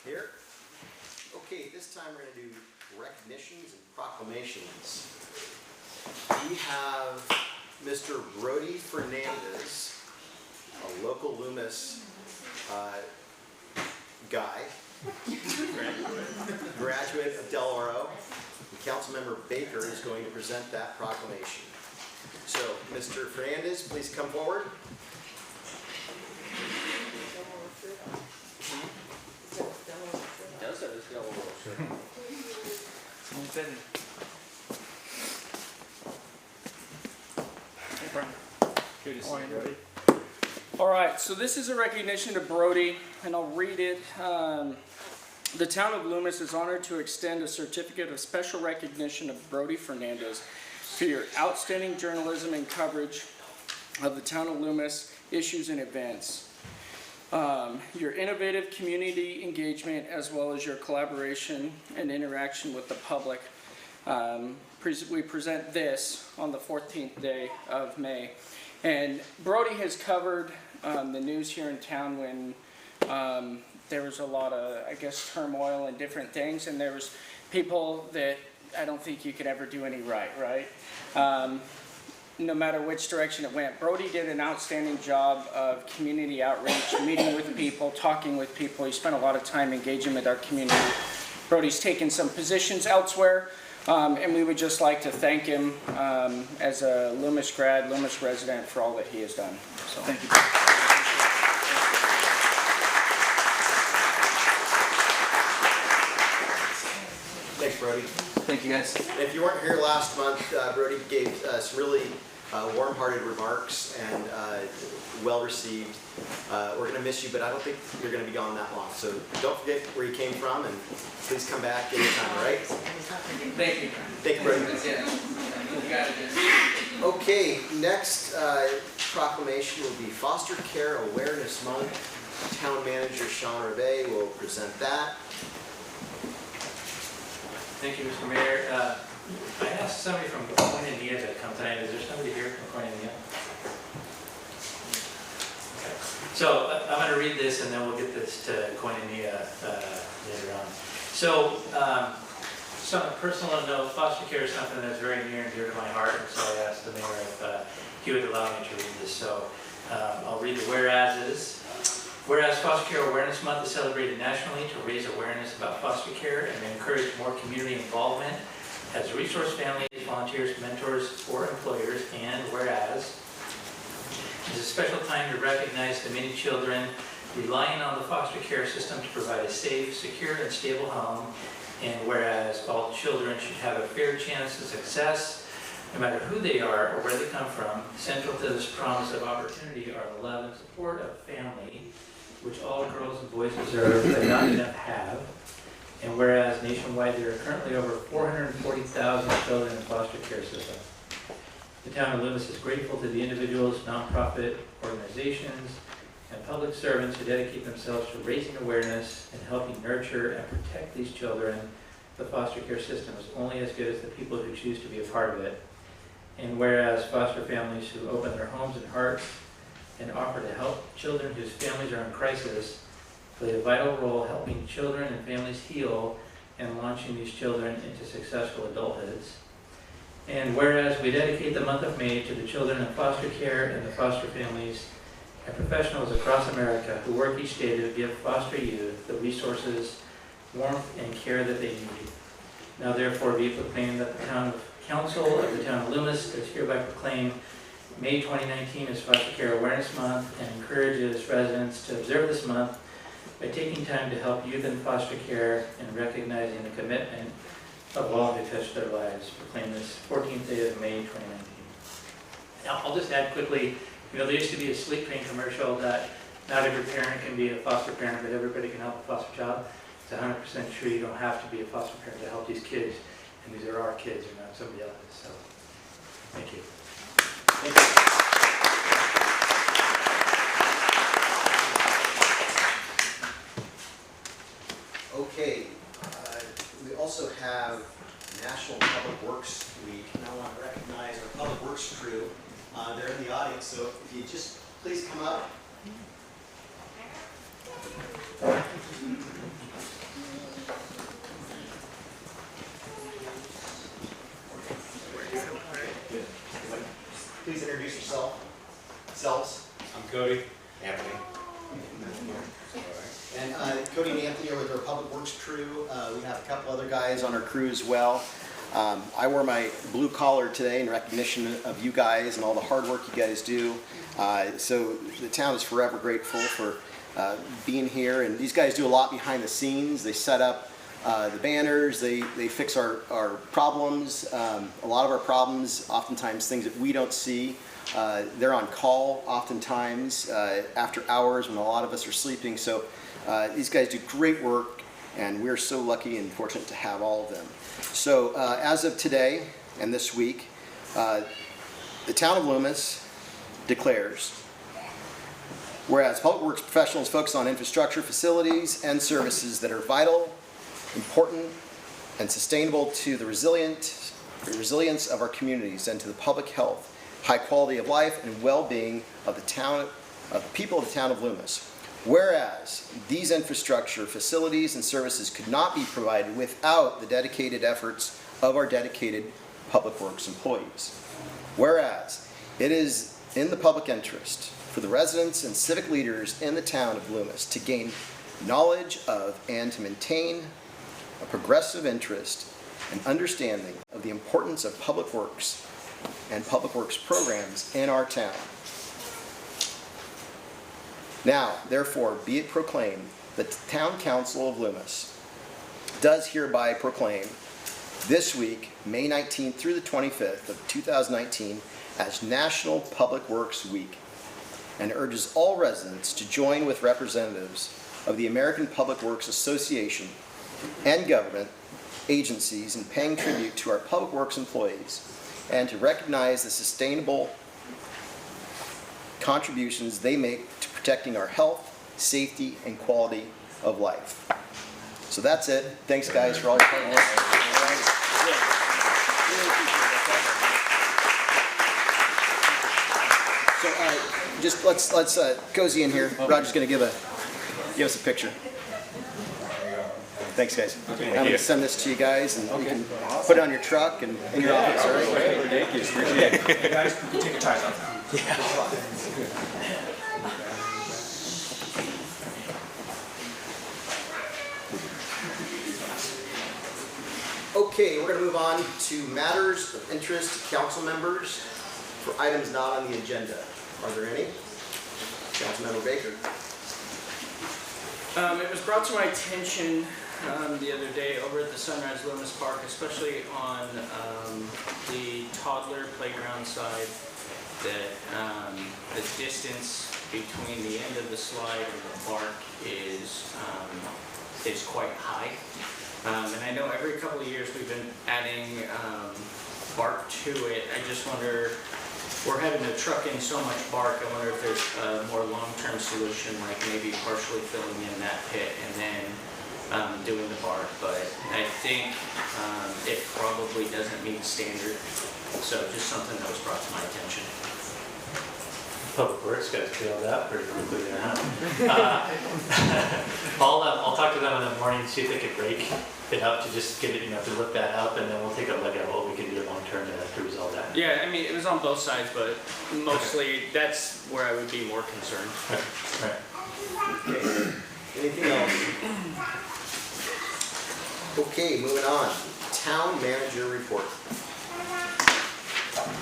Here. Okay, this time we're going to do recognitions and proclamations. We have Mr. Brody Fernandez, a local Loomis guy, graduate of Del Oro. And Councilmember Baker is going to present that proclamation. So, Mr. Fernandez, please come forward. Good to see you, Brody. All right, so this is a recognition to Brody, and I'll read it. The town of Loomis is honored to extend a certificate of special recognition of Brody Fernandez for your outstanding journalism and coverage of the town of Loomis issues and events. Your innovative community engagement, as well as your collaboration and interaction with the public. We present this on the 14th day of May. And Brody has covered the news here in town when there was a lot of, I guess, turmoil and different things, and there was people that I don't think you could ever do any right? No matter which direction it went. Brody did an outstanding job of community outreach, meeting with people, talking with people. He spent a lot of time engaging with our community. Brody's taken some positions elsewhere, and we would just like to thank him as a Loomis grad, Loomis resident, for all that he has done. So, thank you. Thanks, Brody. Thank you, guys. If you weren't here last month, Brody gave us really warm-hearted remarks and well received. We're going to miss you, but I don't think you're going to be gone that long. So don't forget where you came from, and please come back anytime, all right? Thank you. Thank you, Brody. Yeah. Okay, next proclamation will be Foster Care Awareness Month. Town Manager Sean Rebe will present that. Thank you, Mr. Mayor. I asked somebody from Koinonia to come tonight. Is there somebody here from Koinonia? Okay. So I'm going to read this, and then we'll get this to Koinonia later on. So, on a personal note, foster care is something that's very near and dear to my heart, and so I asked the mayor if he would allow me to read this. So I'll read the whereases. Whereas Foster Care Awareness Month is celebrated nationally to raise awareness about foster care and encourage more community involvement as resource families, volunteers, mentors, or employers, and whereas it is a special time to recognize the many children relying on the foster care system to provide a safe, secure, and stable home, and whereas all children should have a fair chance of success no matter who they are or where they come from. Central to this promise of opportunity are the love and support of family, which all girls and boys deserve but not enough have. And whereas nationwide there are currently over 440,000 children in the foster care system. The town of Loomis is grateful to the individuals, nonprofit organizations, and public servants who dedicate themselves to raising awareness and helping nurture and protect these children. The foster care system is only as good as the people who choose to be a part of it. And whereas foster families who open their homes and hearts and offer to help children whose families are in crisis play a vital role helping children and families heal and launching these children into successful adulthoods. And whereas we dedicate the month of May to the children in foster care and the foster families and professionals across America who work each day to give foster youth the resources, warmth, and care that they need. Now therefore be proclaimed that the Town Council of the Town of Loomis does hereby proclaim May 2019 is Foster Care Awareness Month and encourages residents to observe this month by taking time to help youth in foster care and recognizing the commitment of all who touch their lives. Proclaim this 14th day of May 2019. Now, I'll just add quickly, there used to be a Sleep Train commercial that not every parent can be a foster parent, but everybody can help a foster child. It's 100% true. You don't have to be a foster parent to help these kids, and these are our kids, and not somebody else's. So, thank you. Thank you. Okay, we also have National Public Works Week, and I want to recognize our Public Works crew. They're in the audience, so if you just please come up. Cody. Anthony. And Cody and Anthony are with our Public Works crew. We have a couple other guys on our crew as well. I wore my blue collar today in recognition of you guys and all the hard work you guys do. So the town is forever grateful for being here. And these guys do a lot behind the scenes. They set up the banners, they fix our problems. A lot of our problems, oftentimes things that we don't see. They're on call oftentimes after hours when a lot of us are sleeping. So these guys do great work, and we're so lucky and fortunate to have all of them. So as of today and this week, the town of Loomis declares, whereas Public Works professionals focus on infrastructure, facilities, and services that are vital, important, and sustainable to the resilience of our communities and to the public health, high quality of life, and well-being of the people of the town of Loomis. Whereas these infrastructure, facilities, and services could not be provided without the dedicated efforts of our dedicated Public Works employees. Whereas it is in the public interest for the residents and civic leaders in the town of Loomis to gain knowledge of and to maintain a progressive interest and understanding of the importance of public works and public works programs in our town. Now, therefore, be it proclaimed that the Town Council of Loomis does hereby proclaim this week, May 19th through the 25th of 2019, as National Public Works Week, and urges all residents to join with representatives of the American Public Works Association and government agencies in paying tribute to our Public Works employees and to recognize the sustainable contributions they make to protecting our health, safety, and quality of life. So that's it. Thanks, guys, for all your hard work. So, just let's cozy in here. Roger's going to give us a picture. Thanks, guys. I'm going to send this to you guys, and you can put it on your truck and in your office. All right? Thank you. Appreciate it. Hey guys, you can take your ties off. Okay, we're going to move on to matters of interest to council members for items not on the agenda. Are there any? Councilmember Baker. It was brought to my attention the other day over at the Sunrise Loomis Park, especially on the toddler playground side, that the distance between the end of the slide and the park is quite high. And I know every couple of years we've been adding bark to it. I just wonder, we're having to truck in so much bark, I wonder if there's a more long-term solution, like maybe partially filling in that pit and then doing the bark. But I think it probably doesn't meet standard. So just something that was brought to my attention. Public Works guys bailed out pretty quickly there, huh? I'll talk to them in the morning, see if they could break it up to just get it, to lift that up, and then we'll take a look at what we can do long term to resolve that. Yeah, I mean, it was on both sides, but mostly that's where I would be more concerned. Right. Okay. Anything else? Okay, moving on. Town manager report.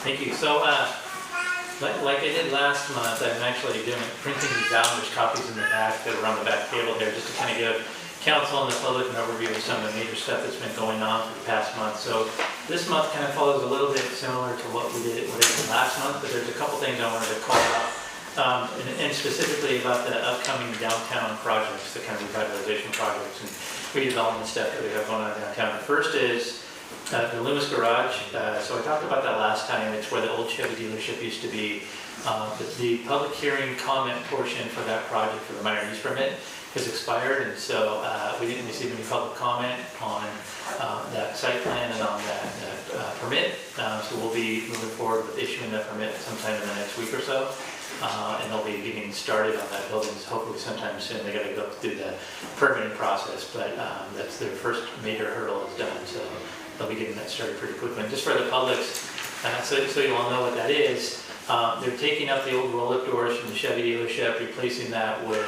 Thank you. So, like I did last month, I'm actually printing these out. There's copies in the back that are on the back table there, just to kind of give council and the public an overview of some of the major stuff that's been going on for the past month. So this month kind of follows a little bit similar to what we did last month, but there's a couple things I wanted to call out, and specifically about the upcoming downtown projects, the kind of revitalization projects and redevelopment stuff that we have going on downtown. The first is the Loomis Garage. So I talked about that last time. It's where the old Chevy dealership used to be. The public hearing comment portion for that project for the minor use permit has expired, and so we didn't receive any public comment on that site plan and on that permit. So we'll be moving forward with issuing that permit sometime in the next week or so. And they'll be getting started on that building hopefully sometime soon. They got to go through the permitting process, but that's their first major hurdle is done. So they'll be getting that started pretty quickly. And just for the public, so you all know what that is, They're taking out the old roll-up doors from the Chevy dealership, replacing that with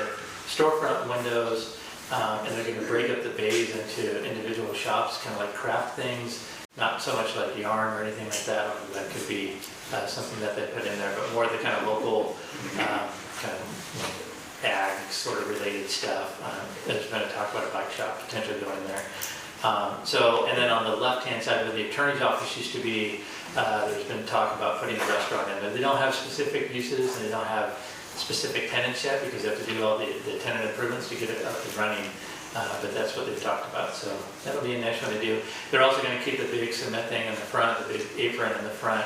storefront windows, and they're going to break up the bays into individual shops, kind of like craft things, not so much like yarn or anything like that. That could be something that they put in there, but more the kind of local kind of ag sort of related stuff. There's been a talk about a bike shop potentially going there. And then on the left-hand side where the attorney's office used to be, there's been talk about putting a restaurant in there. They don't have specific uses and they don't have specific tenants yet because they have to do all the tenant improvements to get it up and running. But that's what they've talked about, so that'll be a nice one to do. They're also going to keep the big cement thing in the front, the big apron in the front,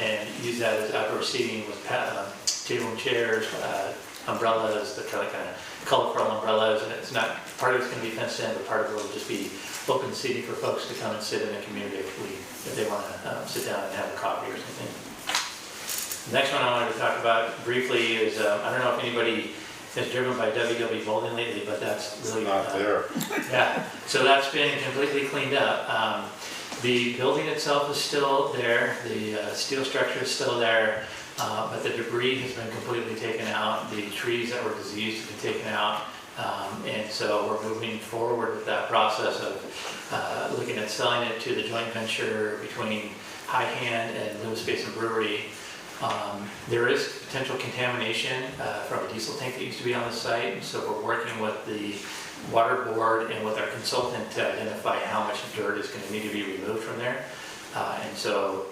and use that as outdoor seating with table and chairs, umbrellas, the kind of colorful umbrellas, and it's not, part of it's going to be fenced in, but part of it will just be open seating for folks to come and sit in the community if they want to sit down and have a coffee or something. The next one I wanted to talk about briefly is, I don't know if anybody has driven by WW Bowling lately, but that's really not there. Yeah, so that's been completely cleaned up. The building itself is still there, the steel structure is still there, but the debris has been completely taken out. The trees that were diseased have been taken out, and so we're moving forward with that process of looking at selling it to the joint venture between High Hand and Loomis Town Brewery. There is potential contamination from a diesel tank that used to be on the site, and so we're working with the water board and with our consultant to identify how much dirt is going to need to be removed from there, and so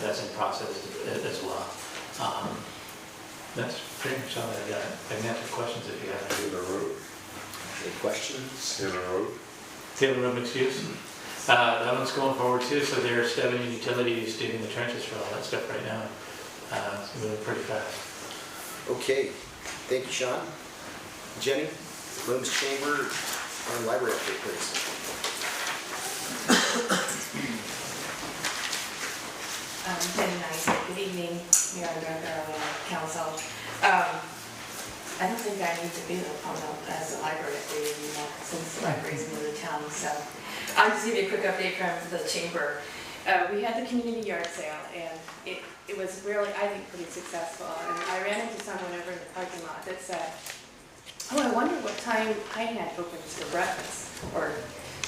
that's in process as well. That's pretty much all I got. I can answer questions if you have any. Taylor Road. Any questions? Taylor Road. Taylor Road mixed use. That one's going forward too, so they're studying utilities, digging the trenches for all that stuff right now. It's moving pretty fast. Okay, thank you, Sean. Jenny, Loomis Chamber and Library update, please. Jenny Nice, good evening, Mayor and Member of Council. I don't think I need to be the prominent as a library update anymore since the library's new to town, so I'll just give you a quick update from the chamber. We had the community yard sale and it was really, I think, pretty successful. And I ran into someone over in the parking lot that said, oh, I wonder what time High Hand opens for breakfast.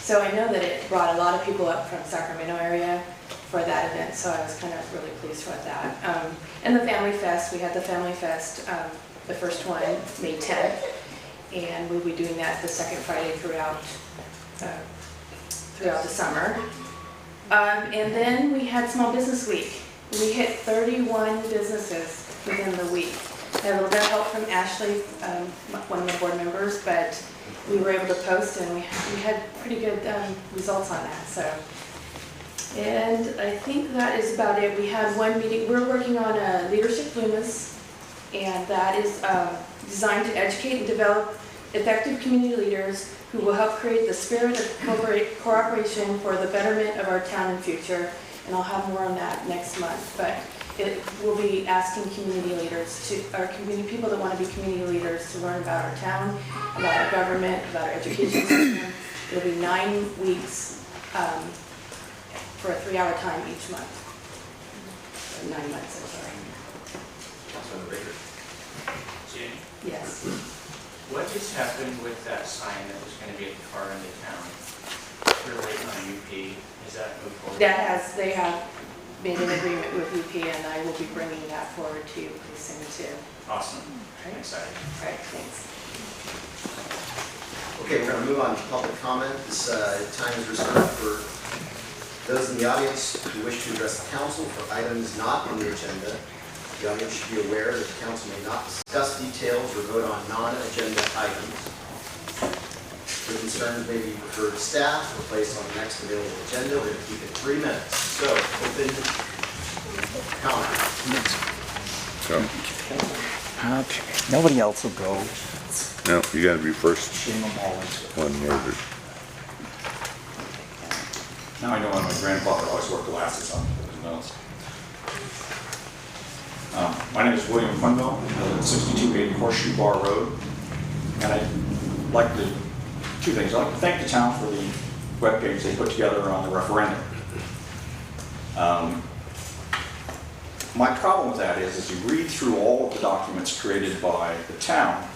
So I know that it brought a lot of people up from Sacramento area for that event, so I was kind of really pleased with that. And the Family Fest, we had the Family Fest, the first one, May 10th, and we'll be doing that the second Friday throughout the summer. And then we had Small Business Week. We hit 31 businesses within the week. I had a little bit of help from Ashley, one of the board members, but we were able to post and we had pretty good results on that. So, and I think that is about it. We had one meeting. We're working on a Leadership Loomis, and that is designed to educate and develop effective community leaders who will help create the spirit of cooperation for the betterment of our town and future. And I'll have more on that next month. But it will be asking community leaders, our community people that want to be community leaders, to learn about our town, about our government, about our education system. It'll be 9 weeks for a 3-hour time each month. Or 9 months, I'm sorry. Councilmember Baker. Jenny, Yes. what just happened with that sign that was going to be at the far end of town? We're waiting on UP. Is that moved forward? They have made an agreement with UP, and I will be bringing that forward to you pretty soon too. Awesome. Right. I'm excited. All right, thanks. Okay, we're going to move on to public comments. Time is reserved for those in the audience who wish to address the council for items not on the agenda. The audience should be aware that the council may not discuss details or vote on non-agenda items. The concerns may be referred to staff or placed on the next available agenda. We're going to keep it 3 minutes. So, open comment. So, Okay, nobody else will go. no, you gotta be first Shame them all into it. on the order. Now I know why my grandfather always wore glasses on his nose. My name is William Quenville, I live at 6280 Horseshoe Bar Road. And I'd like to, two things. I'd like to thank the town for the webpage they put together on the referendum. my problem with that is, as you read through all of the documents created by the town,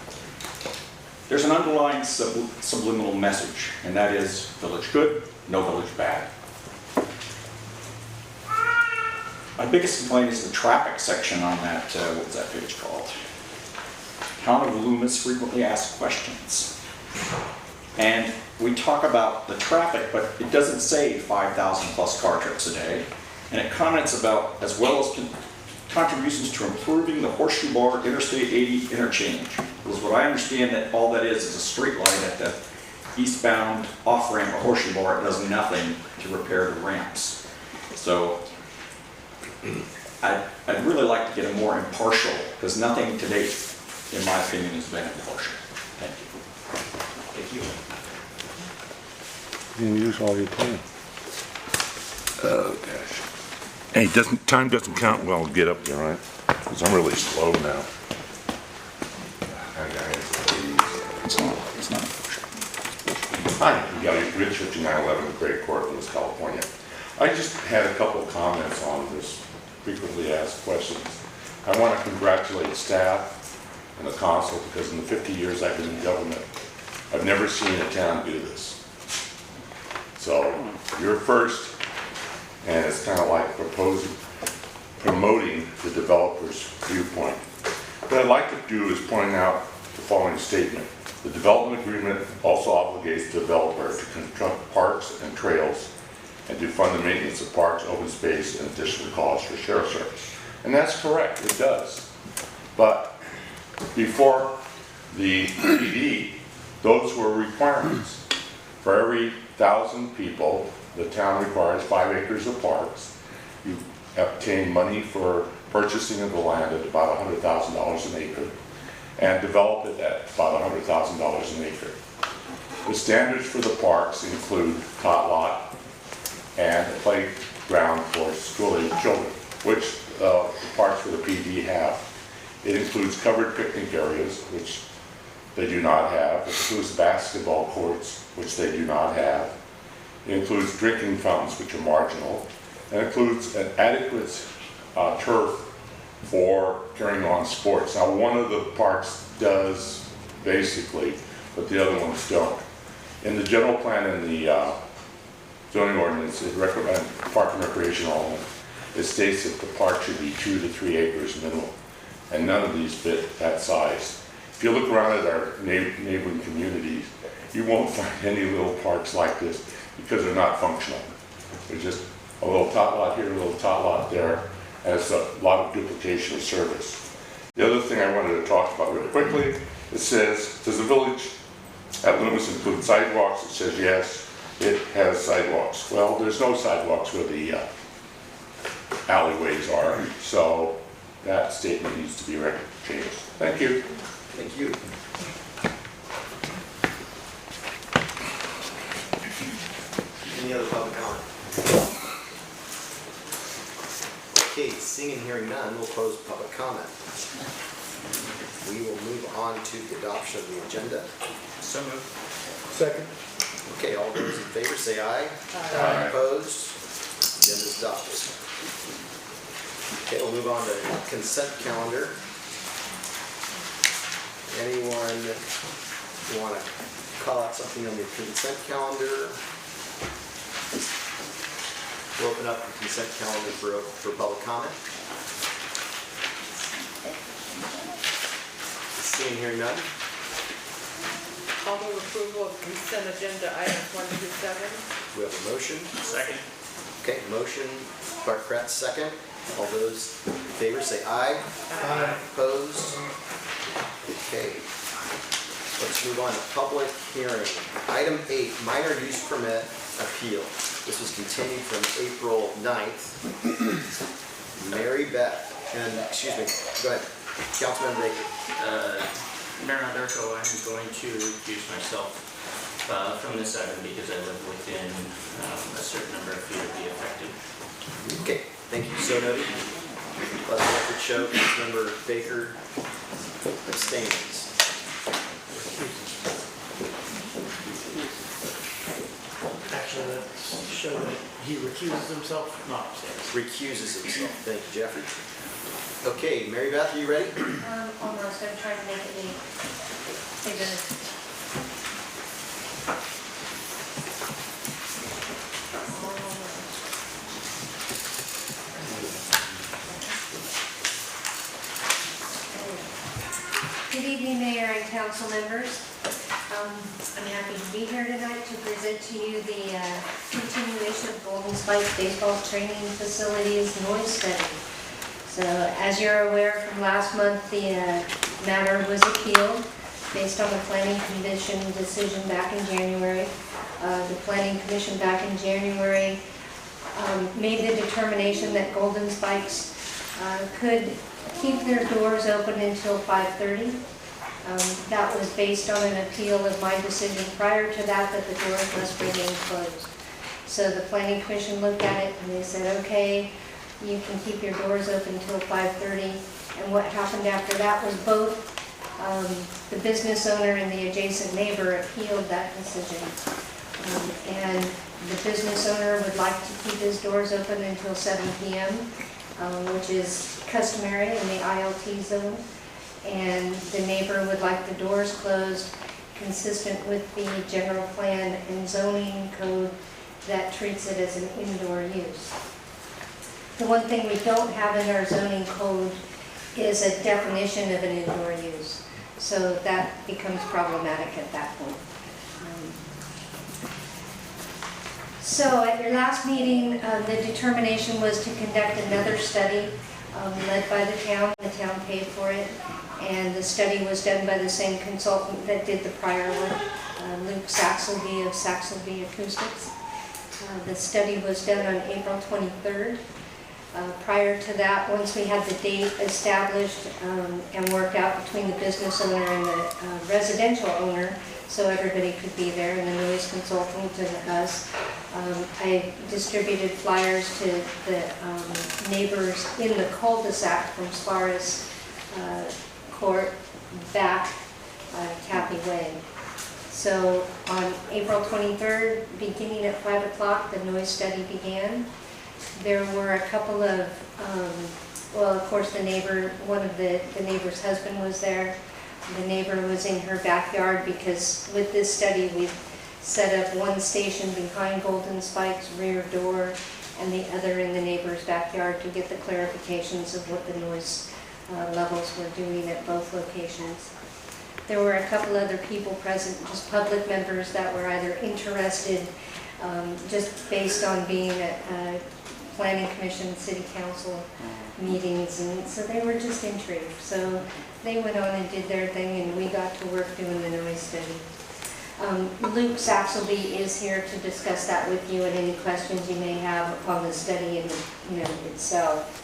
there's an underlying subliminal message, and that is village good, no village bad. My biggest complaint is the traffic section on that, what was that page called? Town of Loomis frequently asked questions. And we talk about the traffic, but it doesn't say 5,000 plus car trips a day. And it comments about, as well as contributions to improving the Horseshoe Bar Interstate 80 interchange. Because what I understand that all that is a straight line at the eastbound off-ramp of Horseshoe Bar. It does nothing to repair the ramps. So I'd really like to get a more impartial, because nothing to date, in my opinion, has been impartial. Thank you. Thank you. You can use all your time. Oh, gosh. Hey, time doesn't count well, get up there, right? Because I'm really slow now. It's not impartial. Hi, I'm Gary Rich, 5911 Great Court, Lewis, California. I just had a couple of comments on this frequently asked questions. I want to congratulate staff and the council, because in the 50 years I've been in government, I've never seen a town do this. So you're first, and it's kind of like promoting the developer's viewpoint. What I'd like to do is point out the following statement. The development agreement also obligates the developer to construct parks and trails and to fund the maintenance of parks, open space, and additional costs for sheriff service. And that's correct, it does. But before the PD, those were requirements. For every 1,000 people, the town requires 5 acres of parks. You obtain money for purchasing of the land at about $100,000 an acre and develop it at about $100,000 an acre. The standards for the parks include tot lot and a playground for school-age children, which the parks for the PD have. It includes covered picnic areas, which they do not have. It includes basketball courts, which they do not have. It includes drinking fountains, which are marginal. And it includes an adequate turf for carrying on sports. Now, one of the parks does, basically, but the other ones don't. In the general plan and the zoning ordinance, it recommends park and recreation element. It states that the park should be 2 to 3 acres minimum, and none of these fit that size. If you look around at our neighboring communities, you won't find any little parks like this because they're not functional. They're just a little tot lot here, a little tot lot there, and it's a lot of duplication of service. The other thing I wanted to talk about real quickly, it says, does the village at Loomis include sidewalks? It says yes, it has sidewalks. Well, there's no sidewalks where the alleyways are, so that statement needs to be changed. Thank you. Thank you. Any other public comment? Okay, seeing and hearing none, we'll close public comment. We will move on to the adoption of the agenda. So moved. Second. Okay, all those in favor say aye. Aye. Opposed? Agenda is adopted. Okay, we'll move on to consent calendar. Anyone want to call out something on the consent calendar? We'll open up the consent calendar for public comment. Seeing and hearing none. I'll move approval of consent agenda items 1 through 7. We have a motion. Second. Okay, motion, Clark Kratz, second. All those in favor say aye. Aye. Opposed? Okay. Let's move on to public hearing. Item 8, minor use permit appeal. This was continued from April 9th. Mary Beth, and excuse me, go ahead. Councilman Baker. Mayor Alberto, I'm going to recuse myself from this item because I live within a certain number of feet of the affected. Okay, thank you, so noted. Let the record show Councilmember Baker abstains. Actually, let's show that he recuses himself, not abstains. Recuses himself. Thank you, Jeffrey. Okay, Mary Beth, are you ready? Almost, I'm trying to make it neat. Bigger. Good evening, Mayor and council members. I'm happy to be here tonight to present to you the continuation of Golden Spike Baseball Training Facilities noise study. So as you're aware from last month, the matter was appealed based on the Planning Commission decision back in January. The Planning Commission back in January made the determination that Golden Spikes could keep their doors open until 5:30. That was based on an appeal of my decision prior to that the doors must remain closed. So the Planning Commission looked at it and they said, okay, you can keep your doors open until 5:30. And what happened after that was both the business owner and the adjacent neighbor appealed that decision. And the business owner would like to keep his doors open until 7 p.m., which is customary in the ILT zone. And the neighbor would like the doors closed consistent with the general plan and zoning code that treats it as an indoor use. The one thing we don't have in our zoning code is a definition of an indoor use. So that becomes problematic at that point. So at your last meeting, the determination was to conduct another study led by the town. The town paid for it. And the study was done by the same consultant that did the prior one, Luke Saxelby of Saxelby Acoustics. The study was done on April 23rd. Prior to that, once we had the date established and worked out between the business owner and the residential owner, so everybody could be there, and the noise consultant and us, I distributed flyers to the neighbors in the cul-de-sac from Sparus Court back Tappy Way. So on April 23rd, beginning at 5 o'clock, the noise study began. There were a couple of, well, of course, the neighbor, one of the neighbor's husband was there. The neighbor was in her backyard because with this study, we've set up one station behind Golden Spike's rear door and the other in the neighbor's backyard to get the clarifications of what the noise levels were doing at both locations. There were a couple other people present, just public members that were either interested just based on being at Planning Commission, City Council meetings, and so they were just intrigued. So they went on and did their thing, and we got to work doing the noise study. Luke Saxelby is here to discuss that with you and any questions you may have on the study in itself.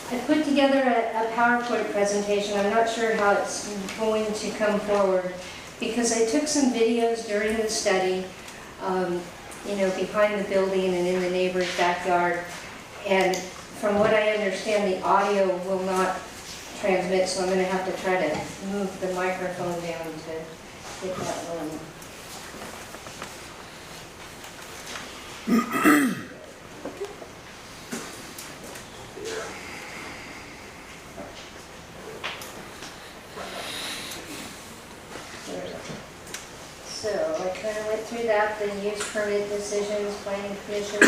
I put together a PowerPoint presentation. I'm not sure how it's going to come forward because I took some videos during the study, behind the building and in the neighbor's backyard. And from what I understand, the audio will not transmit, so I'm going to have to try to move the microphone down to get that one. So I kind of went through that, the use permit decisions, planning commission.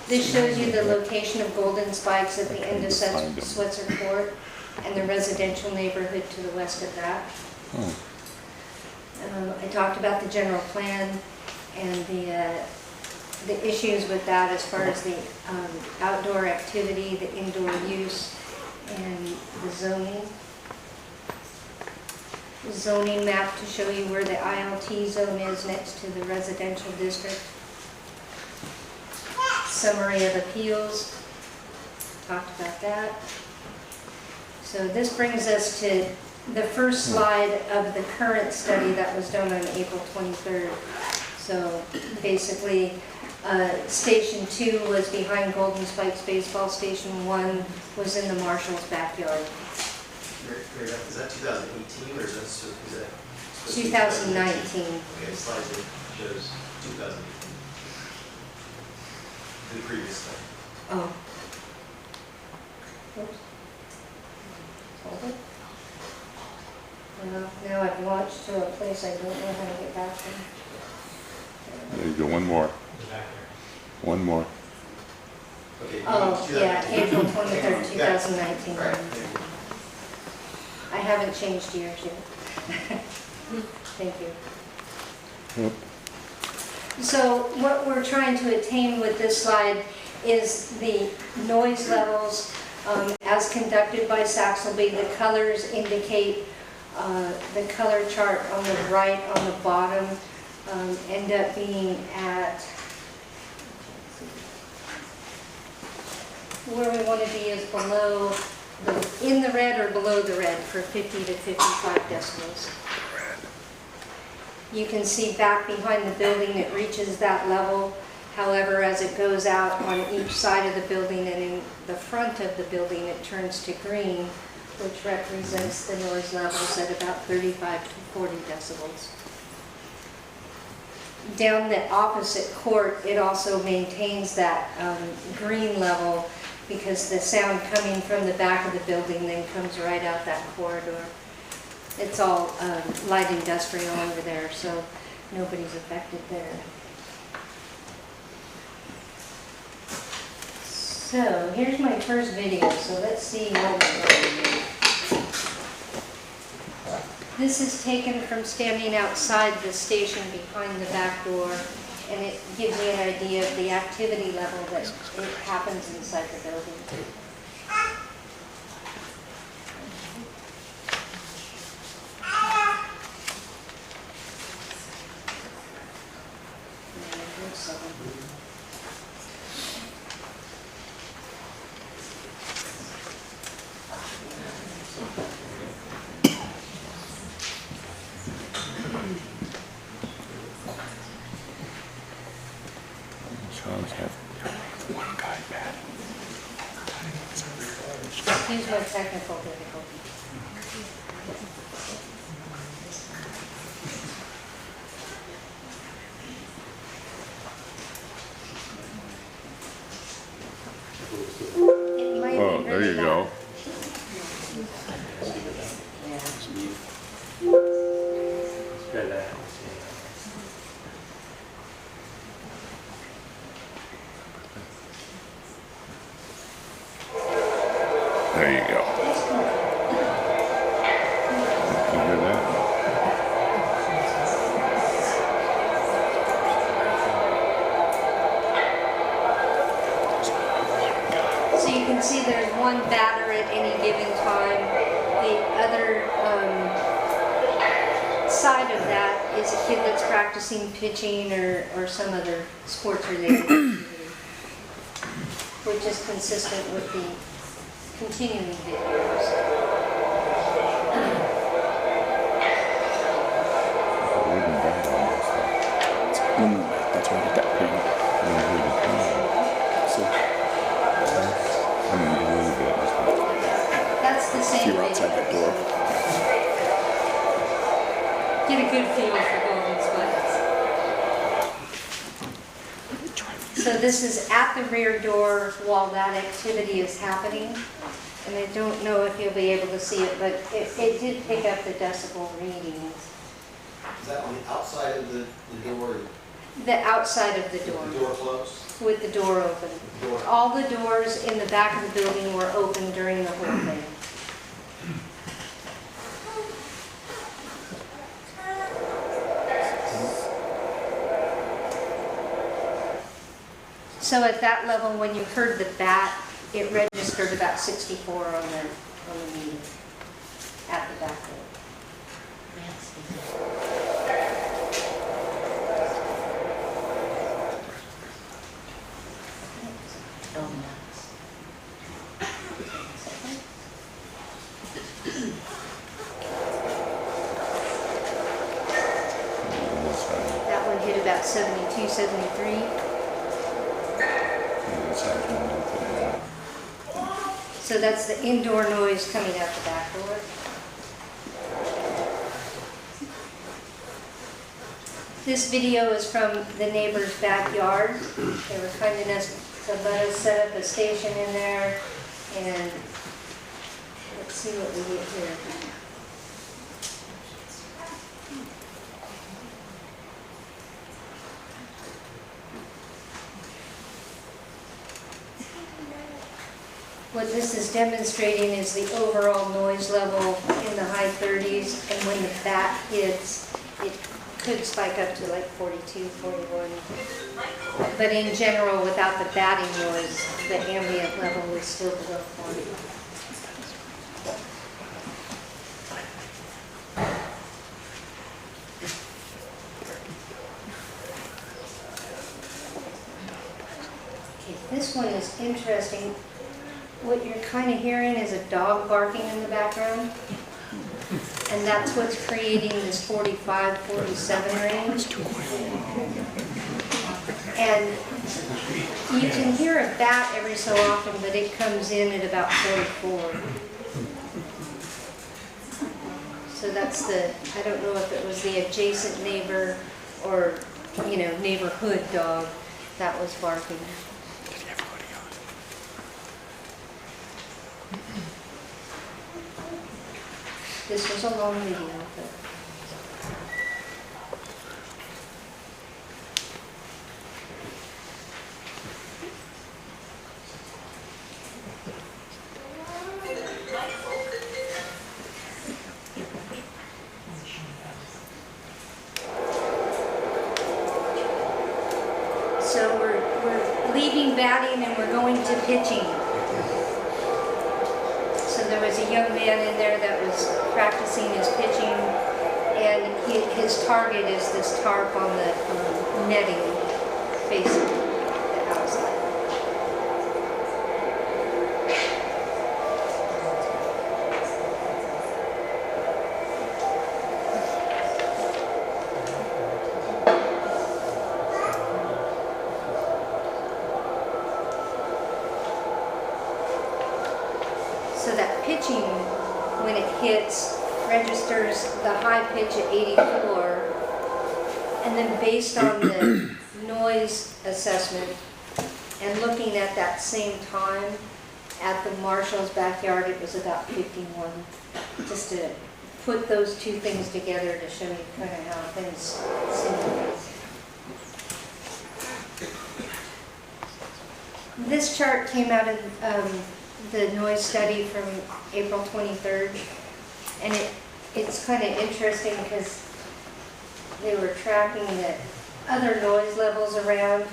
This shows you the location of Golden Spikes at the end of Switzer Court and the residential neighborhood to the west of that. I talked about the general plan and the issues with that as far as the outdoor activity, the indoor use, and the zoning map to show you where the ILT zone is next to the residential district. Summary of appeals, talked about that. So this brings us to the first slide of the current study that was done on April 23rd. So basically, Station 2 was behind Golden Spikes Baseball. Station 1 was in the Marshall's backyard. Is that 2018 or is that 2019. Okay, the slide that shows 2018. The previous slide. Oh. Oops. Hold it. Well, now I've launched to a place I don't know how to get back from. There you go, one more. One more. Okay, Oh, yeah, April 23rd, Yeah. 2019. Right. I haven't changed years yet. Thank you. Yep. So what we're trying to attain with this slide is the noise levels as conducted by Saxelby. The colors indicate the color chart on the right on the bottom end up being at where we want to be is below, in the red or below the red for 50 to 55 decibels. You can see back behind the building it reaches that level. However, as it goes out on each side of the building and in the front of the building, it turns to green, which represents the noise levels at about 35 to 40 decibels. Down the opposite court, it also maintains that green level because the sound coming from the back of the building then comes right out that corridor. It's all light industrial over there, so nobody's affected there. So here's my first video, so let's see what we're going to do. This is taken from standing outside the station behind the back door, and it gives you an idea of the activity level that it happens inside the building. Sean's have one guy bad. Here's my technical difficulty. It might Oh, be there really you go. loud. Try that. There you go. You hear that? So you can see there's one batter at any given time. The other side of that is a kid that's practicing pitching or some other sports-related activity, which is consistent with the continuing videos. That's where I get that ping. So That's the same if you were video. outside that door, Get a good feel for golden spikes. So this is at the rear door while that activity is happening. And I don't know if you'll be able to see it, but it did pick up the decibel readings. Is that on the outside of the door? The outside of the The door, door closed? with the door open. Door. All the doors in the back of the building were open during the whole thing. So at that level, when you heard the bat, it registered about 64 on the meter at the back door. That one hit about 72, 73. So that's the indoor noise coming out the back door. This video is from the neighbor's backyard. They were kind enough to let us set up a station in there, and let's see what we get here. What this is demonstrating is the overall noise level in the high 30s, and when the bat hits, it could spike up to like 42, 41. But in general, without the batting noise, the ambient level is still below 40. Okay, this one is interesting. What you're kind of hearing is a dog barking in the background. And that's what's creating this 45, 47 range. And you can hear a bat every so often, but it comes in at about 44. So that's the, I don't know if it was the adjacent neighbor or, you know, neighborhood dog that was barking. This was a long video, but... So we're leaving batting and we're going to pitching. So there was a young man in there that was practicing his pitching, and his target is this tarp on the netting facing the outside. So that pitching, when it hits, registers the high pitch at 84, and then based on the noise assessment and looking at that same time at the marshal's backyard, it was about 51. Just to put those two things together to show you kind of how things seem. This chart came out of the noise study from April 23rd, and it's kind of interesting because they were tracking the other noise levels around.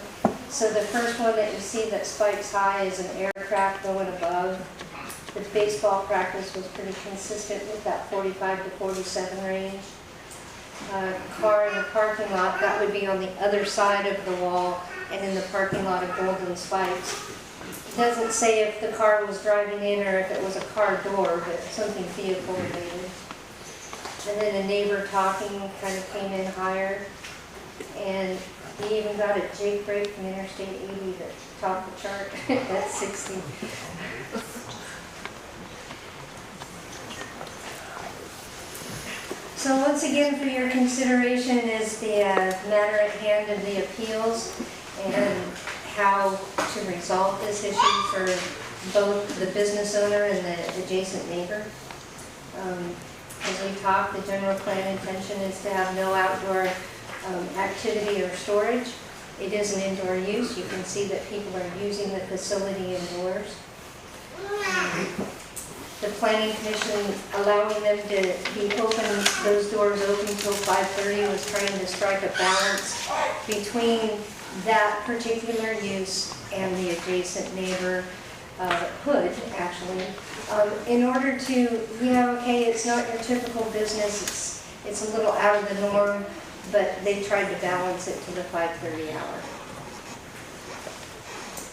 So the first one that you see that spikes high is an aircraft going above. The baseball practice was pretty consistent with that 45 to 47 range. Car in the parking lot, that would be on the other side of the wall and in the parking lot of Golden Spikes. It doesn't say if the car was driving in or if it was a car door, but something vehicle related. And then a neighbor talking kind of came in higher. And he even got a Jake break from Interstate 80 that topped the chart. That's 60. So once again, for your consideration is the matter at hand of the appeals and how to resolve this issue for both the business owner and the adjacent neighbor. As we talked, the general plan intention is to have no outdoor activity or storage. It is an indoor use. You can see that people are using the facility indoors. The planning commission allowing them to be open, those doors open until 5:30 was trying to strike a balance between that particular use and the adjacent neighbor hood, actually. In order to, okay, it's not your typical business, it's a little out of the norm, but they tried to balance it to the 5:30 hour.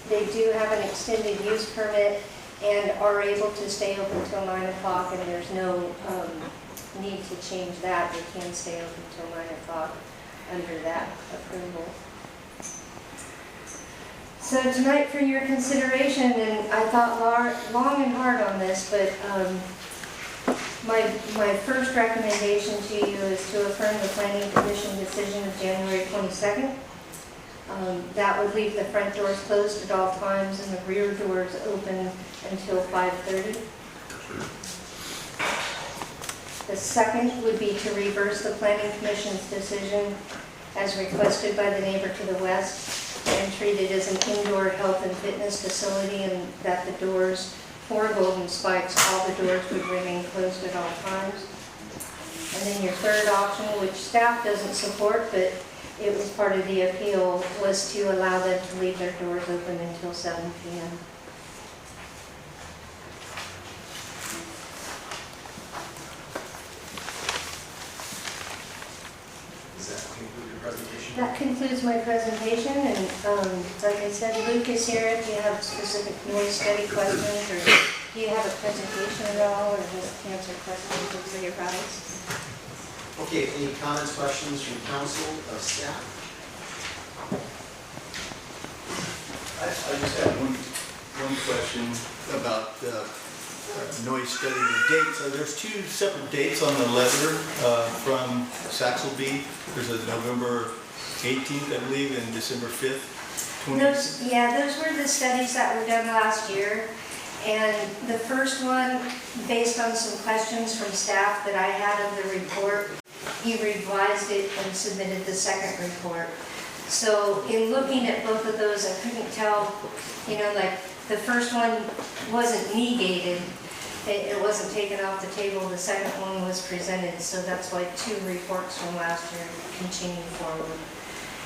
They do have an extended use permit and are able to stay open until 9 o'clock, and there's no need to change that. They can stay open until 9 o'clock under that approval. So tonight for your consideration, and I thought long and hard on this, but my first recommendation to you is to affirm the Planning Commission decision of January 22nd. That would leave the front doors closed at all times and the rear doors open until 5:30. The second would be to reverse the planning commission's decision as requested by the neighbor to the west and treat it as an indoor health and fitness facility, and that the doors for Golden Spikes, all the doors would remain closed at all times. And then your third option, which staff doesn't support, but it was part of the appeal, was to allow them to leave their doors open until 7 p.m. Does that conclude your presentation? That concludes my presentation, and like I said, Luke is here if you have specific noise study questions, or do you have a presentation at all, or just answer questions for your products. Okay, any comments, questions from council, staff? I just have one question about noise study, the dates. There's two separate dates on the letter from Saxelby. There's a November 18th, I believe, and December 5th. Those were the studies that were done last year. And the first one, based on some questions from staff that I had of the report, he revised it and submitted the second report. So in looking at both of those, I couldn't tell, like the first one wasn't negated, it wasn't taken off the table, the second one was presented, so that's why two reports from last year continue forward.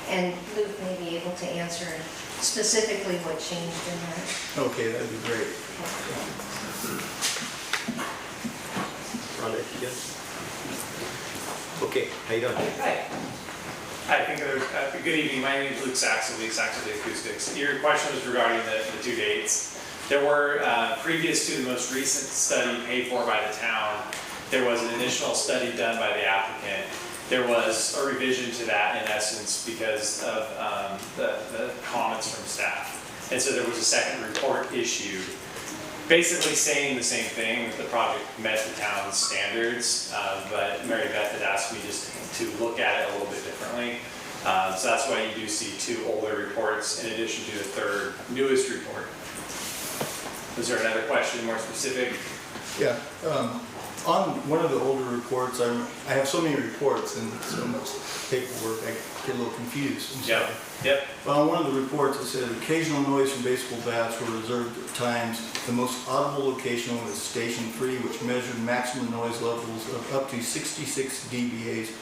And Luke may be able to answer specifically what changed in that. Okay, that'd be great. Rhonda, you good? Okay, how you doing? Hi. I think there's, good evening, my name is Luke Saxelby, Saxelby Acoustics. Your question was regarding the two dates. There were, previous to the most recent study paid for by the town, there was an initial study done by the applicant. There was a revision to that in essence because of the comments from staff. And so there was a second report issued, basically saying the same thing, that the project met the town's standards, but Mary Beth had asked me just to look at it a little bit differently. So that's why you do see two older reports in addition to the third newest report. Was there another question more specific? Yeah, on one of the older reports, I have so many reports and so much paperwork, I get a little confused. Yep. On one of the reports, it said occasional noise from baseball bats were reserved at times. The most audible location was station 3, which measured maximum noise levels of up to 66 dBAs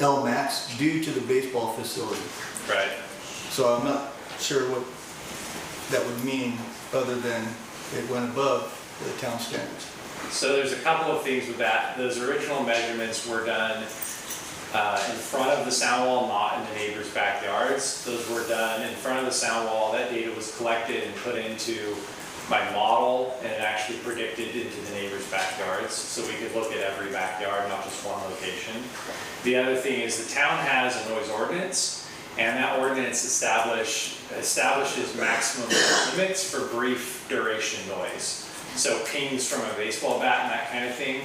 Lmax due to the baseball facility. Right. So I'm not sure what that would mean other than it went above the town standards. So there's a couple of things with that. Those original measurements were done in front of the sound wall, not in the neighbors' backyards. Those were done in front of the sound wall. That data was collected and put into my model, and it actually predicted into the neighbors' backyards, so we could look at every backyard, not just one location. The other thing is the town has a noise ordinance, and that ordinance establishes maximum limits for brief duration noise. So pings from a baseball bat and that kind of thing.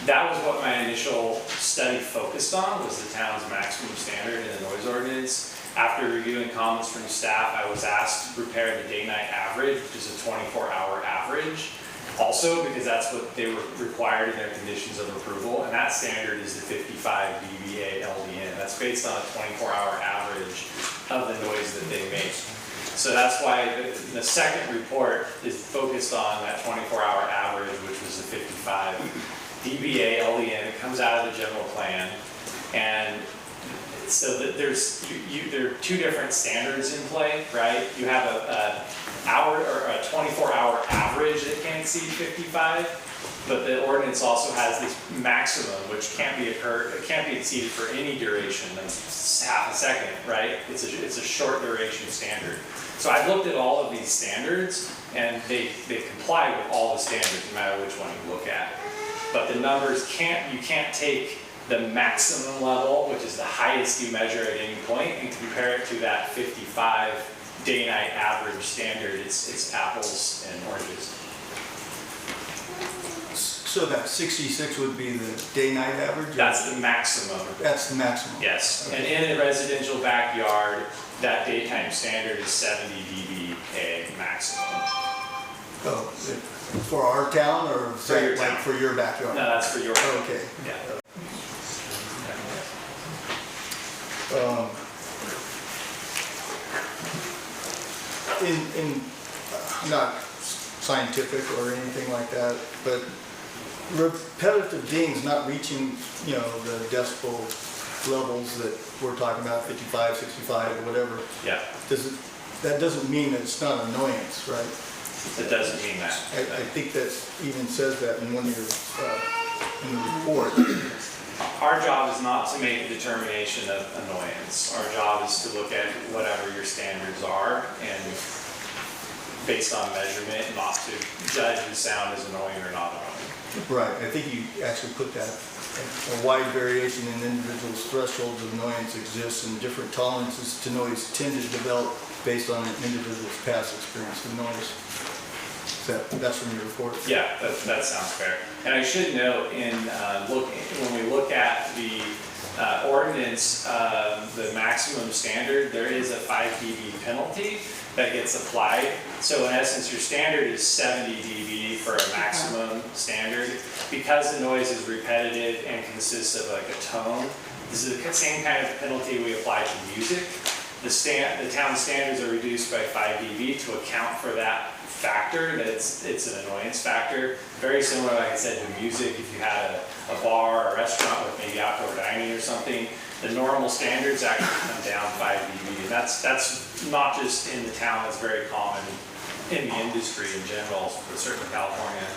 That was what my initial study focused on, was the town's maximum standard in the noise ordinance. After reviewing comments from staff, I was asked to prepare the day-night average, which is a 24-hour average. Also, because that's what they were required in their conditions of approval, and that standard is the 55 dBA LDN. That's based on a 24-hour average of the noise that they make. So that's why the second report is focused on that 24-hour average, which was the 55 dBA LDN. It comes out of the general plan, and so that there are two different standards in play, right? You have a hour or a 24-hour average that can't exceed 55, but the ordinance also has this maximum, which can't be exceeded for any duration. That's half a second, right? It's a short duration standard. So I've looked at all of these standards, and they comply with all the standards, no matter which one you look at. But the numbers you can't take the maximum level, which is the highest you measure at any point, and compare it to that 55 day-night average standard. It's apples and oranges. So that 66 would be the day-night average? That's the maximum. That's the maximum? Yes. Okay. And in a residential backyard, that daytime standard is 70 dBA maximum. Oh, for our town or is For your that like town. for your backyard? No, that's for your. Okay. Yeah. Not scientific or anything like that, but repetitive dings not reaching, the decibel levels that we're talking about, 55, 65, or whatever. Yeah, That doesn't mean that it's not an annoyance, right? it doesn't mean that. I think that even says that in one of your, in the report. Our job is not to make a determination of annoyance. Our job is to look at whatever your standards are and based on measurement, not to judge the sound as annoying or not annoying. Right, I think you actually put that, a wide variation in individuals' thresholds of annoyance exists and different tolerances to noise tend to develop based on an individual's past experience with noise. That's from your report? Yeah, that sounds fair. And I should note when we look at the ordinance, the maximum standard, there is a 5 dB penalty that gets applied. So in essence, your standard is 70 dB for a maximum standard. Because the noise is repetitive and consists of like a tone, this is the same kind of penalty we apply to music. The town standards are reduced by 5 dB to account for that factor, that it's an annoyance factor. Very similar, like I said, to music. If you had a bar or a restaurant with maybe outdoor dining or something, the normal standards actually come down 5 dB. And that's not just in the town, that's very common in the industry in general, certainly California.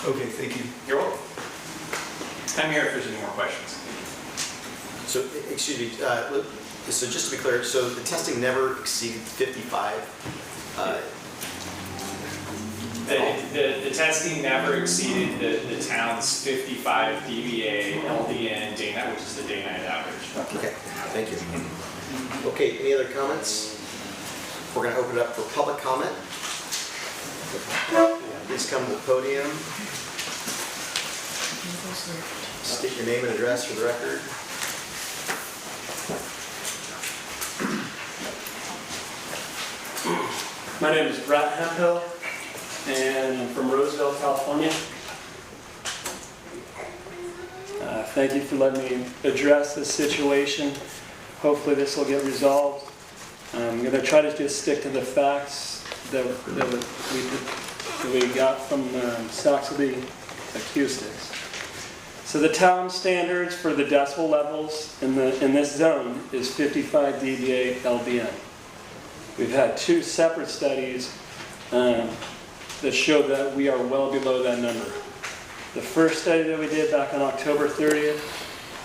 Okay, thank you. You're welcome. I'm here if there's any more questions. So, excuse me, so just to be clear, so the testing never exceeded 55? The testing never exceeded the town's 55 dBA LDN day night, which is the day-night average. Okay, thank you. Okay, any other comments? We're going to open it up for public comment. Please come to the podium. State your name and address for the record. My name is Brett Hemphill, and I'm from Roseville, California. Thank you for letting me address this situation. Hopefully this will get resolved. I'm going to try to just stick to the facts that we got from Saxony Acoustics. So the town standards for the decibel levels in this zone is 55 dBA LBN. We've had 2 separate studies that show that we are well below that number. The first study that we did back on October 30th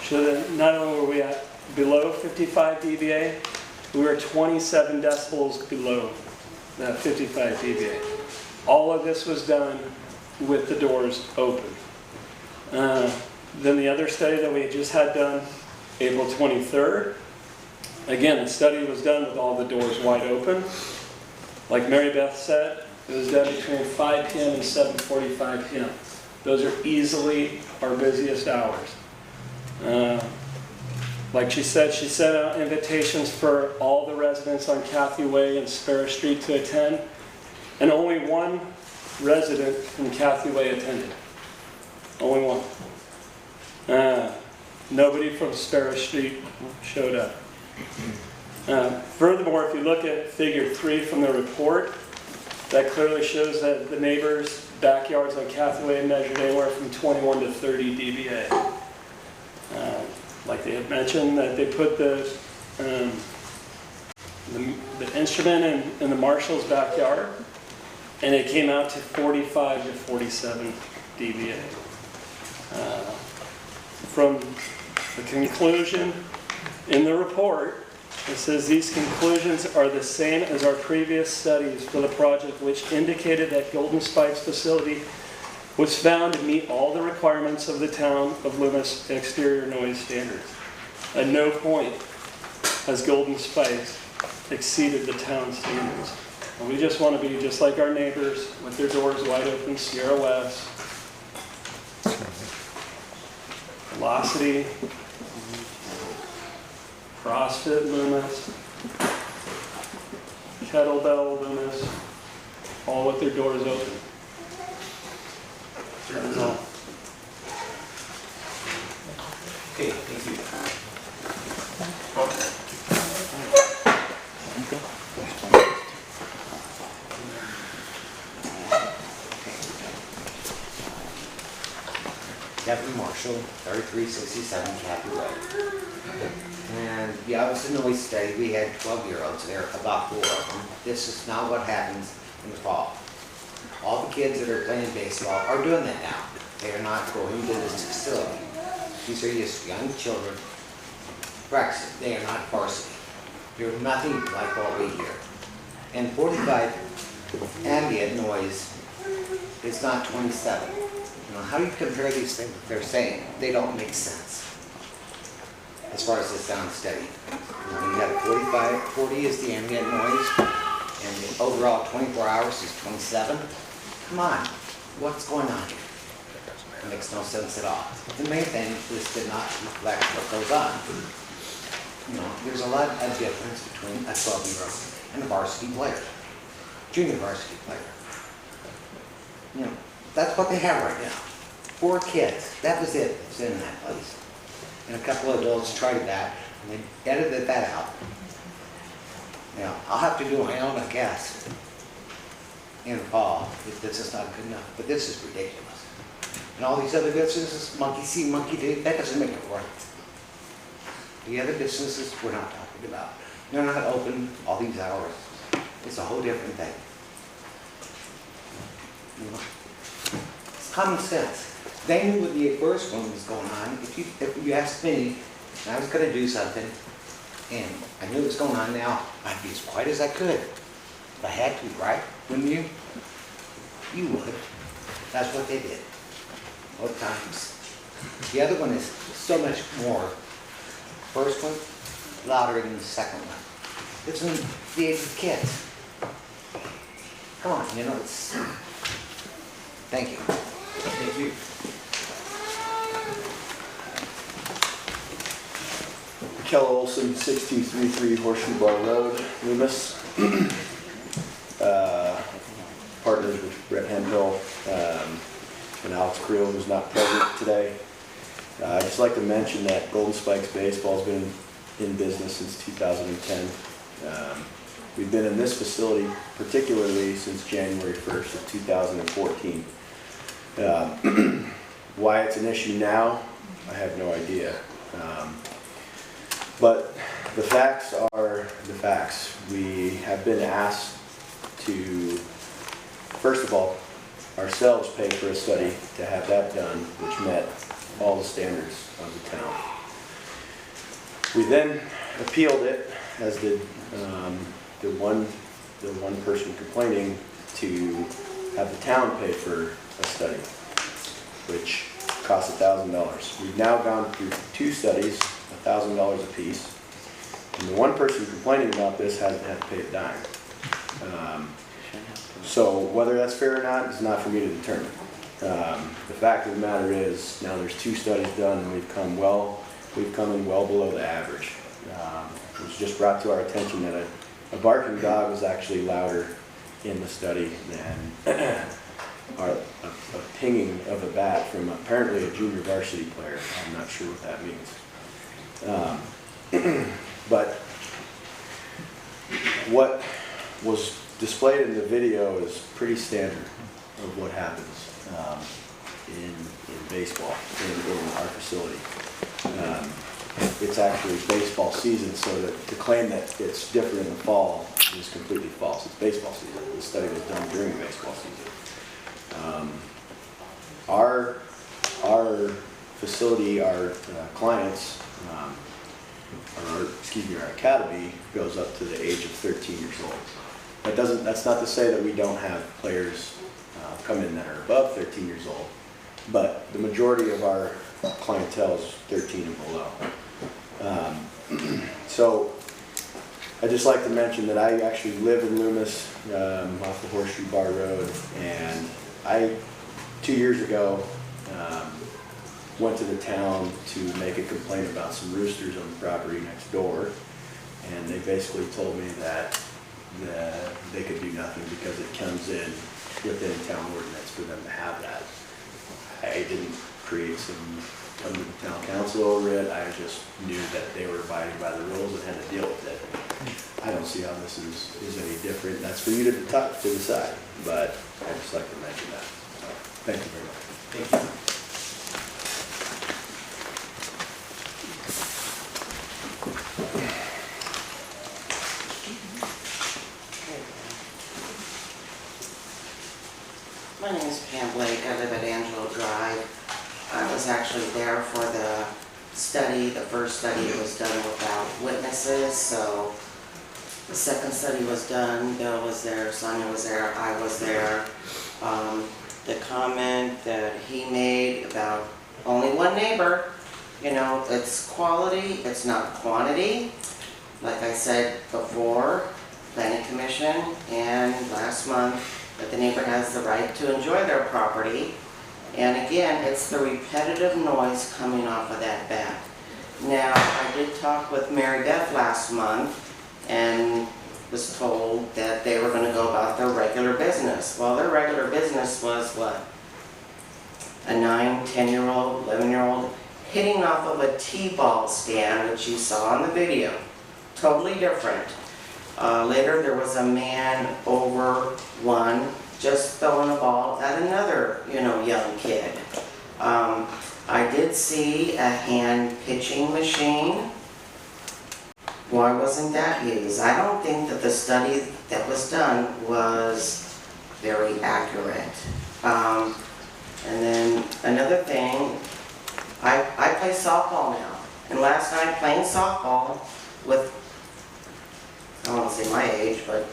showed that not only were we at below 55 dBA, we were 27 decibels below that 55 dBA. All of this was done with the doors open. Then the other study that we just had done April 23rd, again, the study was done with all the doors wide open. Like Mary Beth said, it was done between 5 p.m. and 7:45 p.m. Those are easily our busiest hours. Like she said, she sent out invitations for all the residents on Cathy Way and Sparrow Street to attend, and only one resident from Cathy Way attended. Only one. Nobody from Sparrow Street showed up. Furthermore, if you look at figure 3 from the report, that clearly shows that the neighbors' backyards on Cathy Way measured anywhere from 21 to 30 dBA. Like they had mentioned, that they put the instrument in the marshal's backyard, and it came out to 45 to 47 dBA. From the conclusion in the report, it says these conclusions are the same as our previous studies for the project, which indicated that Golden Spike's facility was found to meet all the requirements of the town of Loomis exterior noise standards. At no point has Golden Spike's exceeded the town standards. And we just want to be just like our neighbors with their doors wide open, Sierra West, Velocity, CrossFit Loomis, Kettlebell Loomis, all with their doors open. That was all. Okay, thank you. Deputy Marshal, 3367 Kathy Road. And yeah, it was a noise study. We had 12-year-olds there, about 4 of them. This is not what happens in the fall. All the kids that are playing baseball are doing that now. They are not going to this facility. These are just young children practicing. They are not varsity. They're nothing like what we hear. And 45 ambient noise is not 27. You know, how do you compare these things they're saying? They don't make sense as far as the sound study. You know, you got 45, 40 is the ambient noise, and the overall 24 hours is 27. Come on, what's going on here? It makes no sense at all. The main thing is to not reflect what goes on. You know, there's a lot of difference between a 12-year-old and a varsity player, junior varsity player. You know, that's what they have right now. 4 kids. That was it. It was in that place. And a couple of adults tried that, and they edited that out. You know, I'll have to do my own, I guess, in the fall, if this is not good enough. But this is ridiculous. And all these other businesses, monkey see, monkey do, that doesn't make it right. The other businesses we're not talking about. They're not open all these hours. It's a whole different thing. You know? It's common sense. They knew what the first one was going on. If you asked me, and I was going to do something, and I knew what was going on now, I'd be as quiet as I could. If I had to, right? Wouldn't you? You would. That's what they did. Both times. The other one is so much more. First one, louder than the second one. It's in the age of kids. Come on, you know, it's... Thank you. Thank you. Keller Olson, 6233 Horseshoe Bar Road, Loomis. Partners with Brett Hemphill and Alex Creel, who's not present today. I'd just like to mention that Golden Spikes Baseball has been in business since 2010. We've been in this facility particularly since January 1st of 2014. Why it's an issue now, I have no idea. But the facts are the facts. We have been asked to, first of all, ourselves pay for a study to have that done, which met all the standards of the town. We then appealed it, as did the one person complaining, to have the town pay for a study, which costs $1,000. We've now gone through 2 studies, $1,000 a piece, and the one person complaining about this hasn't had to pay a dime. So whether that's fair or not is not for me to determine. The fact of the matter is, now there's 2 studies done, and we've come in well below the average. It was just brought to our attention that a barking dog was actually louder in the study than a pinging of a bat from apparently a junior varsity player. I'm not sure what that means. But what was displayed in the video is pretty standard of what happens in baseball, in our facility. It's actually baseball season, so that to claim that it's different in the fall is completely false. It's baseball season. The study was done during baseball season. Our facility, our clients, our academy goes up to the age of 13 years old. That's not to say that we don't have players come in that are above 13 years old, but the majority of our clientele is 13 and below. So I'd just like to mention that I actually live in Loomis, off the Horseshoe Bar Road, and I, 2 years ago, went to the town to make a complaint about some roosters on the property next door, and they basically told me that they could do nothing because it comes in within town ordinance for them to have that. I didn't create come to the town council over it. I just knew that they were abiding by the rules and had to deal with it. I don't see how this is any different. That's for you to decide, but I'd just like to mention that. So, thank you very much. Thank you. My name is Pam Blake. I live at Angelo Drive. I was actually there for the study. The first study was done without witnesses, so the second study was done. Bill was there, Sonia was there, I was there. The comment that he made about only one neighbor, you know, it's quality, it's not quantity. Like I said before, Planning Commission and last month, that the neighbor has the right to enjoy their property. And again, it's the repetitive noise coming off of that back. Now, I did talk with Mary Beth last month and was told that they were going to go about their regular business. Well, their regular business was what? A 9, 10-year-old, 11-year-old hitting off of a T-ball stand, which you saw in the video. Totally different. Later, there was a man over one just throwing a ball at another, you know, young kid. I did see a hand pitching machine. Why wasn't that used? I don't think that the study that was done was very accurate. And then another thing, I play softball now. And last night playing softball with, I don't want to say my age, but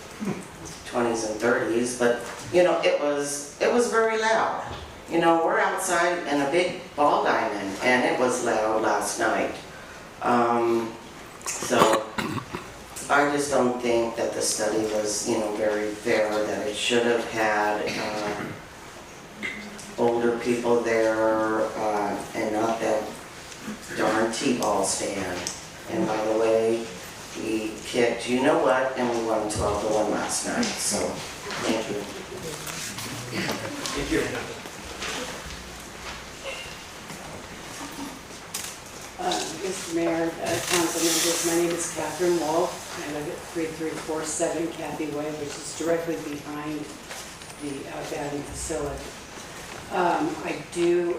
20s and 30s, but you know, it was very loud. You know, we're outside in a big ball diamond and it was loud last night. So I just don't think that the study was, you know, very fair, that it should have had older people there and not that darn T-ball stand. And by the way, we kicked, you know what, and we won 12-1 last night, so thank you. Thank you. Mr. Mayor, council members, my name is Catherine Wolf. I live at 3347 Kathy Way, which is directly behind the batting facility. I do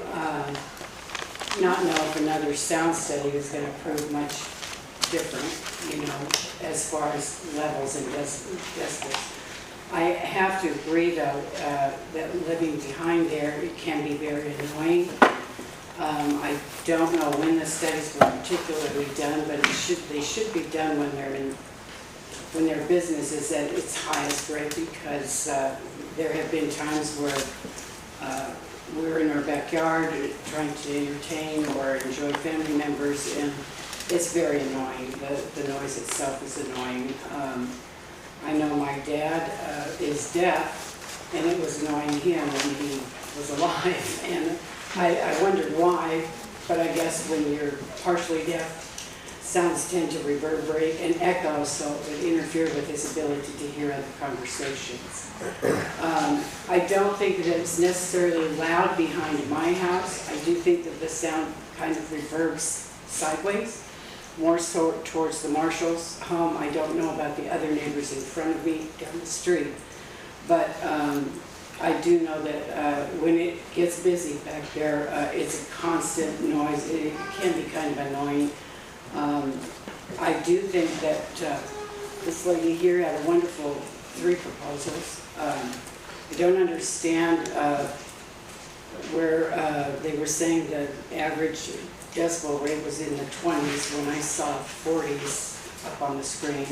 not know if another sound study is going to prove much different, you know, as far as levels and decibels. I have to agree, though, that living behind there, it can be very annoying. I don't know when the studies were particularly done, but they should be done when their business is at its highest rate, because there have been times where we're in our backyard trying to entertain or enjoy family members, and it's very annoying. The noise itself is annoying. I know my dad is deaf, and it was annoying him when he was alive, and I wondered why, but I guess when you're partially deaf, sounds tend to reverberate and echo, so it would interfere with his ability to hear other conversations. I don't think that it's necessarily loud behind my house. I do think that the sound kind of reverbs sideways, more so towards the Marshall's home. I don't know about the other neighbors in front of me down the street, but I do know that when it gets busy back there, it's a constant noise. It can be kind of annoying. I do think that this lady here had a wonderful 3 proposals. I don't understand where they were saying the average decibel rate was in the 20s when I saw 40s up on the screen.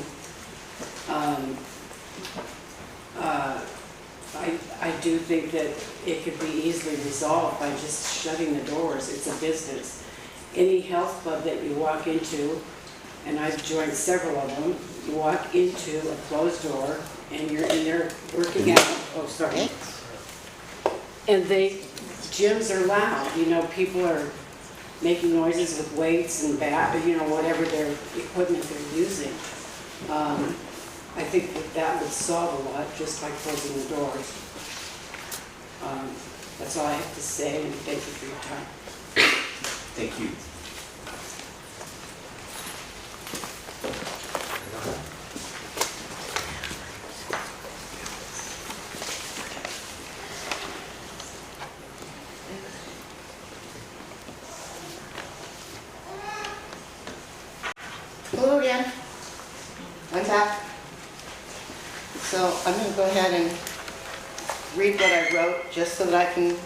I do think that it could be easily resolved by just shutting the doors. It's a business. Any health club that you walk into, and I've joined several of them, you walk into a closed door and you're in there working out. Oh, sorry. And gyms are loud. You know, people are making noises with weights and whatever their equipment they're using. I think that that would solve a lot just by closing the doors. That's all I have to say, and thank you for your time. Thank you. Hello again. I'm back. So I'm going to go ahead and read what I wrote just so that I can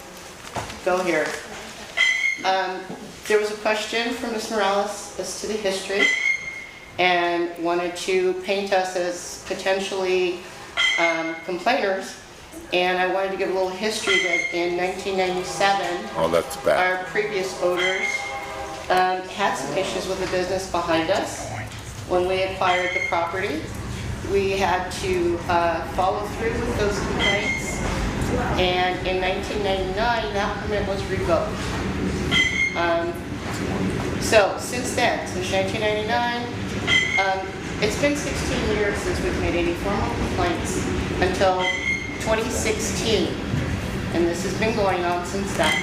go here. There was a question from Ms. Morales as to the history and wanted to paint us as potentially complainers. And I wanted to give a little history that in 1997, Oh, that's bad. our previous owners had some issues with the business behind us. When we acquired the property, we had to follow through with those complaints. And in 1999, that permit was revoked. So since then, since 1999, it's been 16 years since we've made any formal complaints until 2016. And this has been going on since then.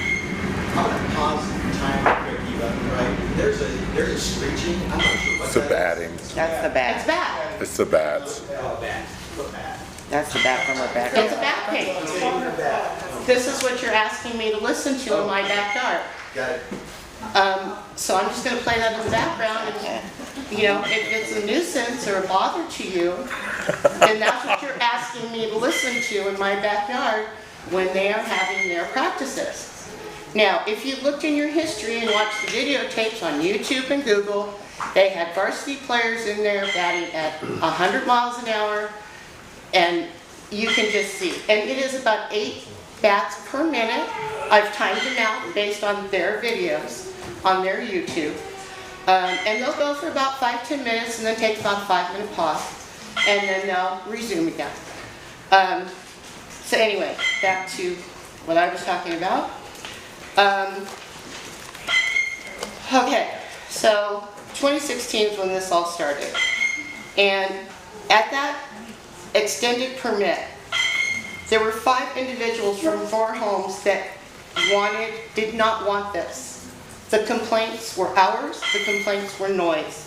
I'm gonna pause time real quick, Eva, right? There's a screeching, I'm not sure what It's the that is. batting. That's the bat. It's bad. It's the bats. That's the bat from Rebecca. It's a bat paint. This is what you're asking me to listen to in my backyard. Got it. So I'm just gonna play that in the background, and, you know, if it's a nuisance or a bother to you, then that's what you're asking me to listen to in my backyard when they are having their practices. Now, if you looked in your history and watched the videotapes on YouTube and Google, they had varsity players in there batting at 100 miles an hour, and you can just see. And it is about 8 bats per minute. I've timed them out based on their videos on their YouTube. And they'll go for about 5-10 minutes and then take about a 5-minute pause, and then they'll resume again. So anyway, back to what I was talking about. Okay, so 2016 is when this all started. And at that extended permit, there were 5 individuals from 4 homes that did not want this. The complaints were ours, the complaints were noise.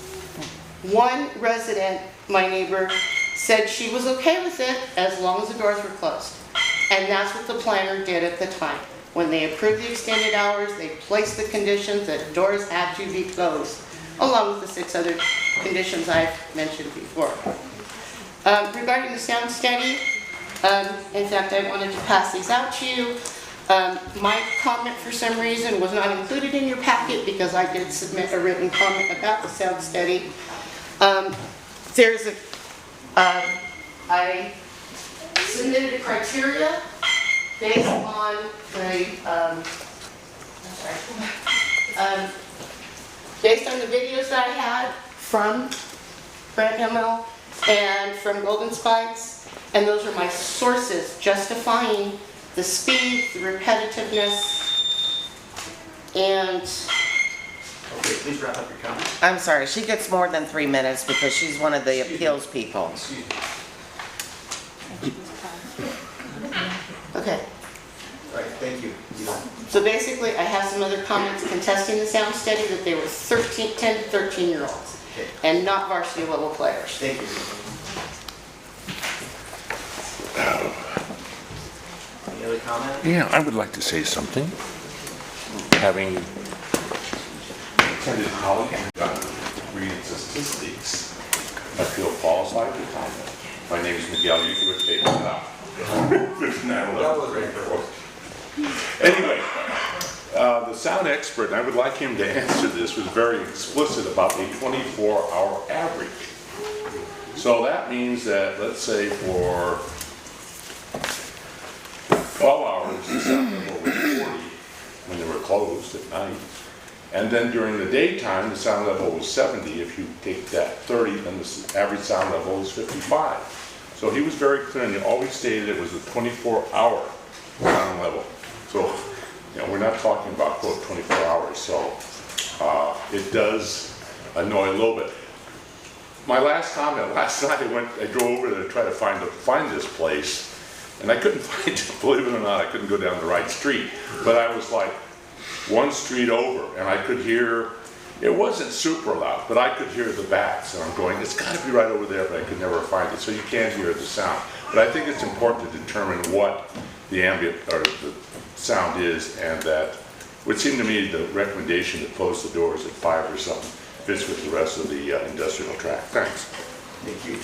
One resident, my neighbor, said she was okay with it as long as the doors were closed. And that's what the planner did at the time. When they approved the extended hours, they placed the conditions that doors had to be closed, along with the 6 other conditions I've mentioned before. Regarding the sound study, in fact, I wanted to pass these out to you. My comment, for some reason, was not included in your packet because I did submit a written comment about the sound study. I submitted a criteria based on based on the videos that I had from Brent Himmel and from Golden Spikes, and those are my sources justifying the speed, the repetitiveness, and... Okay, please wrap up your comments. I'm sorry, she gets more than 3 minutes because she's one of the appeals people. Okay. All right, thank you. So basically, I have some other comments contesting the sound study that they were 10 to 13-year-olds and not varsity level players. Thank you. Any other comments? Yeah, I would like to say something. Having attended college and done reading statistics, I feel qualified to comment. My name is Miguel. You can take it out. Anyway, the sound expert, and I would like him to answer this, was very explicit about a 24-hour average. So that means that, let's say for 12 hours, the sound level was 40 when they were closed at night. And then during the daytime, the sound level was 70. If you take that 30, then the average sound level is 55. So he was very clear, and he always stated it was a 24-hour sound level. So, you know, we're not talking about, quote, 24 hours. So it does annoy a little bit. my last comment, last night I drove over there to try to find this place, and I couldn't find it, believe it or not, I couldn't go down the right street. But I was like one street over, and I could hear, it wasn't super loud, but I could hear the bats, and I'm going, it's gotta be right over there, but I could never find it. So you can hear the sound. But I think it's important to determine what the ambient, or the sound is, and that, it would seem to me the recommendation to close the doors at 5 or something fits with the rest of the industrial track. Thanks. Thank you.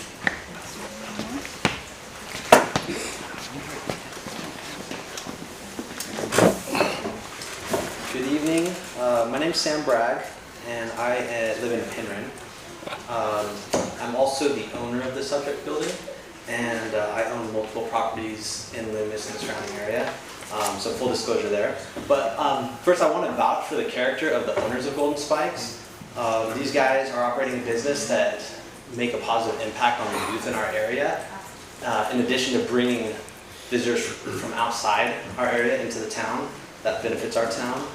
Good evening. My name's Sam Bragg, and I live in Penryn. I'm also the owner of the subject building, and I own multiple properties in Loomis and the surrounding area. So full disclosure there. But first I want to vouch for the character of the owners of Golden Spikes. These guys are operating a business that make a positive impact on the youth in our area, in addition to bringing visitors from outside our area into the town. That benefits our town.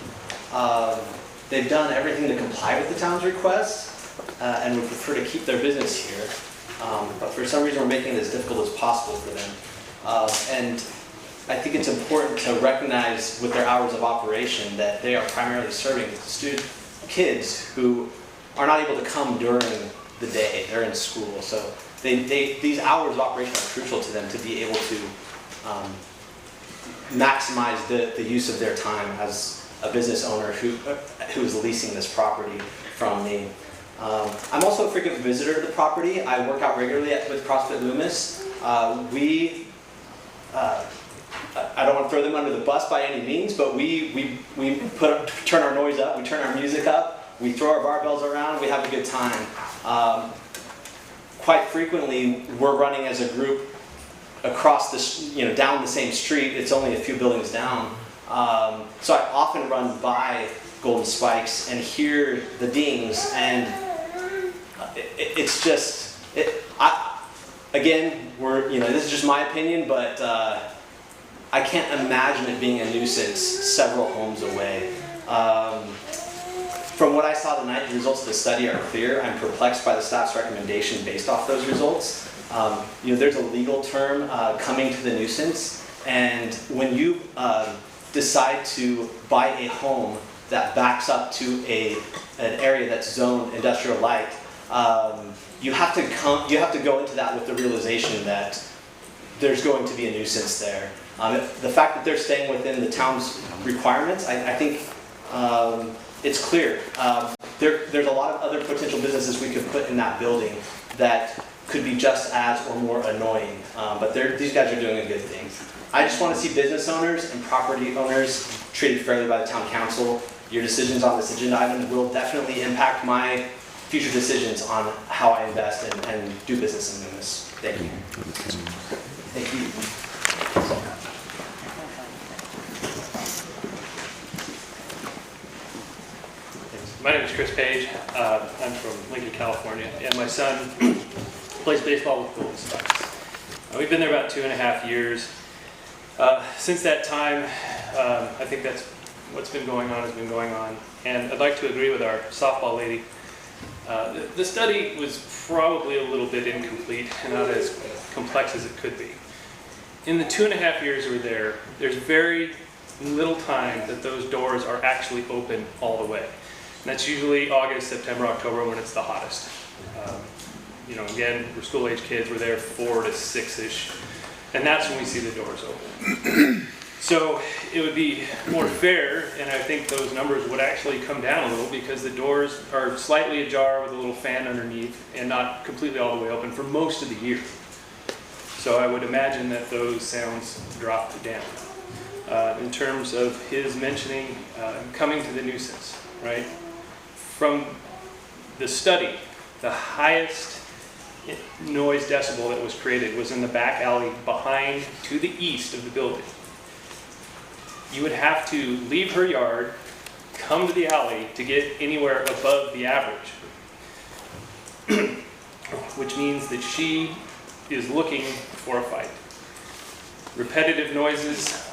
They've done everything to comply with the town's request, and would prefer to keep their business here. But for some reason we're making it as difficult as possible for them. And I think it's important to recognize with their hours of operation that they are primarily serving kids who are not able to come during the day. They're in school, so these hours of operation are crucial to them to be able to maximize the use of their time as a business owner who is leasing this property from me. I'm also a frequent visitor to the property. I work out regularly with CrossFit Loomis. I don't want to throw them under the bus by any means, but we turn our noise up, we turn our music up, we throw our barbells around, we have a good time. Quite frequently, we're running as a group across down the same street. It's only a few buildings down. So I often run by Golden Spikes and hear the dings, and it's just, again, this is just my opinion, but I can't imagine it being a nuisance several homes away. From what I saw tonight, the results of the study are clear. I'm perplexed by the staff's recommendation based off those results. There's a legal term, coming to the nuisance, and when you decide to buy a home that backs up to an area that's zoned industrial-like, you have to go into that with the realization that there's going to be a nuisance there. The fact that they're staying within the town's requirements, I think it's clear. There's a lot of other potential businesses we could put in that building that could be just as or more annoying, but these guys are doing a good thing. I just want to see business owners and property owners treated fairly by the town council. Your decisions on this agenda item will definitely impact my future decisions on how I invest and do business in Loomis. Thank you. Thank you. My name is Chris Page. I'm from Lincoln, California, and my son plays baseball with Golden Spikes. We've been there about 2.5 years. Since that time, I think that's what's been going on has been going on. And I'd like to agree with our softball lady. The study was probably a little bit incomplete and not as complex as it could be. In the 2.5 years we're there, there's very little time that those doors are actually open all the way. And that's usually August, September, October when it's the hottest. Again, we're school-age kids, we're there 4 to 6-ish, and that's when we see the doors open. So it would be more fair, and I think those numbers would actually come down a little because the doors are slightly ajar with a little fan underneath and not completely all the way open for most of the year. So I would imagine that those sounds drop down. In terms of his mentioning coming to the nuisance, right? From the study, the highest noise decibel that was created was in the back alley behind, to the east of the building. You would have to leave her yard, come to the alley to get anywhere above the average. Which means that she is looking for a fight. Repetitive noises,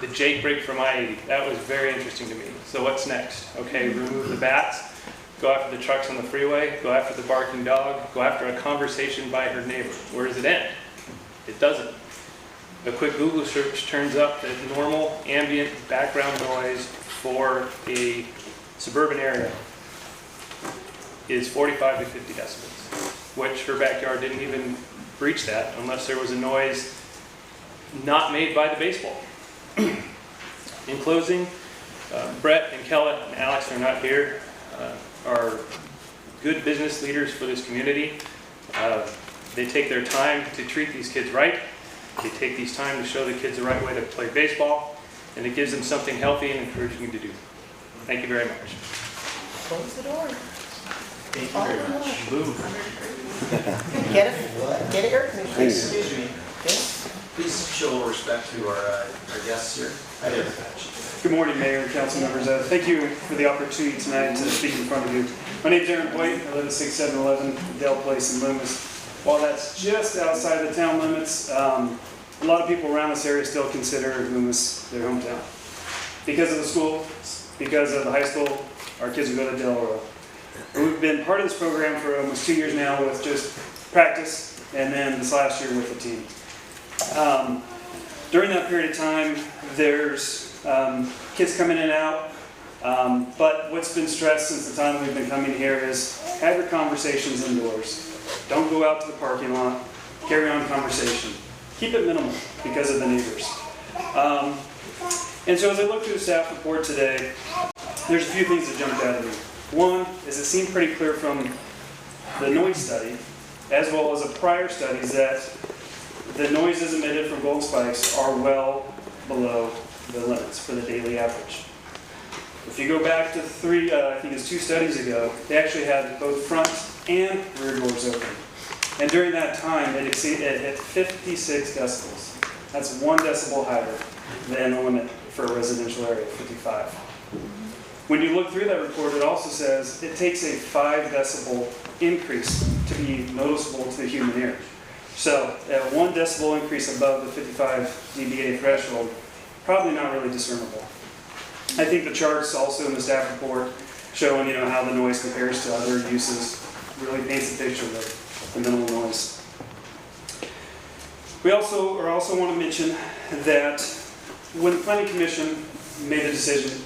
the Jake break from I-80, that was very interesting to me. So what's next? Okay, remove the bats. go after the trucks on the freeway, go after the barking dog, go after a conversation by her neighbor. Where does it end? It doesn't. A quick Google search turns up that normal ambient background noise for a suburban area is 45 to 50 decibels, which her backyard didn't even breach that unless there was a noise not made by the baseball. In closing, Brett and Kella and Alex are not here, are good business leaders for this community. They take their time to treat these kids right. They take these time to show the kids the right way to play baseball, and it gives them something healthy and encouraging to do. Thank you very much. Close the door. Thank you very much. Get it, air conditioner. Excuse me. Please show a little respect to our guests here. I did. Good morning, Mayor and council members. Thank you for the opportunity tonight to speak in front of you. My name is Aaron White. I live at 6711 Dale Place in Loomis. While that's just outside the town limits, a lot of people around this area still consider Loomis their hometown. Because of the school, because of the high school, our kids will go to Delaware. We've been part of this program for almost 2 years now with just practice, and then this last year with the team. During that period of time, there's kids coming in and out, but what's been stressed since the time we've been coming here is have your conversations indoors. Don't go out to the parking lot, carry on conversation. Keep it minimal because of the neighbors. And so as I look through the staff report today, there's a few things that jumped out at me. One is it seemed pretty clear from the noise study, as well as the prior studies, that the noises emitted from Golden Spikes are well below the limits for the daily average. If you go back to I think it's 2 studies ago, they actually had both front and rear doors open. And during that time, it hit 56 decibels. That's 1 decibel higher than the limit for a residential area, 55. When you look through that report, it also says it takes a 5 decibel increase to be noticeable to the human ear. So at 1 decibel increase above the 55 dBA threshold, probably not really discernible. I think the charts also in the staff report showing how the noise compares to other uses really paints a picture of the minimal noise. We also want to mention that when the Planning Commission made the decision,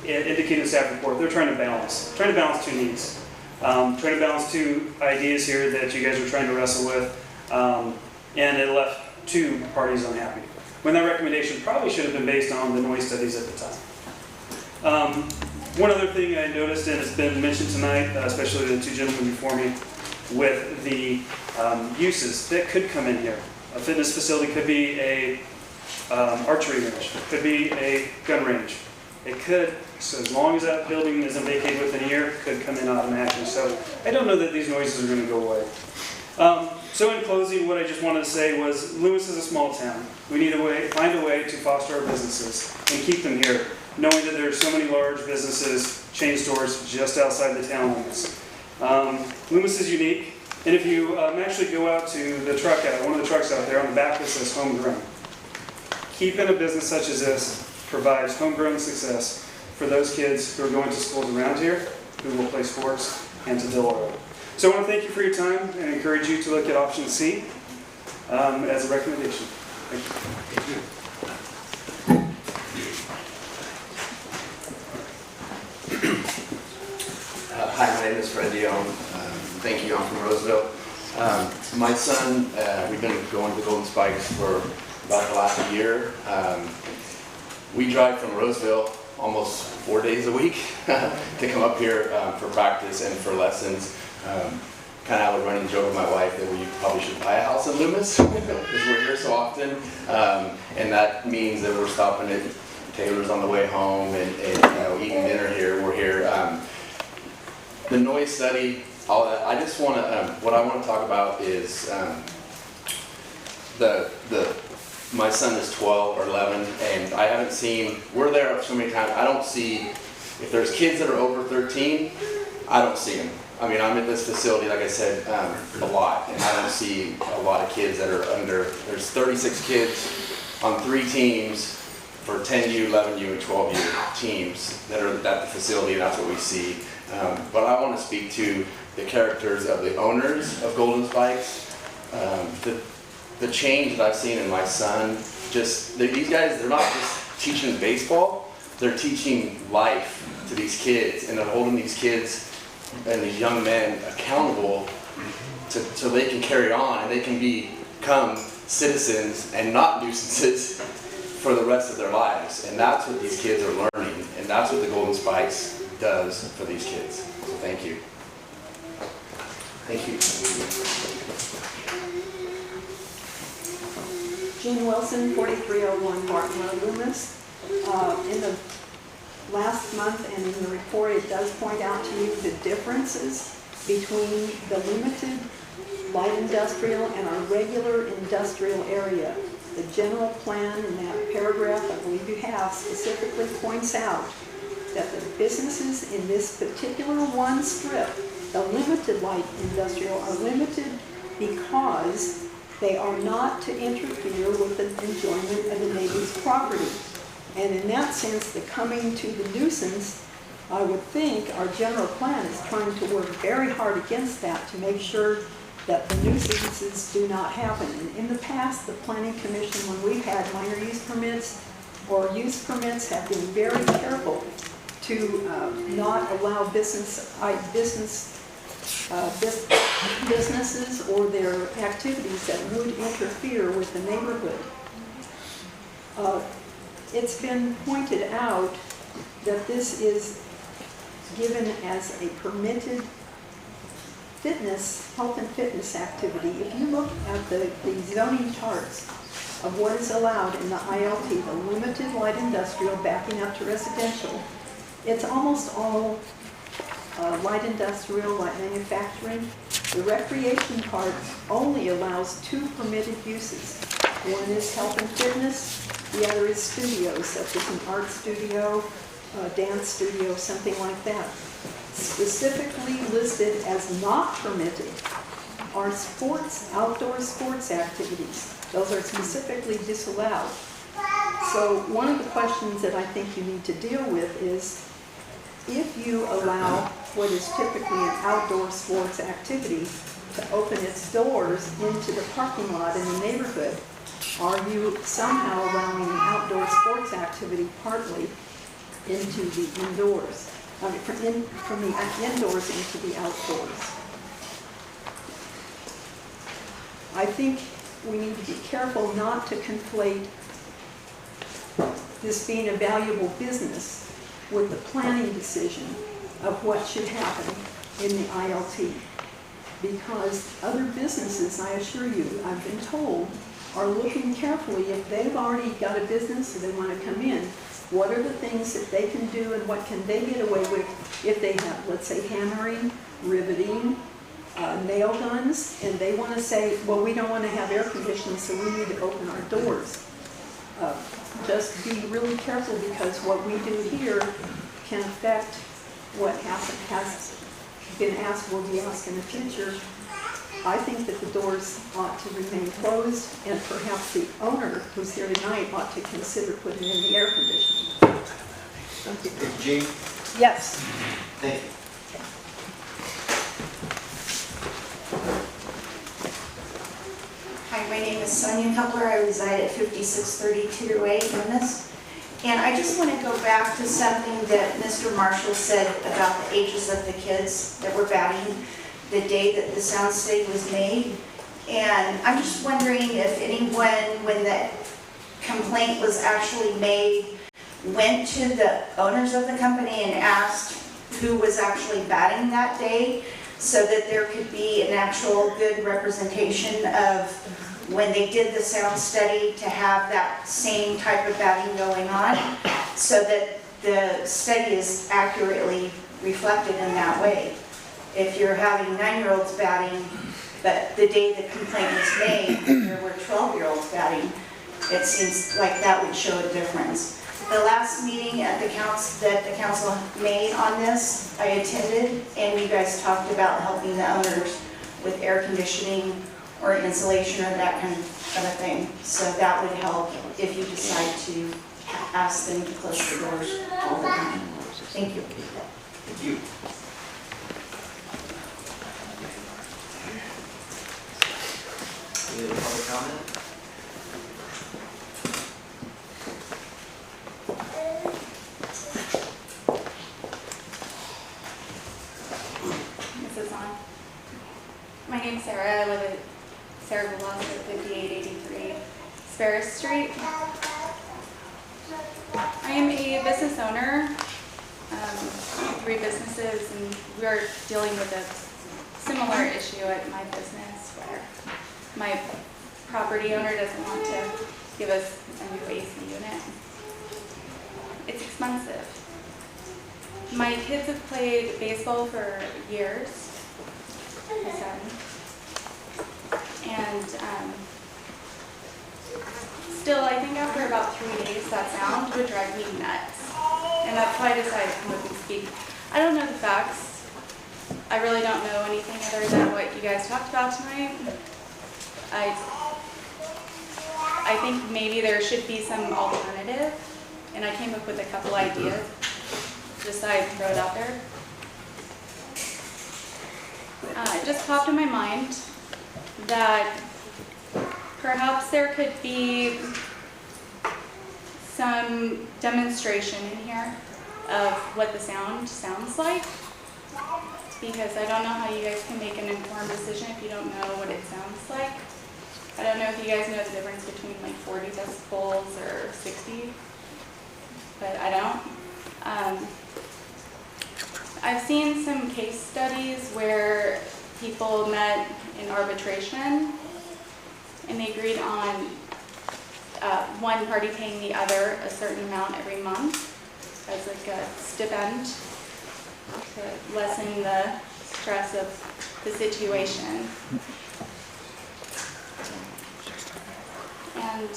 it indicated in the staff report, they're trying to balance 2 needs. Trying to balance 2 ideas here that you guys are trying to wrestle with, and it left 2 parties unhappy. When that recommendation probably should have been based on the noise studies at the time. One other thing I noticed, and it's been mentioned tonight, especially the 2 gentlemen before me, with the uses that could come in here. A fitness facility could be a archery range, could be a gun range. It could, so as long as that building isn't vacated within a year, could come in automatically. So I don't know that these noises are going to go away. So in closing, what I just wanted to say was Loomis is a small town. We need to find a way to foster our businesses and keep them here, knowing that there are so many large businesses, chain stores just outside the town limits. Loomis is unique, and if you actually go out to the truck one of the trucks out there, on the back that says homegrown. Keeping a business such as this provides homegrown success for those kids who are going to schools around here, who will play sports, and to Delaware. So I want to thank you for your time and encourage you to look at option C as a recommendation. Thank you. Hi, my name is Fred Dion. Thank you, I'm from Roseville. My son, we've been going to the Golden Spikes for about the last year. We drive from Roseville almost 4 days a week to come up here for practice and for lessons. Kind of have a running joke with my wife that we probably should buy a house in Loomis because we're here so often. And that means that we're stopping at Taylor's on the way home and eating dinner here. We're here. The noise study, all that. I just want to, what I want to talk about is my son is 12 or 11, and I haven't seen, we're there so many times, I don't see, if there's kids that are over 13, I don't see them. I mean, I'm at this facility, like I said, a lot, and I don't see a lot of kids that are under, there's 36 kids on 3 teams for 10U, 11U, and 12U teams that are at the facility, and that's what we see. But I want to speak to the characters of the owners of Golden Spikes. The change that I've seen in my son, these guys, they're not just teaching baseball, they're teaching life to these kids, and they're holding these kids and these young men accountable so they can carry on and they can become citizens and not nuisances for the rest of their lives. And that's what these kids are learning, and that's what the Golden Spikes does for these kids. So thank you. Thank you. Jean Wilson, 4301 Martin Road, Loomis. In the last month and in the report, it does point out to you the differences between the limited light industrial and our regular industrial area. The general plan in that paragraph, I believe you have, specifically points out that the businesses in this particular one strip, the limited light industrial, are limited because they are not to interfere with the enjoyment of the neighbor's property. And in that sense, the coming to the nuisance, I would think our general plan is trying to work very hard against that to make sure that the nuisances do not happen. And in the past, the Planning Commission, when we've had minor use permits or use permits, have been very careful to not allow businesses or their activities that would interfere with the neighborhood. It's been pointed out that this is given as a permitted health and fitness activity. If you look at the zoning charts of what is allowed in the ILT, the limited light industrial backing up to residential, it's almost all light industrial, light manufacturing. The recreation part only allows 2 permitted uses. One is health and fitness, the other is studios, such as an art studio, dance studio, something like that. Specifically listed as not permitted are outdoor sports activities. Those are specifically disallowed. So one of the questions that I think you need to deal with is, if you allow what is typically an outdoor sports activity to open its doors into the parking lot in the neighborhood, are you somehow allowing an outdoor sports activity partly into the indoors? From the indoors into the outdoors. I think we need to be careful not to conflate this being a valuable business with the planning decision of what should happen in the ILT. Because other businesses, I assure you, I've been told, are looking carefully if they've already got a business or they want to come in. What are the things that they can do and what can they get away with if they have, let's say, hammering, riveting, nail guns, and they want to say, well, we don't want to have air conditioning, so we need to open our doors. Just be really careful, because what we do here can affect what has been asked, will be asked in the future. I think that the doors ought to remain closed, and perhaps the owner who's here tonight ought to consider putting in the air conditioning. Thank you. Jean? Yes. Thank you. Hi, my name is Sonia Coupler. I reside at 5632 Loomis. And I just want to go back to something that Mr. Marshall said about the ages of the kids that were batting the day that the sound study was made. And I'm just wondering if anyone, when the complaint was actually made, went to the owners of the company and asked who was actually batting that day, so that there could be an actual good representation of when they did the sound study, to have that same type of batting going on, so that the study is accurately reflected in that way. If you're having 9-year-olds batting, but the day the complaint was made, there were 12-year-olds batting, it seems like that would show a difference. The last meeting at the council that the council made on this, I attended, and you guys talked about helping the owners with air conditioning or insulation or that kind of thing. So that would help if you decide to ask them to close the doors all the time. Thank you. Thank you. comment? This is on. My name's Sarah. I live at Sarah Velasquez, 5883 Sparrow Street. I am a business owner, 3 businesses, and we are dealing with a similar issue at my business where my property owner doesn't want to give us a new AC unit. It's expensive. My kids have played baseball for years, my son, and still I think after about 3 days that sound would drive me nuts. And that's why I decided to come up and speak. I don't know the facts. I really don't know anything other than what you guys talked about tonight. I think maybe there should be some alternative, and I came up with a couple ideas. Just thought I'd throw it out there. It just popped in my mind that perhaps there could be some demonstration in here of what the sound sounds like, because I don't know how you guys can make an informed decision if you don't know what it sounds like. I don't know if you guys know the difference between like 40 decibels or 60, but I don't. I've seen some case studies where people met in arbitration and they agreed on one party paying the other a certain amount every month as like a stipend to lessen the stress of the situation. And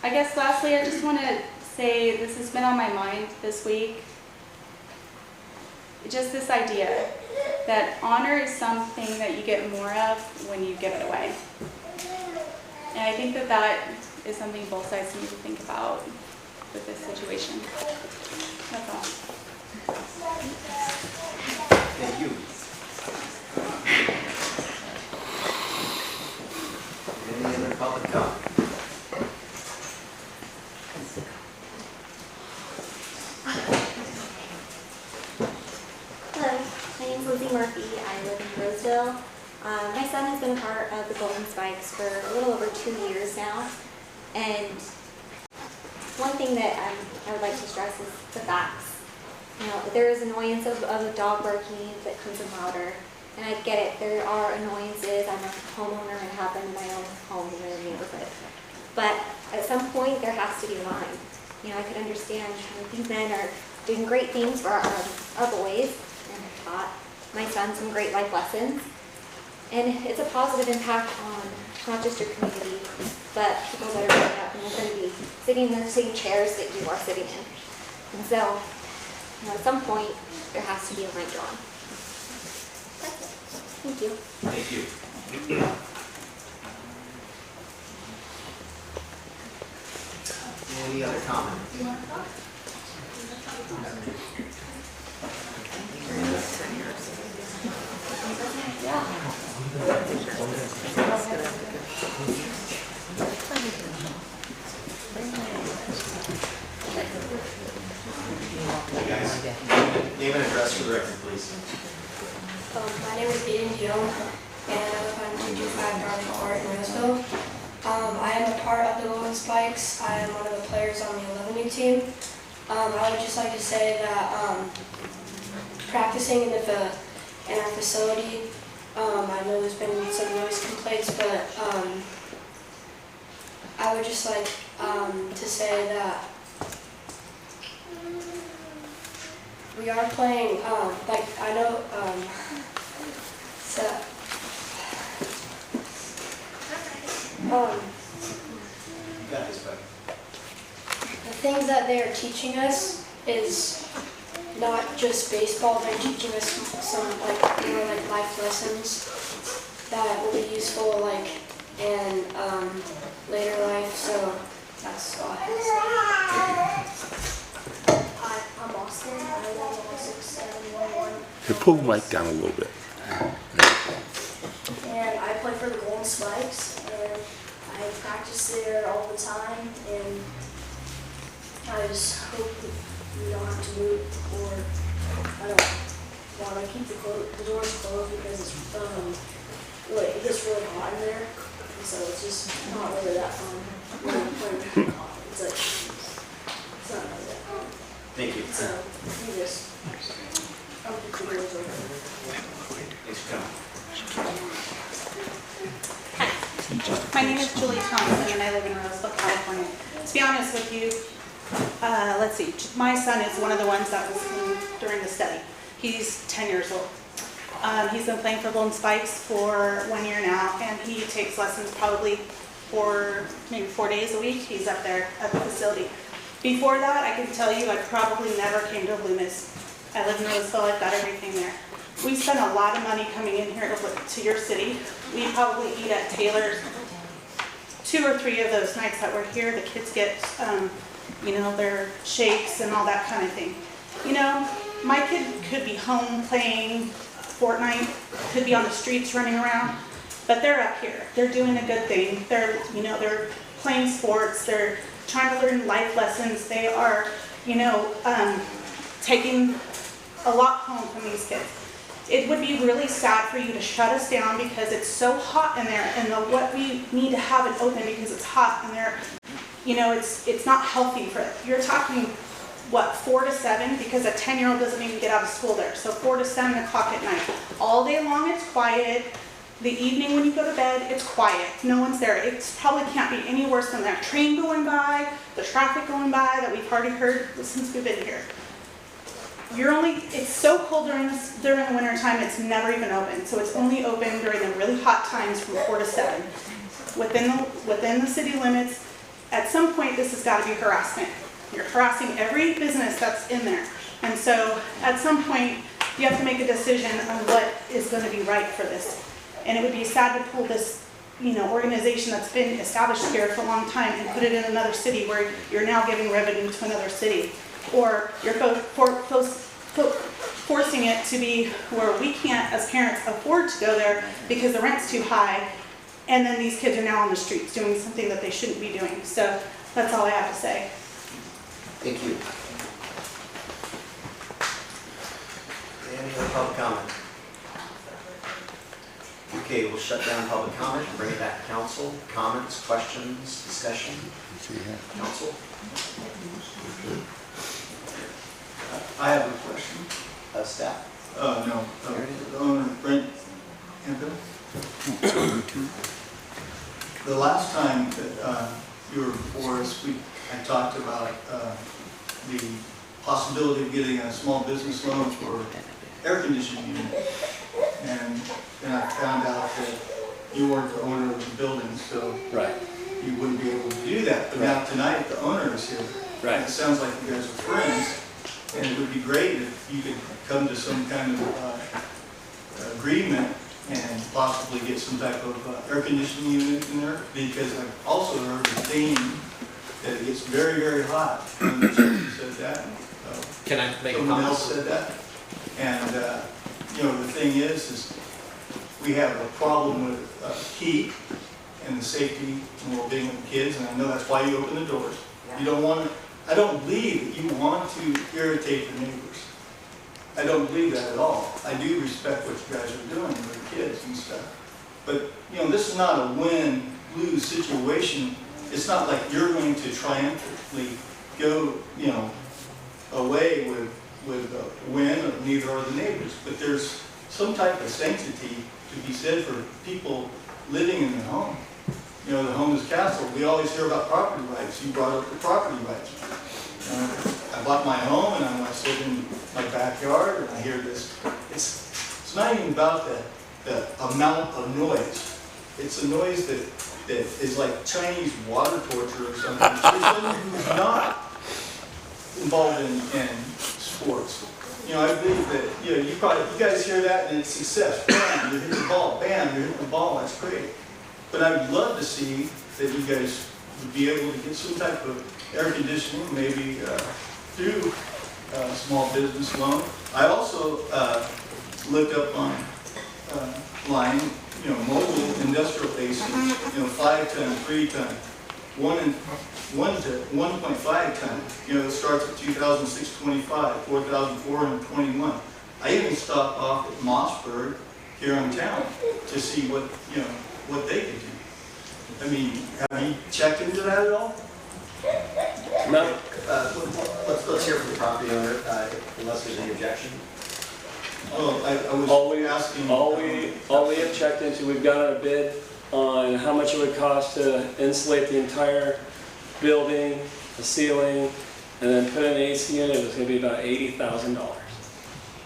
I guess lastly, I just want to say this has been on my mind this week. Just this idea that honor is something that you get more of when you give it away. And I think that that is something both sides need to think about with this situation. That's all. Thank you. Any other public comment? Hello, my name's Lizzie Murphy. I live in Roseville. My son has been a part of the Golden Spikes for a little over 2 years now. And one thing that I would like to stress is the facts. You know, there is annoyance of a dog barking that comes in louder. And I get it, there are annoyances. I'm a homeowner and have them in my own home in the neighborhood. But at some point, there has to be a line. You know, I could understand these men are doing great things for our boys and have taught my son some great life lessons. And it's a positive impact on not just your community, but people that are growing up and are going to be sitting in the same chairs that you are sitting in. And so, you know, at some point, there has to be a line drawn. That's it. Thank you. Thank you. Any other comments? You want to talk? Name and address for the record, please. My name is Aiden Young, and I live on 225 Darling Court in Roseville. I am a part of the Golden Spikes. I am one of the players on the 11U team. I would just like to say that practicing in our facility, I know there's been some noise complaints, but I would just like to say that we are playing, like I know, the things that they're teaching us is not just baseball. They're teaching us some like life lessons that will be useful like in later life. So that's all I have to say. Hi, I'm Austin. I live on 6711. Hey, pull the mic down a little bit. And I play for the Golden Spikes. and I practice there all the time, and I just hope that we don't have to move, or I don't want to keep the doors closed because it's it gets really hot in there, and so it's just not really that fun. It's like it's not really that fun. Thank you. So you just I'll keep the doors open. Thanks for coming. My name is Julie Thompson and I live in Roseville, California. To be honest with you, let's see, my son is one of the ones that was during the study. He's 10 years old. He's been playing for Golden Spikes for 1 year now, and he takes lessons probably maybe 4 days a week. He's up there at the facility. Before that, I can tell you I probably never came to Loomis. I live in Roseville, I've got everything there. We spend a lot of money coming in here to your city. We probably eat at Taylor's 2 or 3 of those nights that we're here. The kids get, their shakes and all that kind of thing. My kid could be home playing Fortnite, could be on the streets running around, but they're up here. They're doing a good thing. They're playing sports. They're trying to learn life lessons. They are, taking a lot home from these kids. It would be really sad for you to shut us down because it's so hot in there, and what we need to have it open because it's hot in there. It's not healthy for it. You're talking, 4 to 7, because a 10-year-old doesn't even get out of school there. So 4 to 7 o'clock at night. All day long it's quiet. The evening when you go to bed, it's quiet. No one's there. It probably can't be any worse than that train going by, the traffic going by that we've already heard since we've been here. It's so cold during the winter time, it's never even open. So it's only open during the really hot times from 4 to 7. Within the city limits, at some point this has got to be harassment. You're harassing every business that's in there. And so at some point you have to make a decision on what is going to be right for this. And it would be sad to pull this organization that's been established here for a long time and put it in another city where you're now giving revenue to another city. Or you're forcing it to be where we can't, as parents, afford to go there because the rent's too high, and then these kids are now on the streets doing something that they shouldn't be doing. So that's all I have to say. Thank you. Any other public comment? Okay, we'll shut down public comment and bring it back to council. Comments, questions, discussion? Council? I have a question. Staff? No. The owner, Brent Hempel. The last time that you were before us, I talked about the possibility of getting a small business loan for air conditioning unit. And then I found out that you weren't the owner of the building, so you wouldn't be able to do that. But now tonight, the owner is here. And it sounds like you guys are friends. And it would be great if you could come to some kind of agreement and possibly get some type of air conditioning unit in there, because I've also heard the theme that it gets very, very hot. And somebody said that. Can I make a someone comment? else said that. And the thing is we have a problem with heat and the safety and well-being of the kids, and I know that's why you open the doors. You don't want to. I don't believe that you want to irritate the neighbors. I don't believe that at all. I do respect what you guys are doing with the kids and stuff. But, this is not a win-lose situation. It's not like you're going to triumphantly go, away with a win, or neither are the neighbors. But there's some type of sanctity to be said for people living in their home. The home is castle. We always hear about property rights. You brought up the property rights. I bought my home, and I sit in my backyard, and I hear this. It's not even about the amount of noise. It's a noise that is like Chinese water torture or something. For someone who's not involved in sports. I believe that you guys hear that and it's success. Bam, you're hitting the ball. Bam, you're hitting the ball. That's great. But I would love to see that you guys would be able to get some type of air conditioning, maybe through a small business loan. I also looked up on line, mobile industrial AC, 5 ton, 3 ton, 1.5 ton, it starts at 2,625, 4,421. I even stopped off at Mossberg here in town to see what they could do. I mean, have you checked into that at all? No. Let's hear from the property owner, unless there's any objection. Oh, I was asking. All we have checked into, we've got a bid on how much it would cost to insulate the entire building, the ceiling, and then put in an AC unit. It was going to be about $80,000.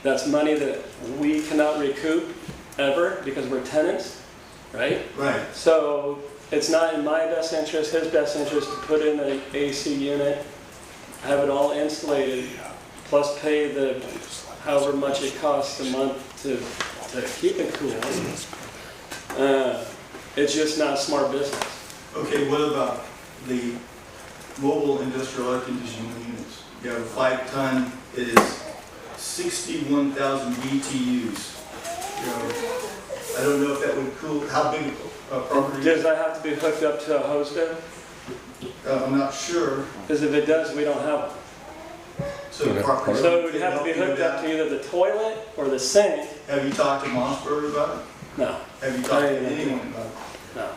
That's money that we cannot recoup ever because we're tenants, right? Right. So it's not in my best interest, his best interest, to put in an AC unit, have it all insulated, plus pay the however much it costs a month to keep it cool. It's just not smart business. Okay, what about the mobile industrial air conditioning units? You have a 5 ton, it is 61,000 BTUs. I don't know if that would cool, how big a property? Does that have to be hooked up to a hose bib? I'm not sure. Because if it does, we don't have one. So the property. So it would have to be hooked up to either the toilet or the sink. Have you talked to Mossberg about it? No. Have you talked to anyone about it? No.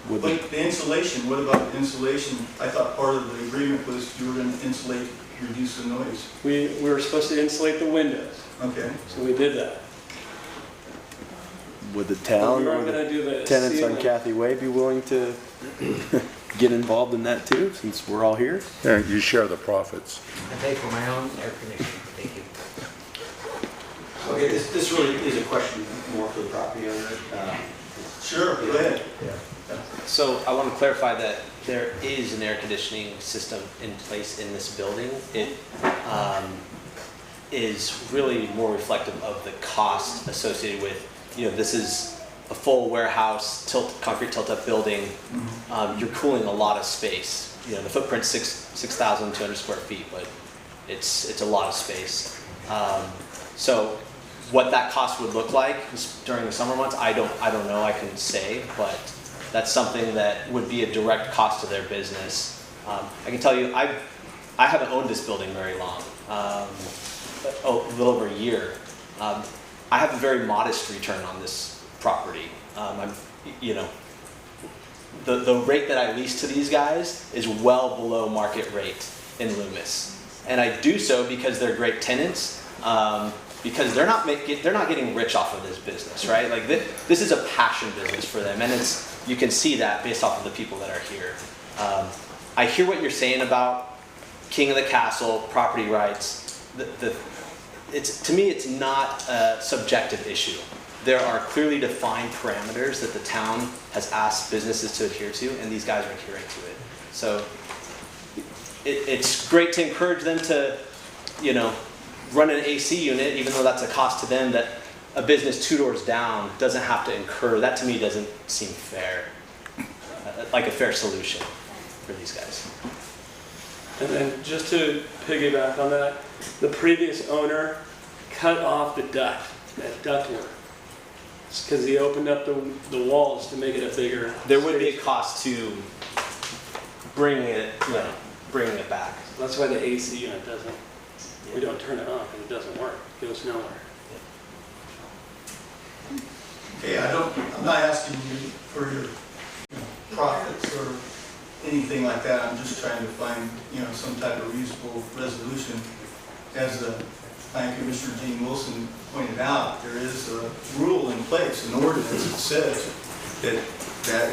But the insulation, what about the insulation? I thought part of the agreement was you were going to insulate, reduce the noise. We were supposed to insulate the windows. Okay. So we did that. Would the town We or weren't gonna do the the tenants on ceiling. Kathy Way be willing to get involved in that too, since we're all here? Yeah, you share the profits. I pay for my own air conditioning, thank you. Okay, this really is a question more for the property owner. Sure, go ahead. So I want to clarify that there is an air conditioning system in place in this building. It is really more reflective of the cost associated with, this is a full warehouse, concrete tilt-up building. You're cooling a lot of space. The footprint's 6,200 square feet, but it's a lot of space. So what that cost would look like during the summer months, I don't know. I can say, but that's something that would be a direct cost to their business. I can tell you, I haven't owned this building very long, a little over a year. I have a very modest return on this property. The rate that I lease to these guys is well below market rate in Loomis, and I do so because they're great tenants. Because they're not getting rich off of this business, right? Like this is a passion business for them, and you can see that based off of the people that are here. I hear what you're saying about king of the castle, property rights. To me, it's not a subjective issue. There are clearly defined parameters that the town has asked businesses to adhere to, and these guys are adhering to it. So it's great to encourage them to, run an AC unit, even though that's a cost to them that a business 2 doors down doesn't have to incur. That to me doesn't seem fair, like a fair solution for these guys. And then just to piggyback on that, the previous owner cut off the duct, that ductwork. It's because he opened up the walls to make it a bigger. There would be a cost to bringing it back. That's why the AC unit doesn't. We don't turn it on because it doesn't work. It goes nowhere. Okay, I'm not asking you for your profits or anything like that. I'm just trying to find, some type of reasonable resolution. As the Planning Commissioner Gene Wilson pointed out, there is a rule in place, an ordinance that says that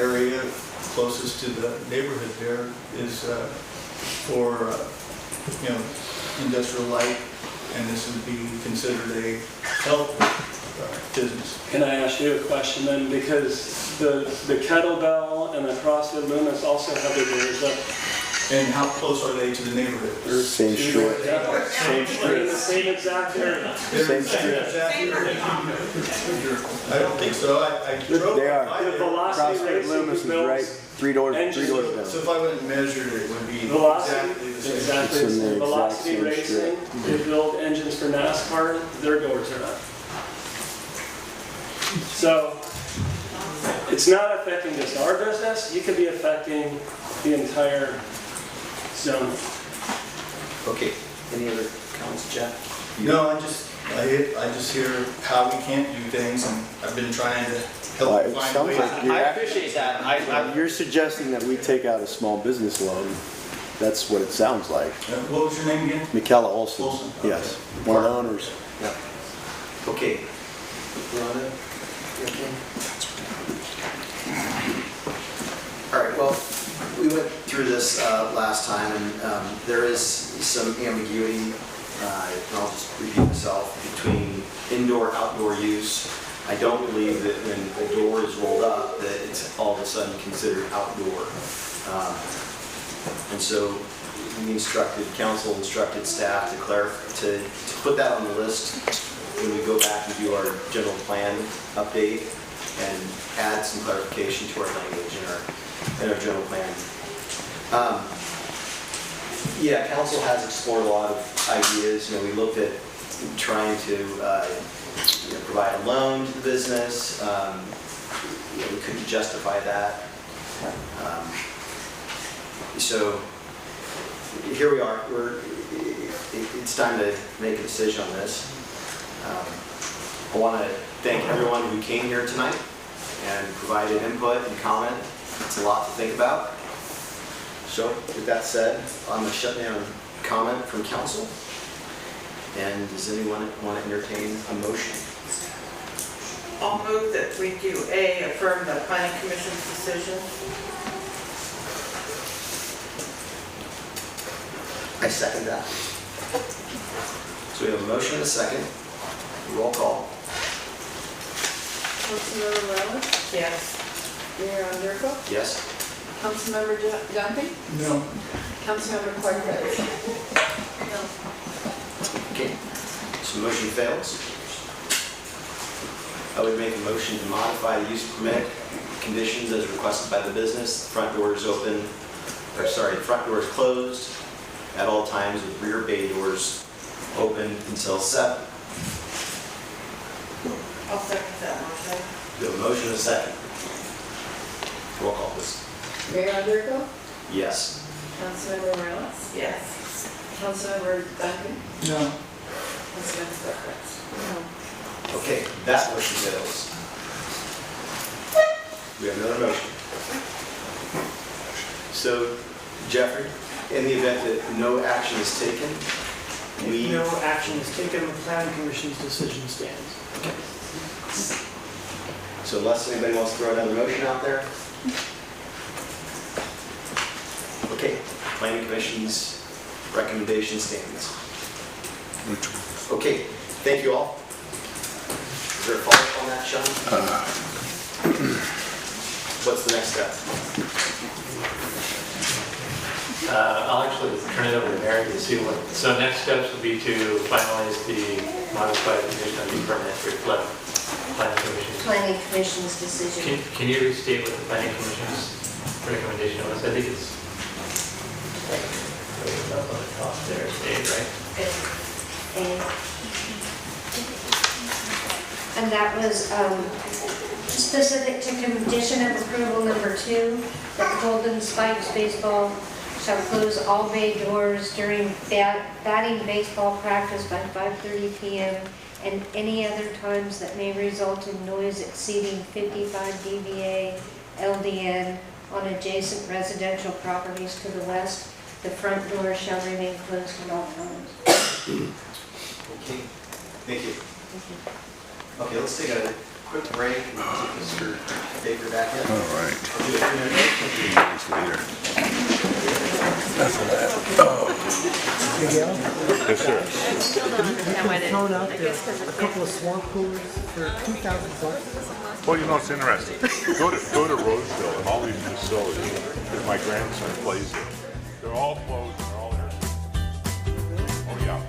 area closest to the neighborhood there is for, industrial light, and this would be considered a health business. Can I ask you a question then? Because the Kettlebell and the CrossFit Loomis also have their doors up. And how close are they to the neighborhood? Same street. Same street. In the same exact area. Same street. I don't think so. I drove They are. by The there. Velocity CrossFit Racing Loomis is built right 3 doors down. So if I went and measured it, it would be Velocity, exactly the same. exactly. It's in the exact Velocity same Racing, they build engines for NASCAR, their doors are up. So, It's not affecting just our business, you could be affecting the entire zone. Okay, any other comments, Jeff? No, I just hear how we can't do things, and I've been trying to Well, help it find sounds ways. like I appreciate that. You're suggesting that we take out a small business loan. That's what it sounds like. What was your name again? Michaela Olson. Olson, okay. Yes, one of the owners. Yeah. Okay. Rhonda, you okay? All right, well, we went through this last time, and there is some ambiguity, and I'll just repeat myself, between indoor-outdoor use. I don't believe that when a door is rolled up, that it's all of a sudden considered outdoor. And so council instructed staff to put that on the list when we go back and do our general plan update and add some clarification to our language in our general plan. Yeah, council has explored a lot of ideas. We looked at trying to provide a loan to the business. We couldn't justify that. So here we are. It's time to make a decision on this. I want to thank everyone who came here tonight and provided input and comment. It's a lot to think about. So with that said, I'm going to shut down comment from council. And does anyone want to entertain a motion? I'll move that we do A, affirm the planning commission's decision. I second that. So we have a motion and a second. Roll call. Councilmember Morales? Yes. Mayor Anderson? Yes? Councilmember Dumpy? No. Councilmember Cortez? No. Okay. So motion fails. I would make a motion to modify the use permit conditions as requested by the business. The front door is open, or sorry, the front door is closed at all times with rear bay doors open until 7. I'll second that motion. We have a motion and a second. Roll call, please. Mayor Anderson? Yes. Councilmember Morales? Yes. Councilmember Duncan? No. Councilmember Cortez? No. Okay, that motion fails. We have another motion. So, Jeffrey, in the event that no action is taken, If no action is taken, the planning commission's decision stands. So unless anybody wants to throw another motion out there? Okay, planning commission's recommendation stands. Okay, thank you all. Is there a follow-up on that, Sean? What's the next step? I'll actually turn it over to Mary to see what, so next steps would be to finalize the modified conditional use permit to reflect planning commission's decision. Can you restate what the planning commission's recommendation was? I think it's like up on the top there, state, right? And that was specific to condition of approval number 2, that Golden Spikes Baseball shall close all bay doors during batting baseball practice by 5:30 p.m. and any other times that may result in noise exceeding 55 dBA LDN on adjacent residential properties to the west. The front door shall remain closed at all times. Okay, thank you. Okay, let's take a quick break and get Mr. Baker back in. All right. I'll do a 3-minute break. Later. Oh. Yes, sir. Thrown out there a couple of swamp coolers for $2,000. Well, it's interesting. Go to Roseville and all these facilities, because my grandson plays there. They're all closed and they're all there. Oh, yeah.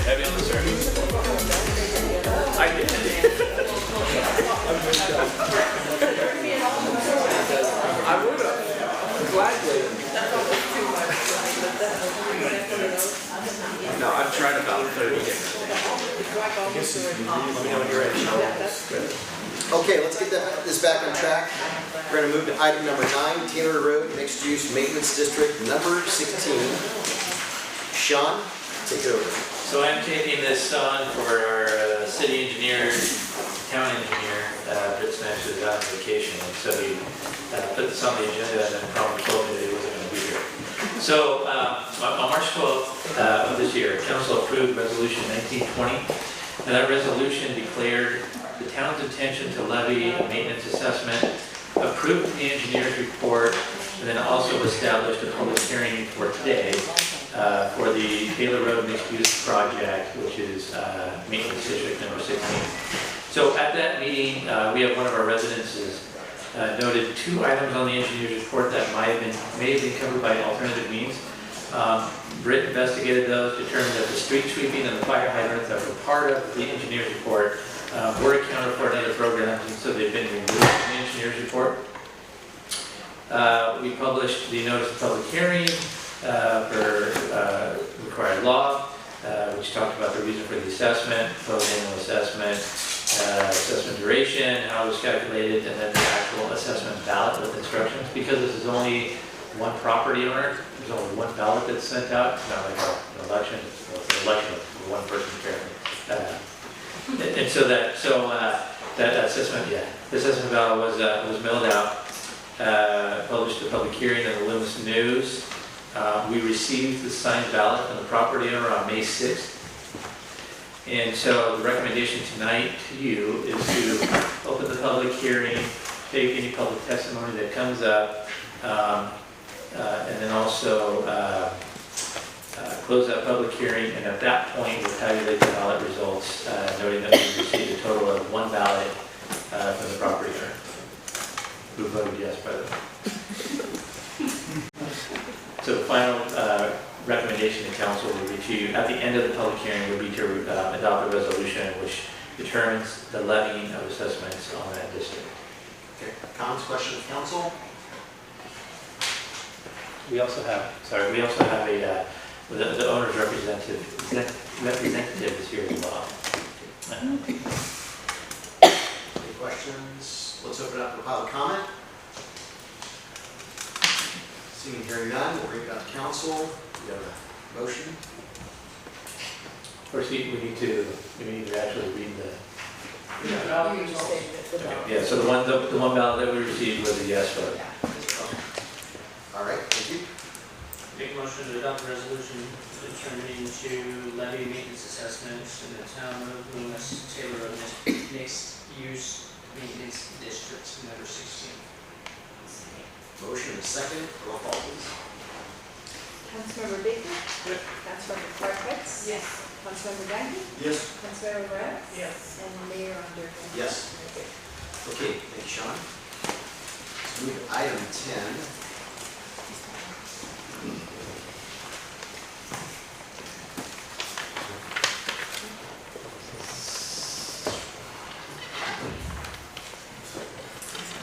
Heavy on the service. I did. I would have. Gladly. No, I've tried about 30 different things. Let me know when you're ready. Okay, let's get this back on track. We're going to move to item number 9, Taylor Road Mixed Use Maintenance District number 16. Sean, take it over. So I'm taking this on for our city engineer, town engineer, Britt Smash is out on vacation, and so he put this on the agenda and then probably told me that he wasn't going to be here. So on March 12th of this year, council approved resolution 1920, and that resolution declared the town's intention to levy a maintenance assessment, approved the engineer's report, and then also established a public hearing for today for the Taylor Road Mixed Use Project, which is maintenance district number 16. So at that meeting, we have one of our residents noted 2 items on the engineer's report that may have been covered by alternative means. Britt investigated those, determined that the street sweeping and the fire hydrants that were part of the engineer's report were accounted for in other programs, and so they've been removed from the engineer's report. We published the notice of public hearing for required law, which talked about the reason for the assessment, proposed annual assessment, assessment duration, how it was calculated, and then the actual assessment ballot with instructions. Because this is only one property owner, there's only one ballot that's sent out. It's not like an election, it's an election of one person apparently. And so that assessment, the assessment ballot was mailed out, published a public hearing in the Loomis News. We received the signed ballot from the property owner on May 6th. And so the recommendation tonight to you is to open the public hearing, take any public testimony that comes up, and then also close that public hearing, and at that point we'll tabulate the ballot results, noting that we received a total of 1 ballot from the property owner, who voted yes, by the way. So the final recommendation to council would be to, at the end of the public hearing, would be to adopt a resolution which determines the levying of assessments on that district. Okay. Comments, questions, council? We also have a, the owner's representative is here as well. Any questions? Let's open up for public comment. Seeing and hearing none, we'll bring it up to council. We have a motion. First, we need to actually read the. Yeah, so the one ballot that we received was a yes vote. All right, thank you. Make a motion to adopt a resolution determining to levy maintenance assessments in the town of Loomis, Taylor Road Mixed Use Maintenance District number 16. Motion is second. Roll call, please. Councilmember Baker? Yes. Councilmember Farquharson? Yes. Councilmember Gagnon? Yes. Councilmember Morales? Yes. And Mayor Underwood? Yes. Okay, thank you, Sean. Let's move to item 10.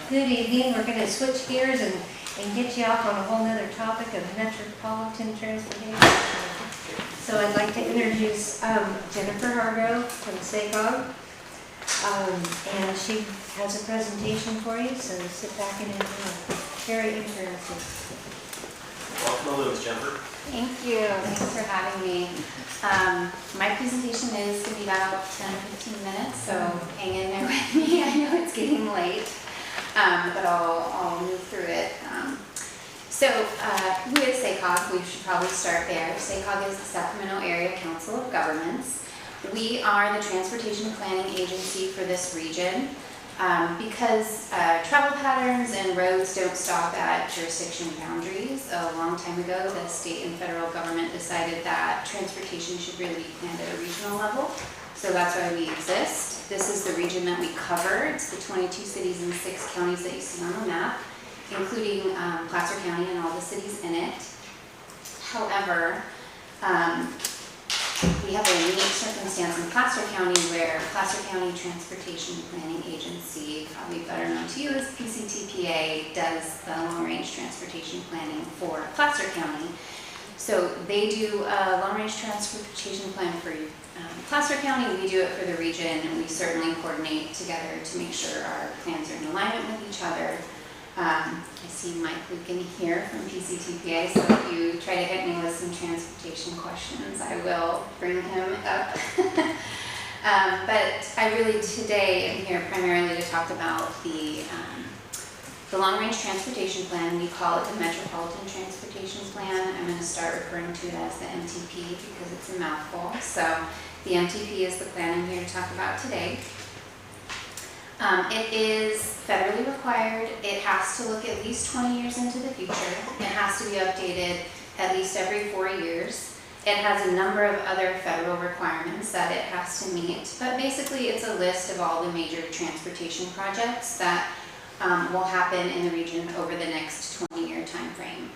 Good evening. We're going to switch gears and get you off on a whole nother topic of metropolitan transportation. So I'd like to introduce Jennifer Hargrove from SACOG. And she has a presentation for you, so sit back and enjoy. Very interesting. Welcome to Loomis, Jennifer. Thank you. Thanks for having me. My presentation is going to be about 10 or 15 minutes, so hang in there with me. I know it's getting late, but I'll move through it. So who is SACOG? We should probably start there. SACOG is the Sacramento Area Council of Governments. We are the transportation planning agency for this region. Because travel patterns and roads don't stop at jurisdiction boundaries, a long time ago the state and federal government decided that transportation should really be planned at a regional level. So that's why we exist. This is the region that we cover. It's the 22 cities and 6 counties that you see on the map, including Placer County and all the cities in it. However, we have a unique circumstance in Placer County where Placer County Transportation Planning Agency, probably better known to you as PCTPA, does the long-range transportation planning for Placer County. So they do a long-range transportation plan for Placer County, we do it for the region, and we certainly coordinate together to make sure our plans are in alignment with each other. I see Mike Lucan here from PCTPA, so if you try to hit me with some transportation questions, I will bring him up. But I really today am here primarily to talk about the long-range transportation plan. We call it the Metropolitan Transportation Plan. I'm going to start referring to it as the MTP because it's a mouthful. So the MTP is the plan I'm here to talk about today. It is federally required. It has to look at least 20 years into the future. It has to be updated at least every 4 years. It has a number of other federal requirements that it has to meet, but basically it's a list of all the major transportation projects that will happen in the region over the next 20-year time frame.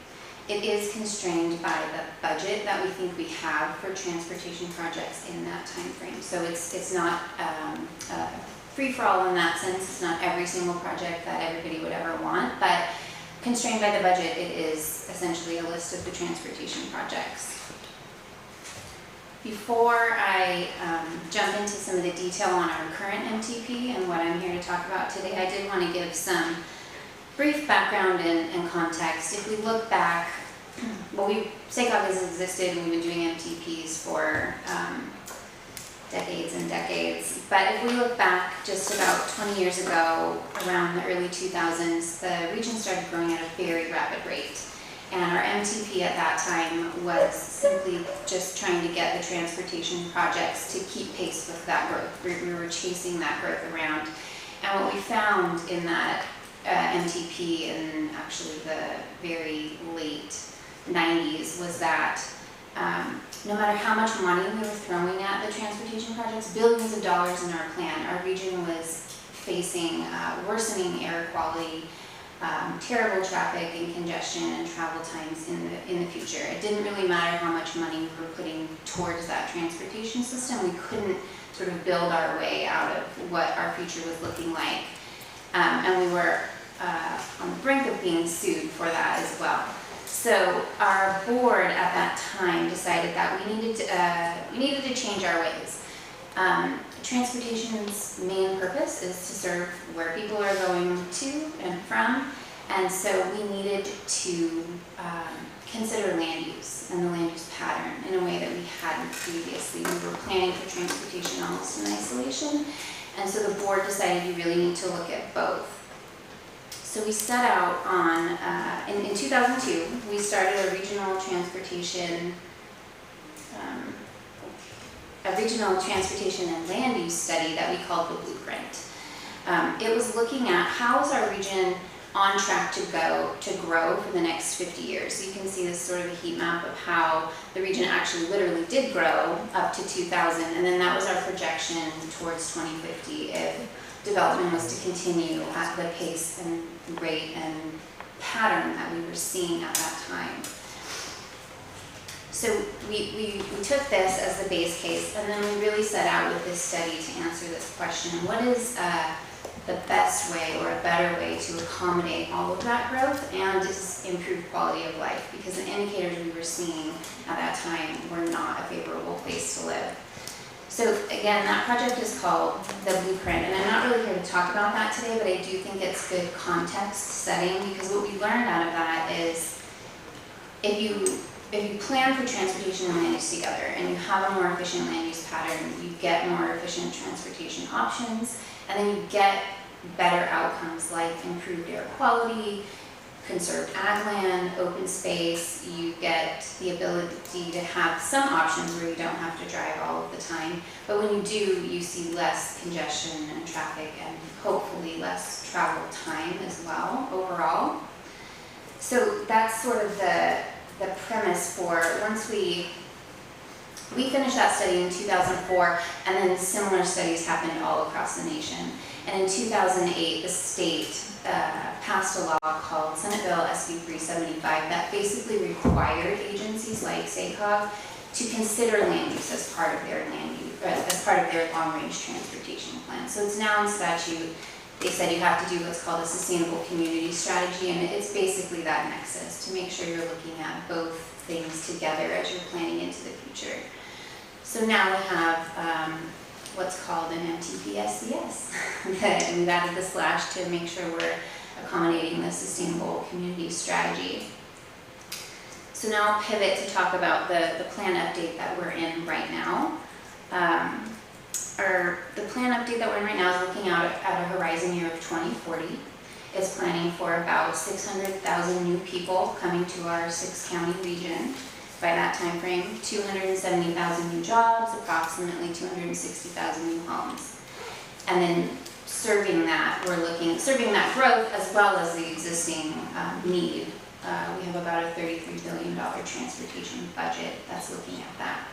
It is constrained by the budget that we think we have for transportation projects in that time frame. So it's not free-for-all in that sense. It's not every single project that everybody would ever want, but constrained by the budget, it is essentially a list of the transportation projects. Before I jump into some of the detail on our current MTP and what I'm here to talk about today, I did want to give some brief background and context. If we look back, well, SACOG has existed and we've been doing MTPs for decades and decades. But if we look back just about 20 years ago, around the early 2000s, the region started growing at a very rapid rate. And our MTP at that time was simply just trying to get the transportation projects to keep pace with that growth. We were chasing that growth around. And what we found in that MTP in actually the very late 90s was that no matter how much money we were throwing at the transportation projects, billions of dollars in our plan, our region was facing worsening air quality, terrible traffic and congestion and travel times in the future. It didn't really matter how much money we were putting towards that transportation system. We couldn't sort of build our way out of what our future was looking like. And we were on the brink of being sued for that as well. So our board at that time decided that we needed to change our ways. Transportation's main purpose is to serve where people are going to and from, and so we needed to consider land use and the land use pattern in a way that we hadn't previously. We were planning for transportation almost in isolation, and so the board decided you really need to look at both. So we set out on, in 2002, we started a regional transportation and land use study that we called the Blueprint. It was looking at how is our region on track to grow for the next 50 years. So you can see this sort of a heat map of how the region actually literally did grow up to 2000, and then that was our projection towards 2050 if development was to continue at the pace and rate and pattern that we were seeing at that time. So we took this as the base case, and then we really set out with this study to answer this question: what is the best way or a better way to accommodate all of that growth and just improve quality of life? Because the indicators we were seeing at that time were not a favorable place to live. So again, that project is called the Blueprint, and I'm not really here to talk about that today, but I do think it's good context setting, because what we learned out of that is if you plan for transportation and land use together and you have a more efficient land use pattern, you get more efficient transportation options, and then you get better outcomes like improved air quality, conserved ag land, open space. You get the ability to have some options where you don't have to drive all of the time, but when you do, you see less congestion and traffic and hopefully less travel time as well overall. So that's sort of the premise for once we finished that study in 2004, and then similar studies happened all across the nation. And in 2008, the state passed a law called Senate Bill SB 375 that basically required agencies like SACOG to consider land use as part of their as part of their long-range transportation plan. So it's now in statute. They said you have to do what's called a sustainable community strategy, and it's basically that nexus to make sure you're looking at both things together as you're planning into the future. So now we have what's called an MTPSCS. And we've added the slash to make sure we're accommodating the sustainable community strategy. So now I'll pivot to talk about the plan update that we're in right now. The plan update that we're in right now is looking out at a horizon year of 2040. It's planning for about 600,000 new people coming to our 6-county region by that time frame, 270,000 new jobs, approximately 260,000 new homes. And then serving that growth as well as the existing need. We have about a $33 billion transportation budget that's looking at that.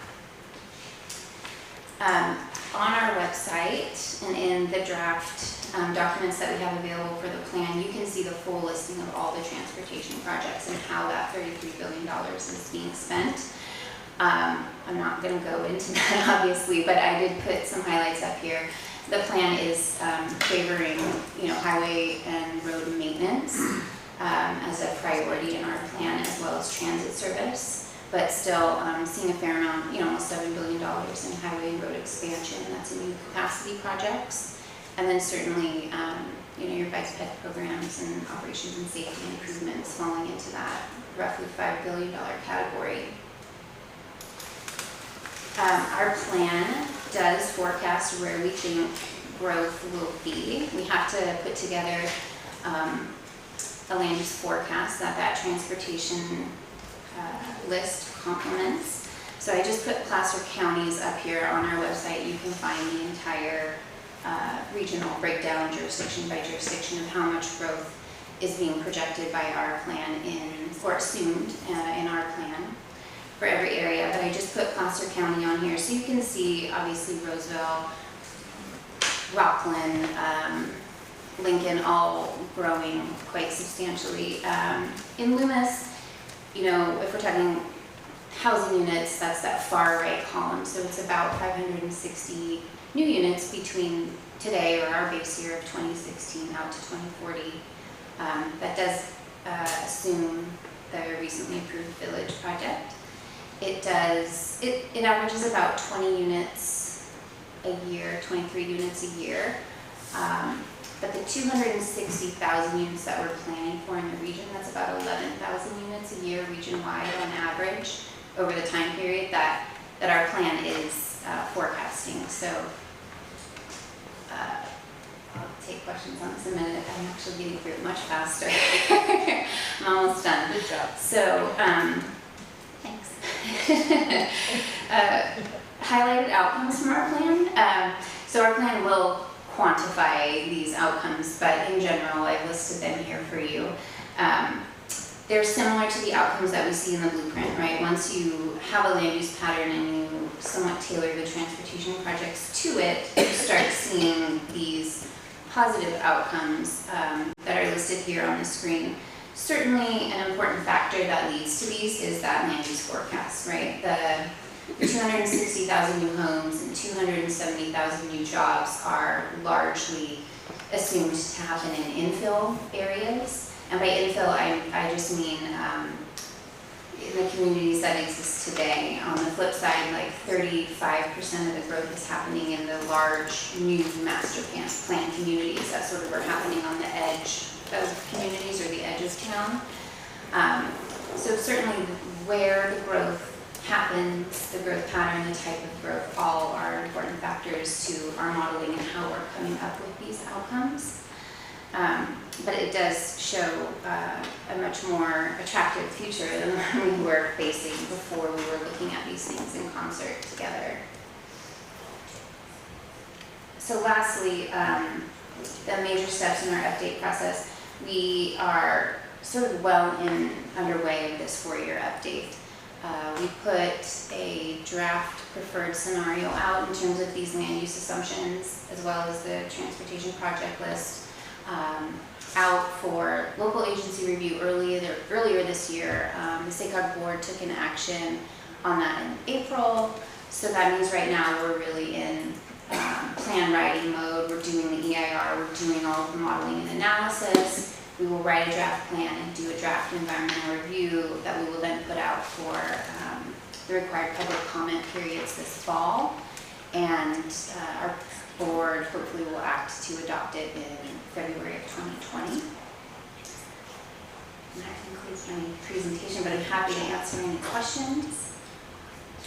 On our website and in the draft documents that we have available for the plan, you can see the full listing of all the transportation projects and how that $33 billion is being spent. I'm not going to go into that obviously, but I did put some highlights up here. The plan is favoring, highway and road maintenance as a priority in our plan, as well as transit service. But still seeing a fair amount, almost $7 billion in highway and road expansion. That's in new capacity projects. And then certainly, your bike ped programs and operations and safety improvements falling into that roughly $5 billion category. Our plan does forecast where we think growth will be. We have to put together a land use forecast that transportation list complements. So I just put placer counties up here on our website. You can find the entire regional breakdown, jurisdiction by jurisdiction, of how much growth is being projected by our plan or assumed in our plan for every area. But I just put Placer County on here so you can see obviously Roseville, Rockland, Lincoln all growing quite substantially. In Loomis, if we're talking housing units, that's that far right column. So it's about 560 new units between today, or our base year of 2016, out to 2040. That does assume the recently approved village project. It averages about 20 units a year, 23 units a year. But the 260,000 units that we're planning for in the region, that's about 11,000 units a year region-wide on average over the time period that our plan is forecasting. So I'll take questions on this in a minute. I'm actually getting through it much faster. I'm almost done. Good job. So, thanks. Highlighted outcomes from our plan. So our plan will quantify these outcomes, but in general, I've listed them here for you. They're similar to the outcomes that we see in the blueprint, right? Once you have a land use pattern and you somewhat tailor the transportation projects to it, you start seeing these positive outcomes that are listed here on the screen. Certainly an important factor that leads to these is that land use forecast, right? The 260,000 new homes and 270,000 new jobs are largely assumed to happen in infill areas. And by infill, I just mean in the communities that exist today. On the flip side, like 35% of the growth is happening in the large new master plan communities that sort of are happening on the edge of communities or the edge of town. So certainly where the growth happens, the growth pattern, the type of growth, all are important factors to our modeling and how we're coming up with these outcomes. But it does show a much more attractive future than the one we were facing before we were looking at these things in concert together. So lastly, the major steps in our update process. We are sort of underway of this 4-year update. We put a draft preferred scenario out in terms of these land use assumptions, as well as the transportation project list, out for local agency review earlier this year. The SACOG board took an action on that in April. So that means right now we're really in plan writing mode. We're doing the EIR, we're doing all of the modeling and analysis. We will write a draft plan and do a draft environmental review that we will then put out for the required public comment periods this fall. And our board hopefully will act to adopt it in February of 2020. And that concludes my presentation, but I'm happy to answer any questions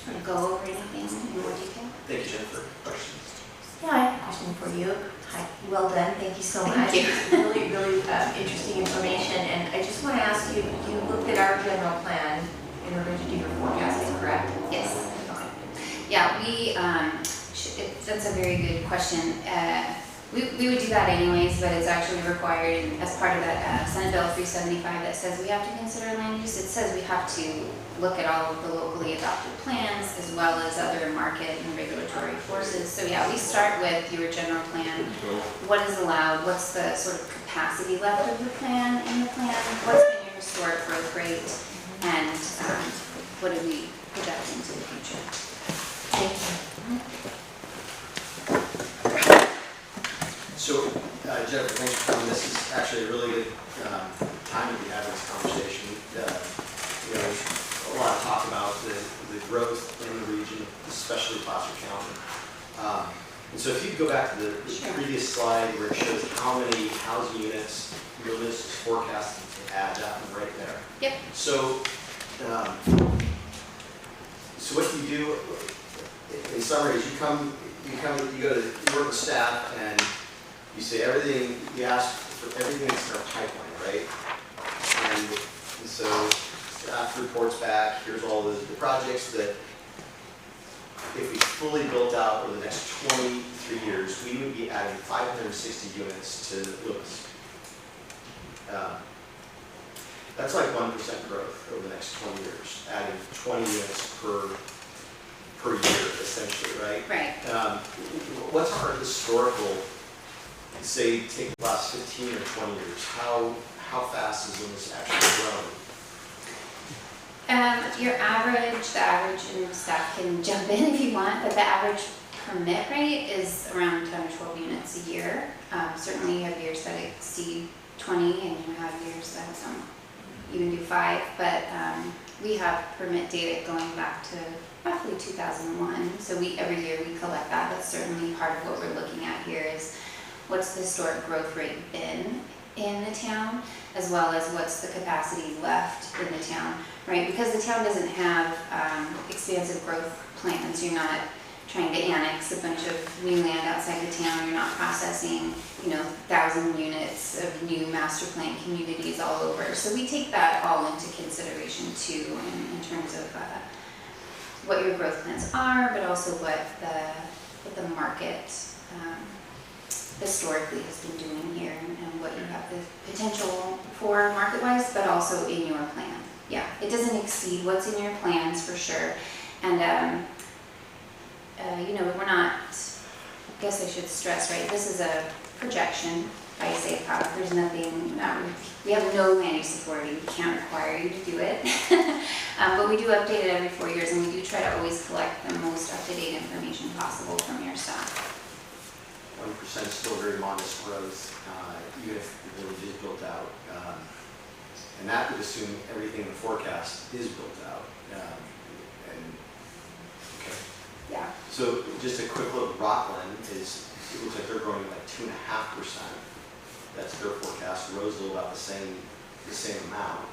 or go over anything in more detail. Thank you, Jennifer. Questions? Yeah, I have a question for you. Hi, well done, thank you so much. Thank you. It's really, really interesting information, and I just want to ask you, you looked at our general plan in order to do your forecast, is correct? Yes. Yeah, that's a very good question. We would do that anyways, but it's actually required as part of that Senate Bill 375 that says we have to consider land use. It says we have to look at all of the locally adopted plans as well as other market and regulatory forces. So yeah, we start with your general plan. What is allowed? What's the sort of capacity left of the plan in the plan? What's been your historic growth rate? And what do we project into the future? Thank you. So, Jennifer, thanks for coming. This is actually a really good time to be having this conversation. There's a lot of talk about the growth in the region, especially Placer County. And so if you go back to the previous slide where it shows how many housing units Loomis is forecasting to add, that one right there. Yep. So, so what you do, in summary, is you go to work with staff and you say everything, you ask for everything that's in our pipeline, right? And so staff reports back, here's all the projects that if we fully built out over the next 23 years, we would be adding 560 units to Loomis. That's like 1% growth over the next 20 years, adding 20 units per year, essentially, right? Right. What's our historical, say, take the last 15 or 20 years, how fast is Loomis actually growing? The average, and staff can jump in if you want, but the average permit rate is around 10 or 12 units a year. Certainly you have years that exceed 20 and you have years that even do 5, but we have permit data going back to roughly 2001. So every year we collect that. That's certainly part of what we're looking at here is what's the historic growth rate been in the town, as well as what's the capacity left in the town, right? Because the town doesn't have expansive growth plans. You're not trying to annex a bunch of new land outside the town. You're not processing, 1,000 units of new master plan communities all over. So we take that all into consideration too, in terms of what your growth plans are, but also what the market historically has been doing here and what you have the potential for market-wise, but also in your plan. Yeah, it doesn't exceed what's in your plans for sure. And we're not, I guess I should stress, right, this is a projection by Safe Harbor. There's nothing, we have no land use authority. We can't require you to do it. But we do update it every 4 years, and we do try to always collect the most up-to-date information possible from your staff. 1% is still very modest growth, even if the village is built out. And that would assume everything in the forecast is built out. Okay. Yeah. So just a quick look, Rockland it looks like they're growing at like 2.5%. That's their forecast. Roseville about the same amount.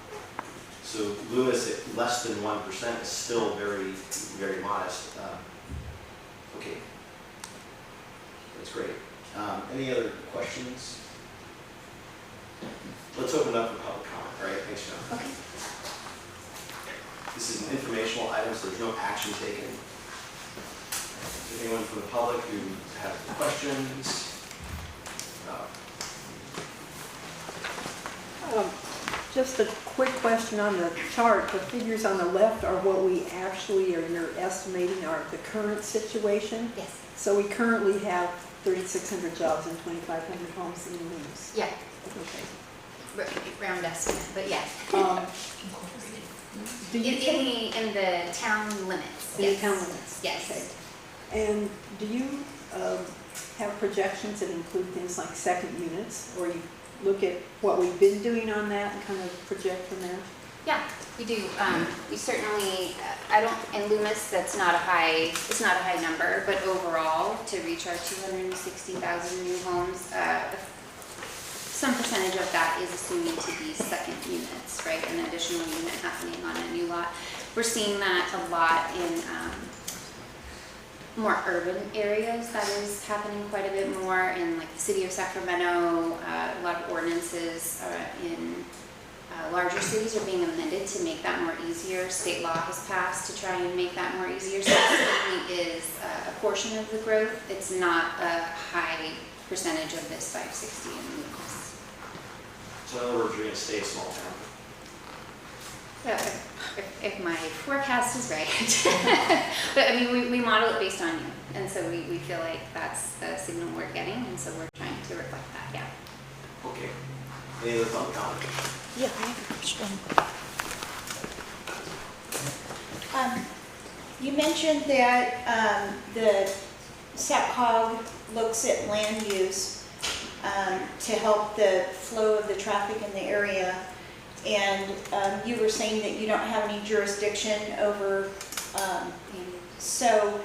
So Loomis at less than 1% is still very, very modest. Okay. That's great. Any other questions? Let's open it up for public comment. All right, thanks, John. Okay. This is an informational item, so there's no action taken. Is there anyone from the public who has questions? Just a quick question on the chart. The figures on the left are what we actually are you're estimating are the current situation. Yes. So we currently have 3,600 jobs and 2,500 homes in Loomis. Yeah. Okay. Round estimate, but yeah. Do you take In the town limits, in the yes. town limits? Yes. Okay. And do you have projections that include things like second units, or you look at what we've been doing on that and kind of project from there? Yeah, we do. We certainly, I don't, in Loomis, it's not a high number, but overall, to reach our 260,000 new homes, some percentage of that is assuming to be second units, right? An additional unit happening on a new lot. We're seeing that a lot in more urban areas. That is happening quite a bit more in like the city of Sacramento. A lot of ordinances in larger cities are being amended to make that more easier. State law has passed to try and make that more easier. So that certainly is a portion of the growth. It's not a high percentage of this 560 in Loomis. So in other words, you're going to stay a small town. If my forecast is right. But I mean, we model it based on you. And so we feel like that's the signal we're getting. And so we're trying to reflect that, yeah. Okay. Any other public comment? Yeah, I have a question. You mentioned that the SAPCOG looks at land use to help the flow of the traffic in the area. And you were saying that you don't have any jurisdiction over, so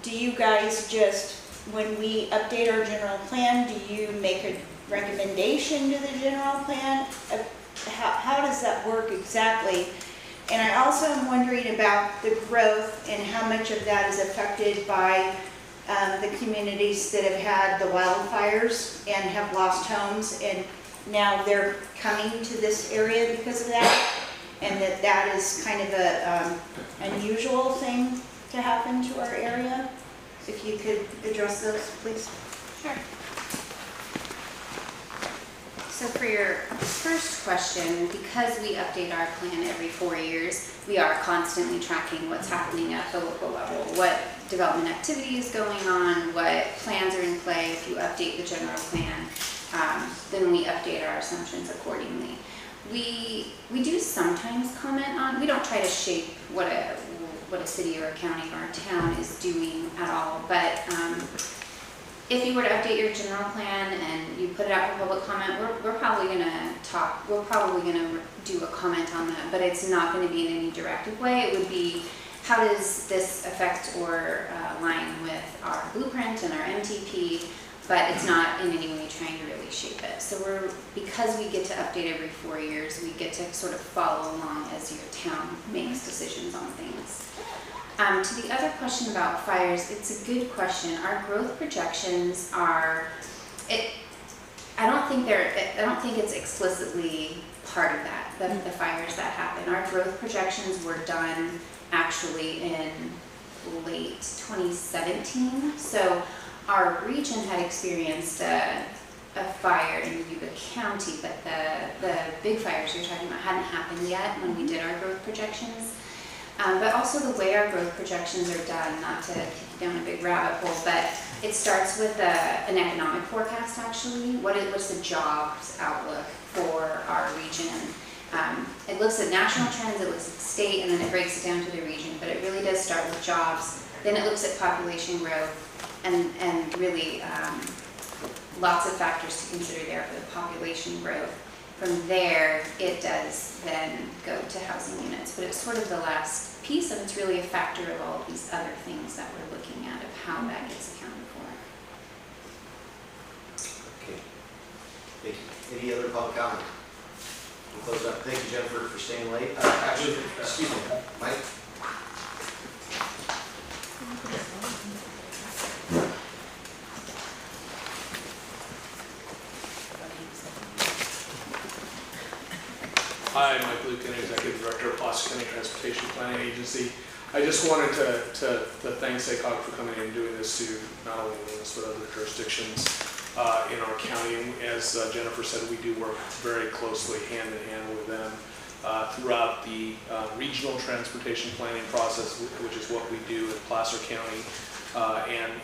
do you guys just, when we update our general plan, do you make a recommendation to the general plan? How does that work exactly? And I also am wondering about the growth and how much of that is affected by the communities that have had the wildfires and have lost homes, and now they're coming to this area because of that, and that is kind of a unusual thing to happen to our area. If you could address those, please. Sure. So for your first question, because we update our plan every 4 years, we are constantly tracking what's happening at the local level, what development activity is going on, what plans are in play. If you update the general plan, then we update our assumptions accordingly. We do sometimes comment on, we don't try to shape what a city or a county or a town is doing at all, but if you were to update your general plan and you put it out for public comment, we're probably going to do a comment on that, but it's not going to be in any directive way. It would be, how does this affect or align with our blueprint and our MTP, but it's not in any way trying to really shape it. So because we get to update every 4 years, we get to sort of follow along as your town makes decisions on things. To the other question about fires, it's a good question. Our growth projections are, I don't think it's explicitly part of that, the fires that happen. Our growth projections were done actually in late 2017. So our region had experienced a fire in Yuba County, but the big fires you're talking about hadn't happened yet when we did our growth projections. But also the way our growth projections are done, not to kick down a big rabbit hole, but it starts with an economic forecast actually. What's the jobs outlook for our region? It looks at national trends, it looks at the state, and then it breaks it down to the region. But it really does start with jobs. Then it looks at population growth and really lots of factors to consider there for the population growth. From there, it does then go to housing units, but it's sort of the last piece, and it's really a factor of all of these other things that we're looking at of how that gets accounted for. Okay. Thank you. Any other public comment? We'll close up. Thank you, Jennifer, for staying late. Actually, excuse me, Mike? Hi, Mike Lucan, Executive Director of Placer County Transportation Planning Agency. I just wanted to thank SACOG for coming in and doing this to not only Loomis but other jurisdictions in our county. And as Jennifer said, we do work very closely hand in hand with them throughout the regional transportation planning process, which is what we do in Placer County,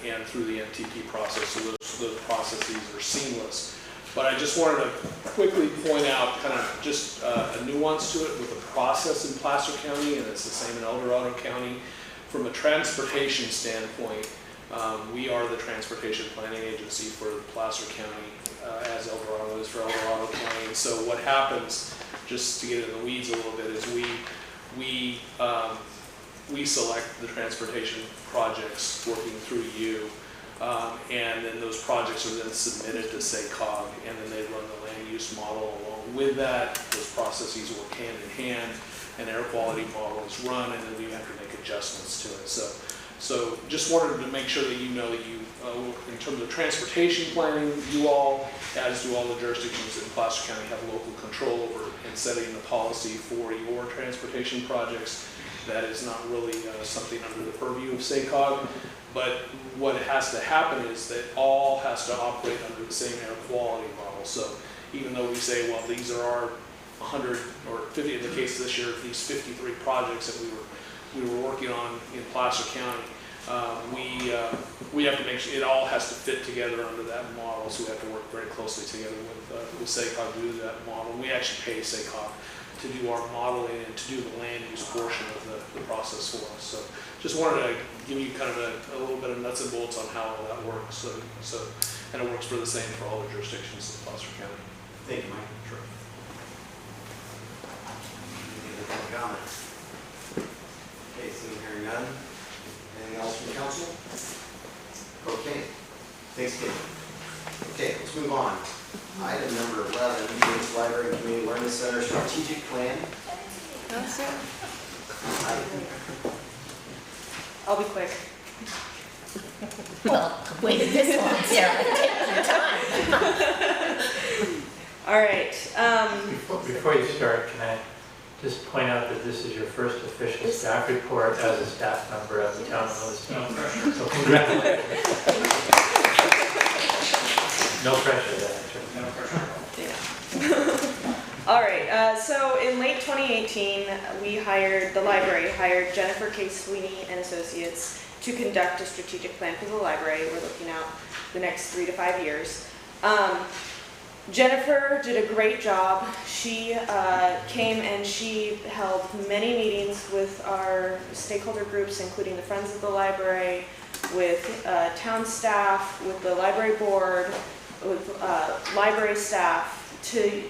and through the MTP process. So those processes are seamless. But I just wanted to quickly point out kind of just a nuance to it with the process in Placer County, and it's the same in El Dorado County. From a transportation standpoint, we are the transportation planning agency for Placer County, as El Dorado is for El Dorado County. And so what happens, just to get in the weeds a little bit, is we select the transportation projects working through you, and then those projects are then submitted to SACOG, and then they run the land use model along with that. Those processes work hand in hand, an air quality model is run, and then we have to make adjustments to it. So just wanted to make sure that you know that you, in terms of transportation planning, you all, as do all the jurisdictions in Placer County, have local control over and setting the policy for your transportation projects. That is not really something under the purview of SACOG, but what has to happen is that all has to operate under the same air quality model. So even though we say, well, these are our 100 or 50, in the case this year, these 53 projects that we were working on in Placer County, we have to make sure it all has to fit together under that model. So we have to work very closely together with SACOG to do that model. We actually pay SACOG to do our modeling and to do the land use portion of the process for us. So just wanted to give you kind of a little bit of nuts and bolts on how all that works. And it works for the same for all the jurisdictions in Placer County. Thank you, Mike. Sure. Any other comments? Okay, seeing hearing none. Anything else from the council? Okay. Thanks, Kate. Okay, let's move on. Item number 11, James Library and Community Learning Center Strategic Plan. No, sir. I'll be quick. Well, waited this long, Sarah. Take your time. All right. Before you start, can I just point out that this is your first official staff report as a staff member of the town of Loomis Town. So congratulations. No pressure there. No pressure. Yeah. All right. So in late 2018, the library hired Jennifer K. Sweeney and Associates to conduct a strategic plan for the library. We're looking out the next 3 to 5 years. Jennifer did a great job. She came and she held many meetings with our stakeholder groups, including the Friends of the Library, with town staff, with the library board, with library staff, to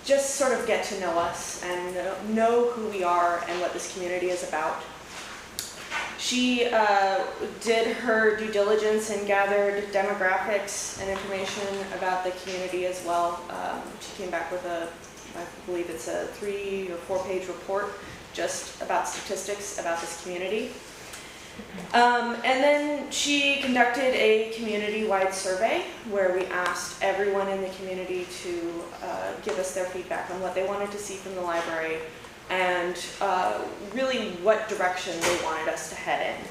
just sort of get to know us and know who we are and what this community is about. She did her due diligence and gathered demographics and information about the community as well. She came back with I believe it's a 3 or 4 page report just about statistics about this community. And then she conducted a community-wide survey where we asked everyone in the community to give us their feedback on what they wanted to see from the library and really what direction they wanted us to head in.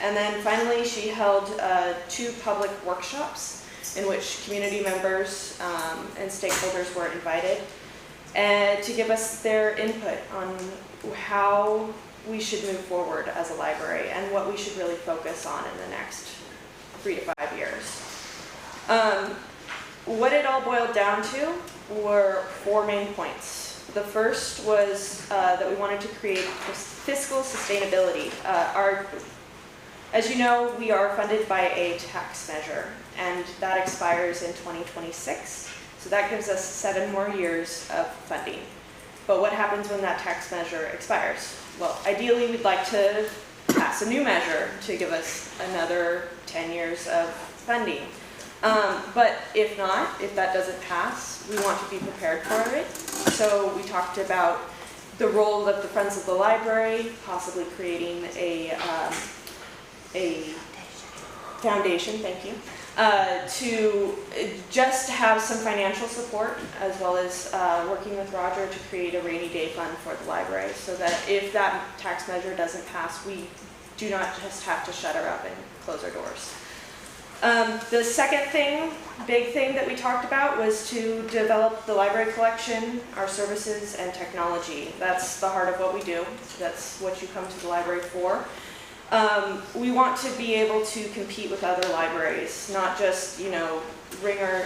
And then finally she held 2 public workshops in which community members and stakeholders were invited to give us their input on how we should move forward as a library and what we should really focus on in the next 3 to 5 years. What it all boiled down to were 4 main points. The first was that we wanted to create fiscal sustainability. As you know, we are funded by a tax measure, and that expires in 2026. So that gives us 7 more years of funding. But what happens when that tax measure expires? Well, ideally, we'd like to pass a new measure to give us another 10 years of funding. But if not, if that doesn't pass, we want to be prepared for it. So we talked about the role of the Friends of the Library, possibly creating a foundation, thank you, to just have some financial support, as well as working with Roger to create a rainy day fund for the library, so that if that tax measure doesn't pass, we do not just have to shut her up and close our doors. The second big thing that we talked about was to develop the library collection, our services, and technology. That's the heart of what we do. That's what you come to the library for. We want to be able to compete with other libraries, not just, ring our,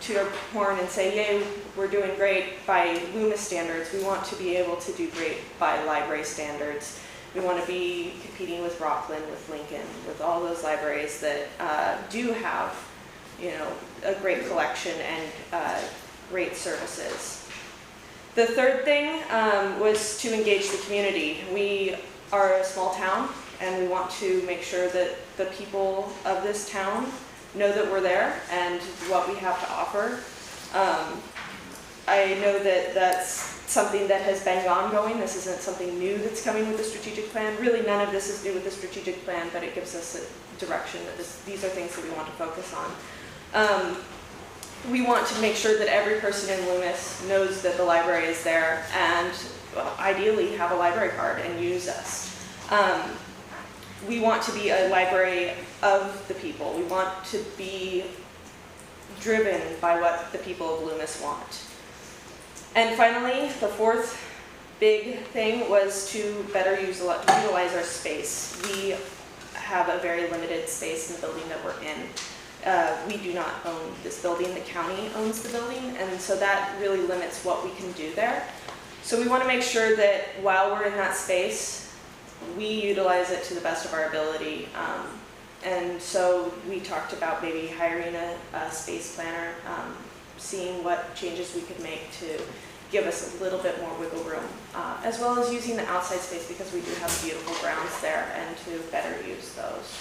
toot our horn and say, yay, we're doing great by Loomis standards. We want to be able to do great by library standards. We want to be competing with Rockland, with Lincoln, with all those libraries that do have, a great collection and great services. The third thing was to engage the community. We are a small town, and we want to make sure that the people of this town know that we're there and what we have to offer. I know that that's something that has been ongoing. This isn't something new that's coming with the strategic plan. Really, none of this is new with the strategic plan, but it gives us a direction that these are things that we want to focus on. We want to make sure that every person in Loomis knows that the library is there and ideally have a library card and use us. We want to be a library of the people. We want to be driven by what the people of Loomis want. And finally, the fourth big thing was to better utilize our space. We have a very limited space in the building that we're in. We do not own this building, the county owns the building, and so that really limits what we can do there. So we want to make sure that while we're in that space, we utilize it to the best of our ability. And so we talked about maybe hiring a space planner, seeing what changes we could make to give us a little bit more wiggle room, as well as using the outside space because we do have beautiful grounds there and to better use those.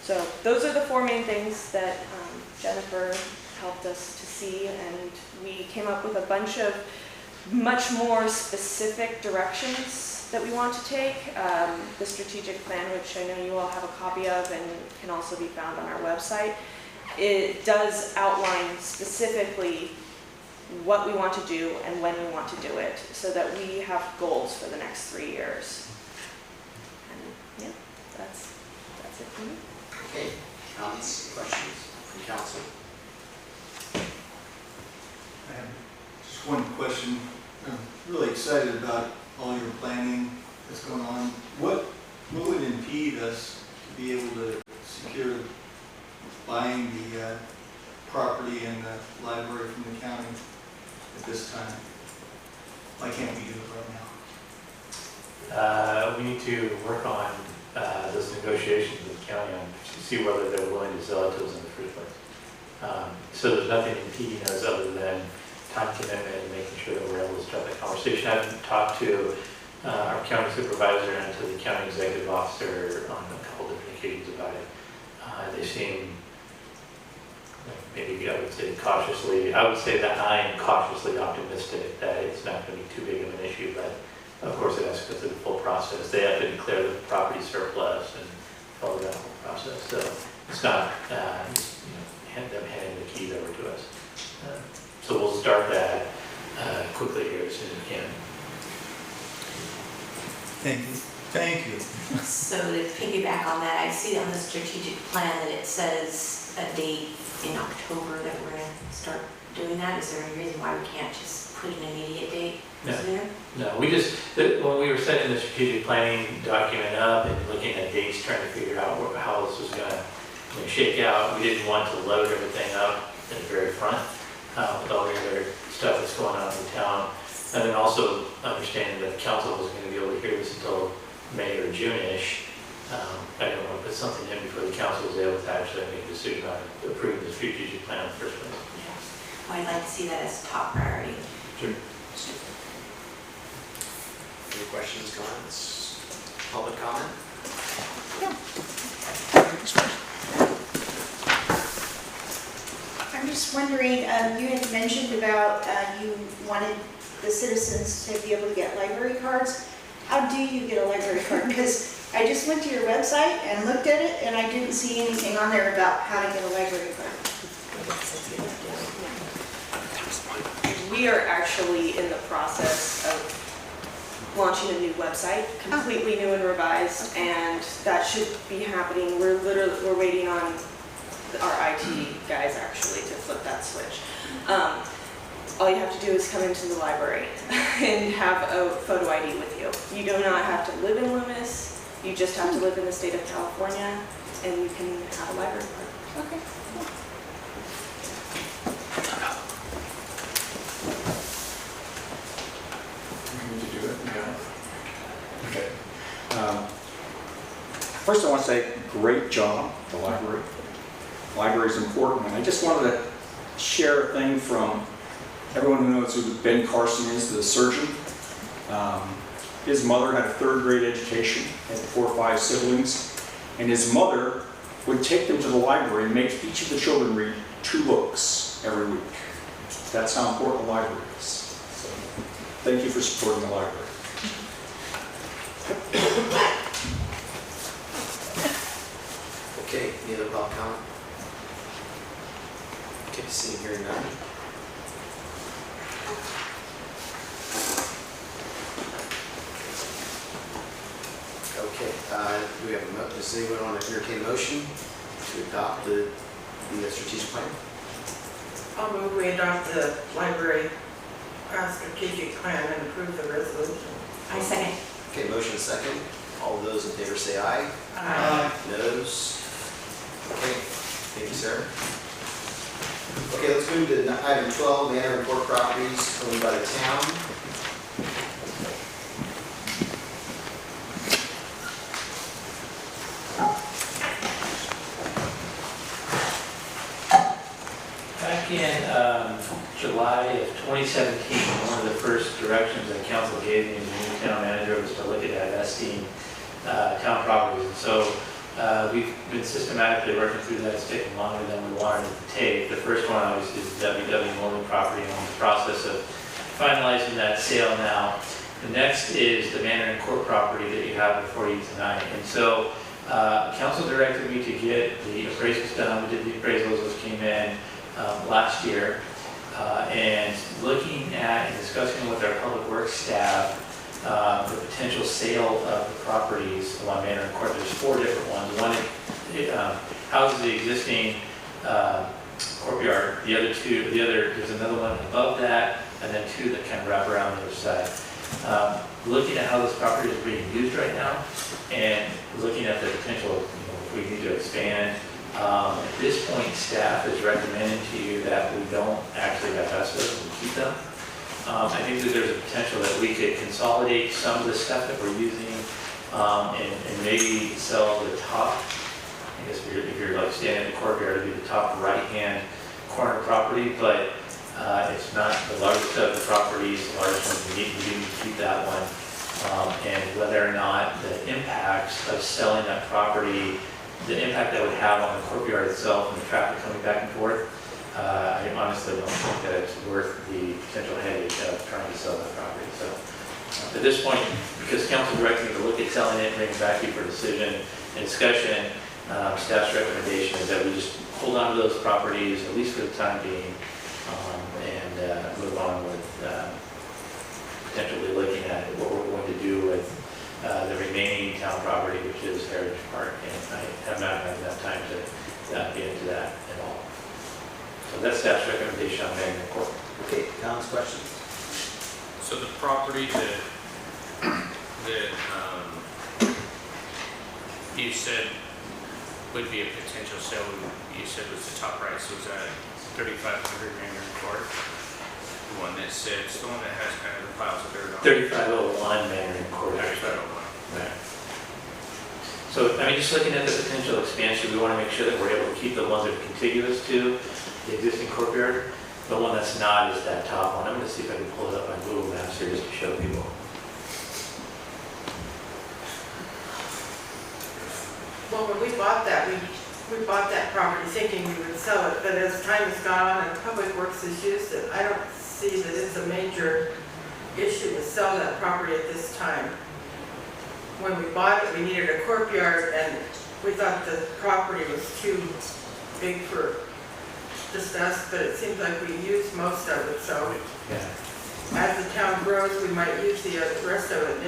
So those are the four main things that Jennifer helped us to see, and we came up with a bunch of much more specific directions that we want to take. The strategic plan, which I know you all have a copy of and can also be found on our website, it does outline specifically what we want to do and when we want to do it so that we have goals for the next 3 years. And yeah, that's it for me. Okay, comments, questions from council? I have just one question. I'm really excited about all your planning that's going on. What would impede us to be able to secure buying the property and the library from the county at this time? Why can't we do it right now? We need to work on those negotiations with the county to see whether they're willing to sell it to us in the first place. So there's nothing impeding us other than time commitment and making sure that we're able to start that conversation. I've talked to our county supervisor and to the county executive officer on a couple different occasions about it. They seem, maybe I would say cautiously, I would say that I am cautiously optimistic that it's not going to be too big of an issue, but of course it has to go through the full process. They have to declare the property surplus and follow that whole process. So it's not just, them handing the keys over to us. So we'll start that quickly here as soon as we can. Thank you. Thank you. So to piggyback on that, I see on the strategic plan that it says a date in October that we're going to start doing that. Is there any reason why we can't just put an immediate date? No, we just, when we were setting the strategic planning document up and looking at dates, trying to figure out how this was going to shake out, we didn't want to load everything up at the very front with all the other stuff that's going on in the town. And then also understanding that the council wasn't going to be able to hear this until May or June-ish. I didn't want to put something in before the council was able to actually make a decision on approving the strategic plan in the first place. Yeah. Well, I'd like to see that as a top priority. Sure. Any questions, comments? Public comment? I'm just wondering, you had mentioned about you wanted the citizens to be able to get library cards. How do you get a library card? Because I just went to your website and looked at it, and I didn't see anything on there about how to get a library card. We are actually in the process of launching a new website, completely new and revised, and that should be happening. We're waiting on our IT guys actually to flip that switch. All you have to do is come into the library and have a photo ID with you. You do not have to live in Loomis. You just have to live in the state of California, and you can have a library card. Okay. First, I want to say, great job, the library. The library is important, and I just wanted to share a thing from everyone who knows who Ben Carson is, the surgeon. His mother had a 3rd grade education, had 4 or 5 siblings, and his mother would take them to the library and make each of the children read 2 books every week. That's how important the library is. So, thank you for supporting the library. Okay, any other public comment? Okay, seeing here none. Okay, do we have a motion? Does anyone want to entertain a motion to adopt the strategic plan? I'll move we adopt the library strategic plan and approve the resolution. I second. Okay, motion and second. All of those in favor say aye. Aye. Noes? Okay, thank you, Sarah. Okay, let's move to item 12, manor and court properties owned by the town. Back in July of 2017, one of the first directions that council gave me as the new town manager was to look at divesting town properties. And so we've been systematically working through that. It's taken longer than we wanted it to take. The first one obviously is the WW Molding property, and we're in the process of finalizing that sale now. The next is the manor and court property that you have before you tonight. And so council directed me to get the appraisals done. We did the appraisals, those came in last year. And looking at and discussing with our public works staff the potential sale of the properties along Manor and Court. There's 4 different ones. One houses the existing courtyard. There's another one above that, and then 2 that kind of wrap around the other side. Looking at how this property is being used right now, and looking at the potential, if we need to expand. At this point, staff is recommending to you that we don't actually divest those and keep them. I think that there's a potential that we could consolidate some of the stuff that we're using and maybe sell the top. I guess if you're like standing in the courtyard, it'd be the top right-hand corner property, but it's not the largest of the properties. The largest one, we need to keep that one. And whether or not the impacts of selling that property, the impact that would have on the courtyard itself and the traffic coming back and forth, I honestly don't think that it's worth the potential headache of trying to sell that property. So at this point, because council directed me to look at selling it, bring it back to you for decision and discussion, staff's recommendation is that we just hold on to those properties, at least for the time being, and move on with potentially looking at what we're going to do with the remaining town property, which is Heritage Park, and I have not had enough time to get into that at all. So that's staff's recommendation on Manor and Court. Okay, comments, questions? So the property that you said would be a potential sale, you said was the top right, so is that 3,500 Manor and Court? The one that sits, the one that has kind of the piles of dirt on it? 3501 Manor and Court. 3501. Right. So, I mean, just looking at the potential expansion, we want to make sure that we're able to keep the ones that are contiguous to the existing courtyard. The one that's not is that top one. I'm going to see if I can pull it up on Google Maps here just to show people. Well, when we bought that, we bought that property thinking we would sell it, but as time has gone on and Public Works has used it, I don't see that it's a major issue to sell that property at this time. When we bought it, we needed a courtyard, and we thought the property was too big for just us, but it seems like we used most of it, so as the town grows, we might use the rest of it.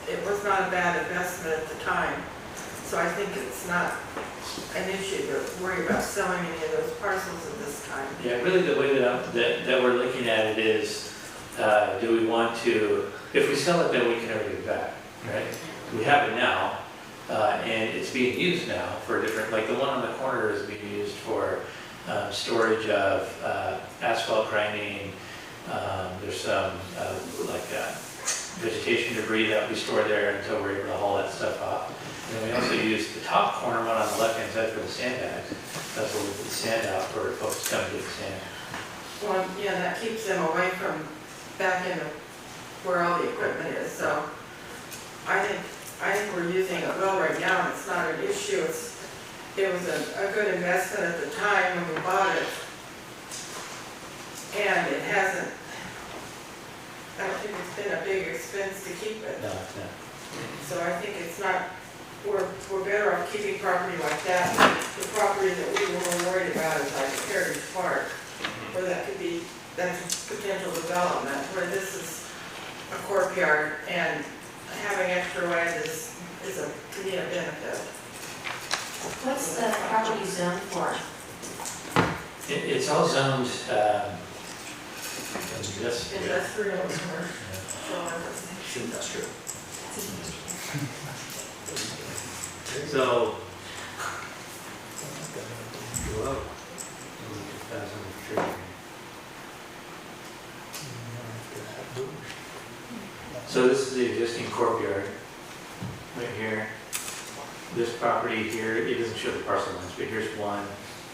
It was not a bad investment at the time, so I think it's not an issue to worry about selling any of those parcels at this time. Yeah, really the way that we're looking at it is, do we want to, if we sell it, then we can never get it back, right? We have it now, and it's being used now for different, like the one on the corner is being used for storage of asphalt grinding. There's some vegetation debris that we store there until we're able to haul that stuff off. And then we also use the top corner one on the left-hand side for the sandbags. That's where we put the sand out for folks to come and get the sand. Well, yeah, that keeps them away from back in where all the equipment is, so I think we're using it well right now, and it's not an issue. It was a good investment at the time when we bought it, and it hasn't, I don't think it's been a big expense to keep it. No, it's not. So I think it's not, we're better off keeping property like that. The property that we were more worried about is like Heritage Park, where that's potential development, where this is a courtyard, and having extra land is to me a benefit. What's the property zoned for? It's all zoned, Industrial or commercial. It's industrial. so, so this is the existing courtyard, right here. This property here, it doesn't show the parcel lines, but here's one.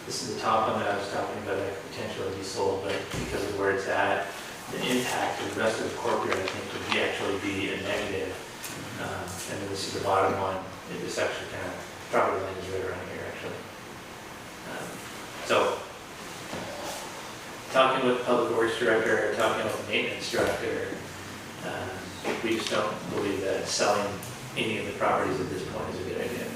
This is the top one that I was talking about that could potentially be sold, but because of where it's at, the impact of the rest of the courtyard, I think, would actually be a negative. And then this is the bottom one. This actually kind of, property line is right around here, actually. So, talking with the public works director, talking with the maintenance director, we just don't believe that selling any of the properties at this point is a good idea.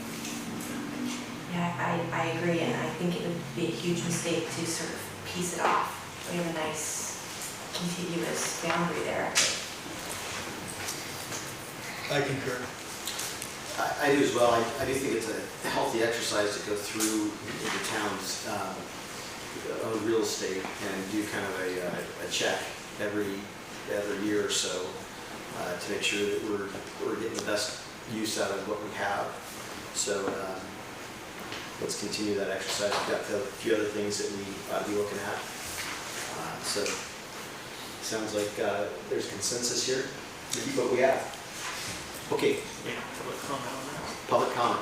Yeah, I agree, and I think it would be a huge mistake to sort of piece it off. We have a nice contiguous boundary there. I concur. I do as well. I do think it's a healthy exercise to go through the town's own real estate and do kind of a check every year or so to make sure that we're getting the best use out of what we have. So let's continue that exercise. We've got a few other things that we ought to be looking at. So sounds like there's consensus here. This is what we have. Okay. Yeah, public comment on that. Public comment.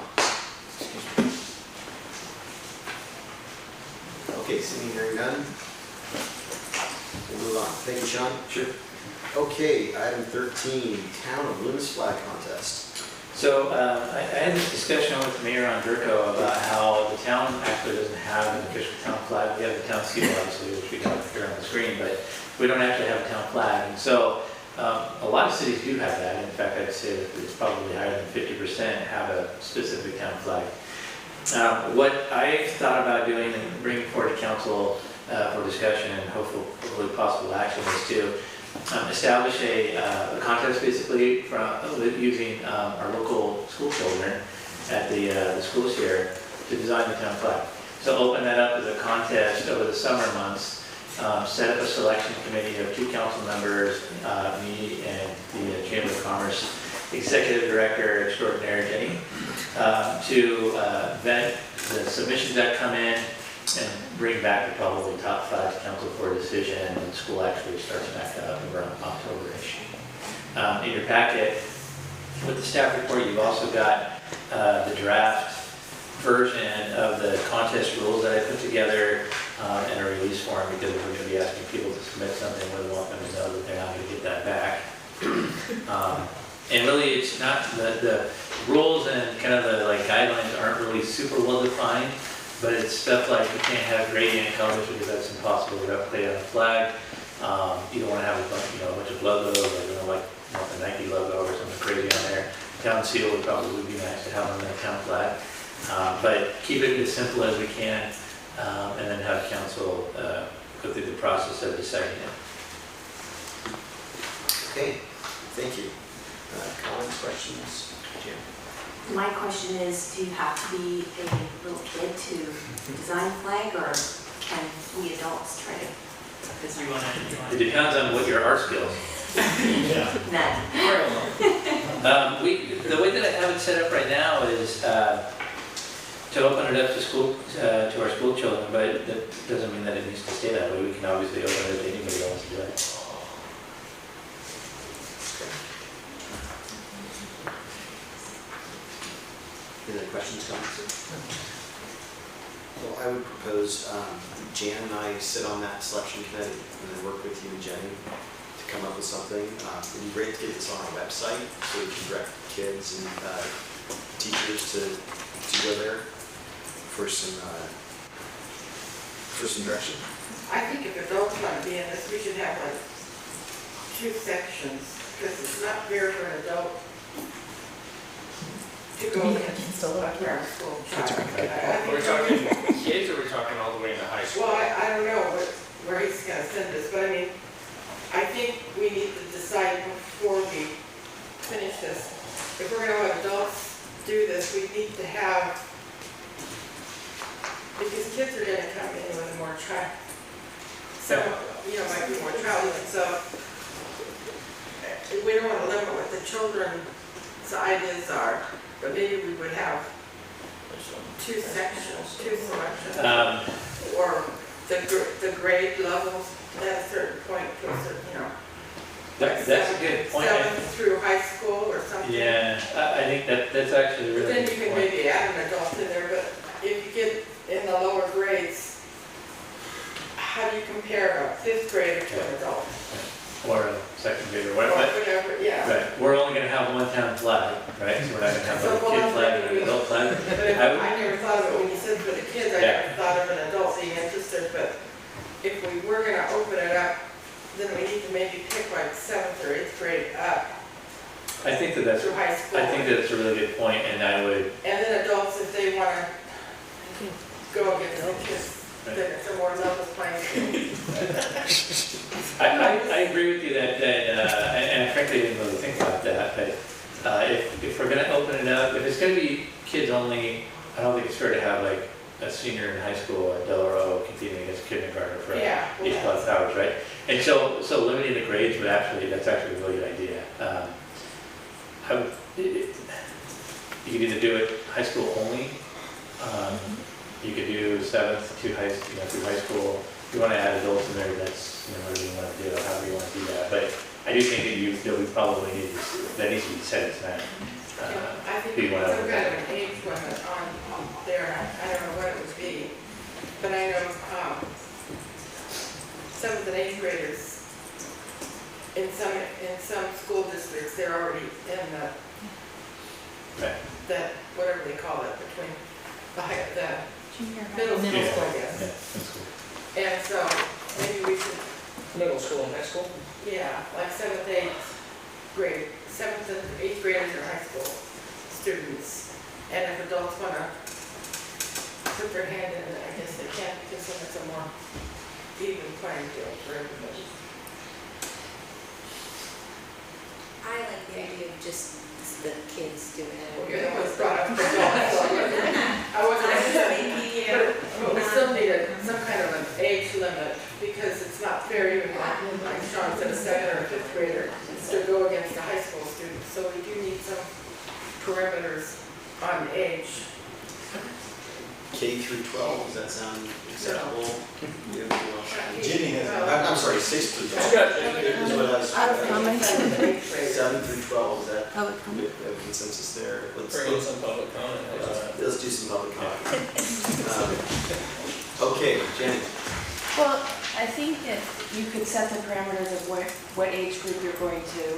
Okay, seeing hearing none. We'll move on. Thank you, Sean. Sure. Okay, item 13, Town of Loomis Flag Contest. So I had this discussion with Mayor Andurko about how the town actually doesn't have an official town flag. We have the town seal, obviously, which we got here on the screen, but we don't actually have a town flag. And so a lot of cities do have that. In fact, I'd say that it's probably higher than 50% have a specific town flag. What I thought about doing and bringing forward to council for discussion and hopefully possible action is to establish a contest basically using our local school children at the schools here to design the town flag. So open that up as a contest over the summer months. Set up a selection committee of 2 council members, me and the Chamber of Commerce Executive Director Extraordinaire Jenny, to vet the submissions that come in and bring back the probably top 5 to council for a decision, and school actually starts back up around October-ish. In your packet, with the staff report, you've also got the draft version of the contest rules that I put together in a release form, because we're going to be asking people to submit something, we want them to know that they're not going to get that back. And really, it's not the rules and kind of the guidelines aren't really super well defined, but it's stuff like you can't have gradient colors because that's impossible to replicate on a flag. You don't want to have a bunch of logos, like the Nike logo or something crazy on there. Town seal would probably be nice to have on the town flag. But keep it as simple as we can, and then have council go through the process of deciding it. Okay, thank you. Comments, questions? Jim? My question is, do you have to be a little kid to design a flag, or can we adults try to design? It depends on what your art skills. None. The way that I have it set up right now is to open it up to school, to our school children, but that doesn't mean that it needs to stay that way. We can obviously open it up to anybody else to do it. questions, comments? Well, I would propose Jan and I sit on that selection committee and then work with you and Jenny to come up with something. It'd be great to get this on our website so we can direct kids and teachers to go there for some direction. I think if adults want to be in this, we should have like 2 sections, because it's not fair for an adult to go into a grammar school child. Are we talking kids or are we talking all the way into high school? Well, I don't know where he's gonna send this, but I mean, I think we need to decide before we finish this. If we're gonna have adults do this, we need to have, because kids are gonna come in with more might be more challenging, so we don't wanna limit what the children's ideas are, but maybe we would have 2 sections, 2 selections. Or the grade levels at a certain point, to a certain, That's a good point. 7th through high school or something. Yeah, I think that's actually a But really then good you can point. maybe add an adult in there, but if you get in the lower grades, how do you compare a 5th grader to an adult? Or a second grader, Or whatever. whatever, yeah. Right, we're only gonna have one town flag, right? So we're not gonna have So, a kid flag and an adult flag. But if, I never thought of it when you said for the kids, I Yeah. never thought of an adult being interested, but if we were gonna open it up, then we need to maybe pick like 7th or 8th grade up I think that's, through high school. I think that's a really good point, and I would, And then adults, if they wanna go against the kids, then it's a more level playing field. I agree with you that, and frankly, I didn't really think about that, but if we're gonna open it up, if it's gonna be kids only, I don't think it's fair to have like a senior in high school at Del Oro competing against kindergarten for each class hours, right? And so limiting the grades would that's actually a really good idea. You could either do it high school only, you could do 7th to through high school. If you want to add adults in there, that's whatever you want to do, however you want to do that. But I do think that we probably need that needs to be set tonight. I think we need some kind of an age limit on there, I don't know what it would be, but I know 7th and 8th graders, in some school districts, they're already in the whatever they call it, between the middle school, I guess. And so maybe we should. Middle school and high school? Yeah, like 7th, 8th grade, 7th and 8th graders are high school students. And if adults want to put their hand in it, I guess they can, because then it's a more even playing field for everybody. I like the idea of just the kids doing it. Well, you're the ones brought up the adults, so I wasn't thinking, but we still need some kind of an age limit, because it's not fair even like Sean said, a 2nd or 5th grader to go against a high school student. So we do need some parameters on age. K through 12, does that sound acceptable? Jenny has. I'm sorry, 6 through 12. Is what I was- I was thinking 7th and 8th grade. 7 through 12, is that, Public we have consensus there? Bring in some public comment. Let's do some public comment. Okay, Jenny. Well, I think that you could set the parameters of what age group you're going to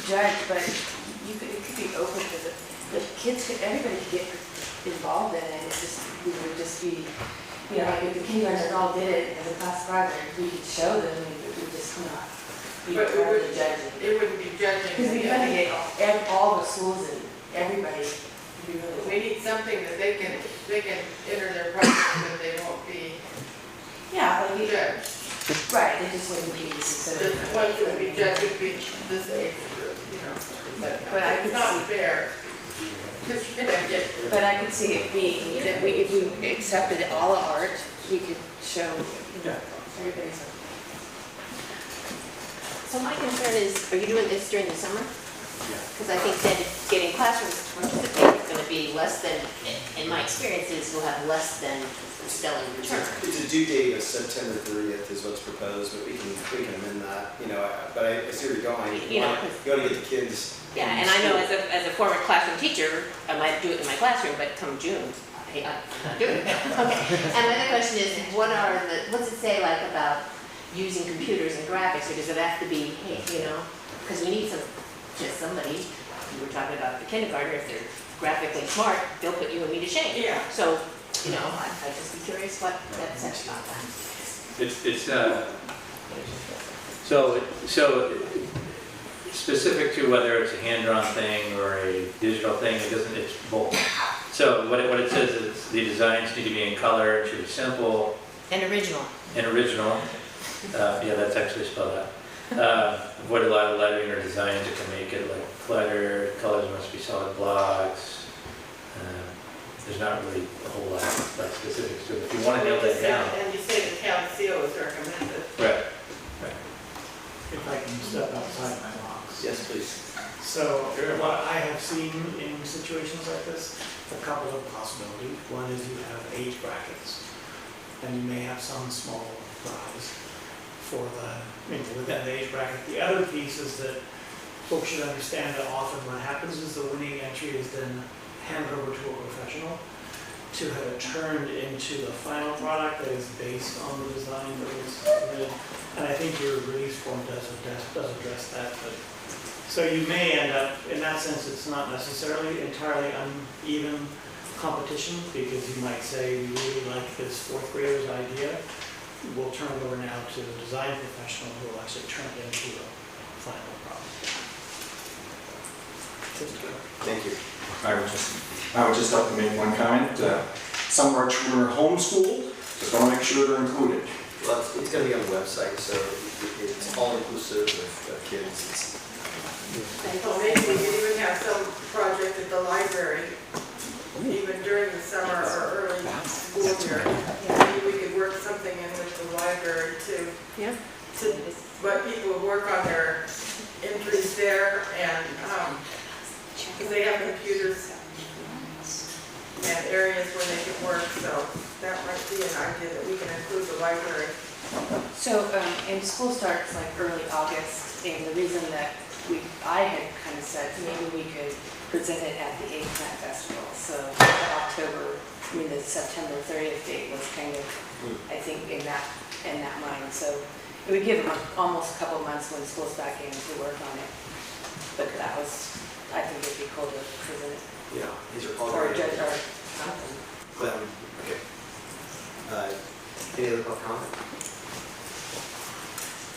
judge, but it could be open to the kids, everybody could get involved in it. We would just be, like if the kindergartners all did it as a class 5, we could show them, we would just not be But part of the judging. it wouldn't be judging. Because we gotta get all the schools and everybody to be really. We need something that they can enter their project, but they won't be Yeah, like, judged. right, they just wouldn't be considered. The ones that would be judged would be this age group, But I it's could not see, fair. Because you're gonna get. but I could see it being that if we accepted all art, we could show, everybody's. So my concern is, are you doing this during the summer? Because I think that getting classrooms to participate is going to be less than, in my experiences, we'll have less than stellar return. It's a due date of September 30th is what's proposed, but we can amend that, but I see where you're going. You want to get the kids Yeah, and I know as a former classroom teacher, I might do it in my classroom, but come June, hey, I'm not doing it. Okay, and my other question is, what's it say like about using computers and graphics, or does it have to be, hey, you know, because we need just somebody, you were talking about the kindergartner, if they're graphically smart, they'll put you and me to shame. Yeah. So, you know, I'd just be curious what that says about that. So specific to whether it's a hand-drawn thing or a digital thing, it's both. So what it says is the designs need to be in color, it should be simple. And original. And original. Yeah, that's actually spelled out. Avoid a lot of lettering or designs that can make it like cluttered. Colors must be solid blocks. There's not really a whole lot of like specifics to it. If you want to nail that down. And you say the town seal is recommended. Right. If I can step outside my box. Yes, please. So what I have seen in situations like this, a couple of possibilities. One is you have age brackets, and you may have some small prize for within the age bracket. The other piece is that folks should understand that often what happens is the winning entry is then handed over to a professional to have it turned into the final product that is based on the design that was submitted. And I think your release form does address that. But so you may end up, in that sense, it's not necessarily entirely uneven competition, because you might say, we really like this fourth grader's idea. We'll turn it over now to the design professional who will actually turn it into a final product. Thank you. I would just like to make one comment. Some of our children are homeschooled, just want to make sure they're included. Well, it's going to be on the website, so it's all inclusive of kids. So maybe we could even have some project at the library, even during the summer or early school year. Maybe we could work something in with the library to let people work on their entries there, and because they have computers and areas where they can work, so that might be an idea that we can include the library. So, and school starts like early August, and the reason that I had kind of said maybe we could present it at the Eggplant Festival. So the September 30th date was kind of, I think, in that mind. So it would give them almost a couple of months when school's back in to work on it. But that was, I think it'd be cool to present it. Yeah, these are all Or great. judge or something. Okay. Any other public comment?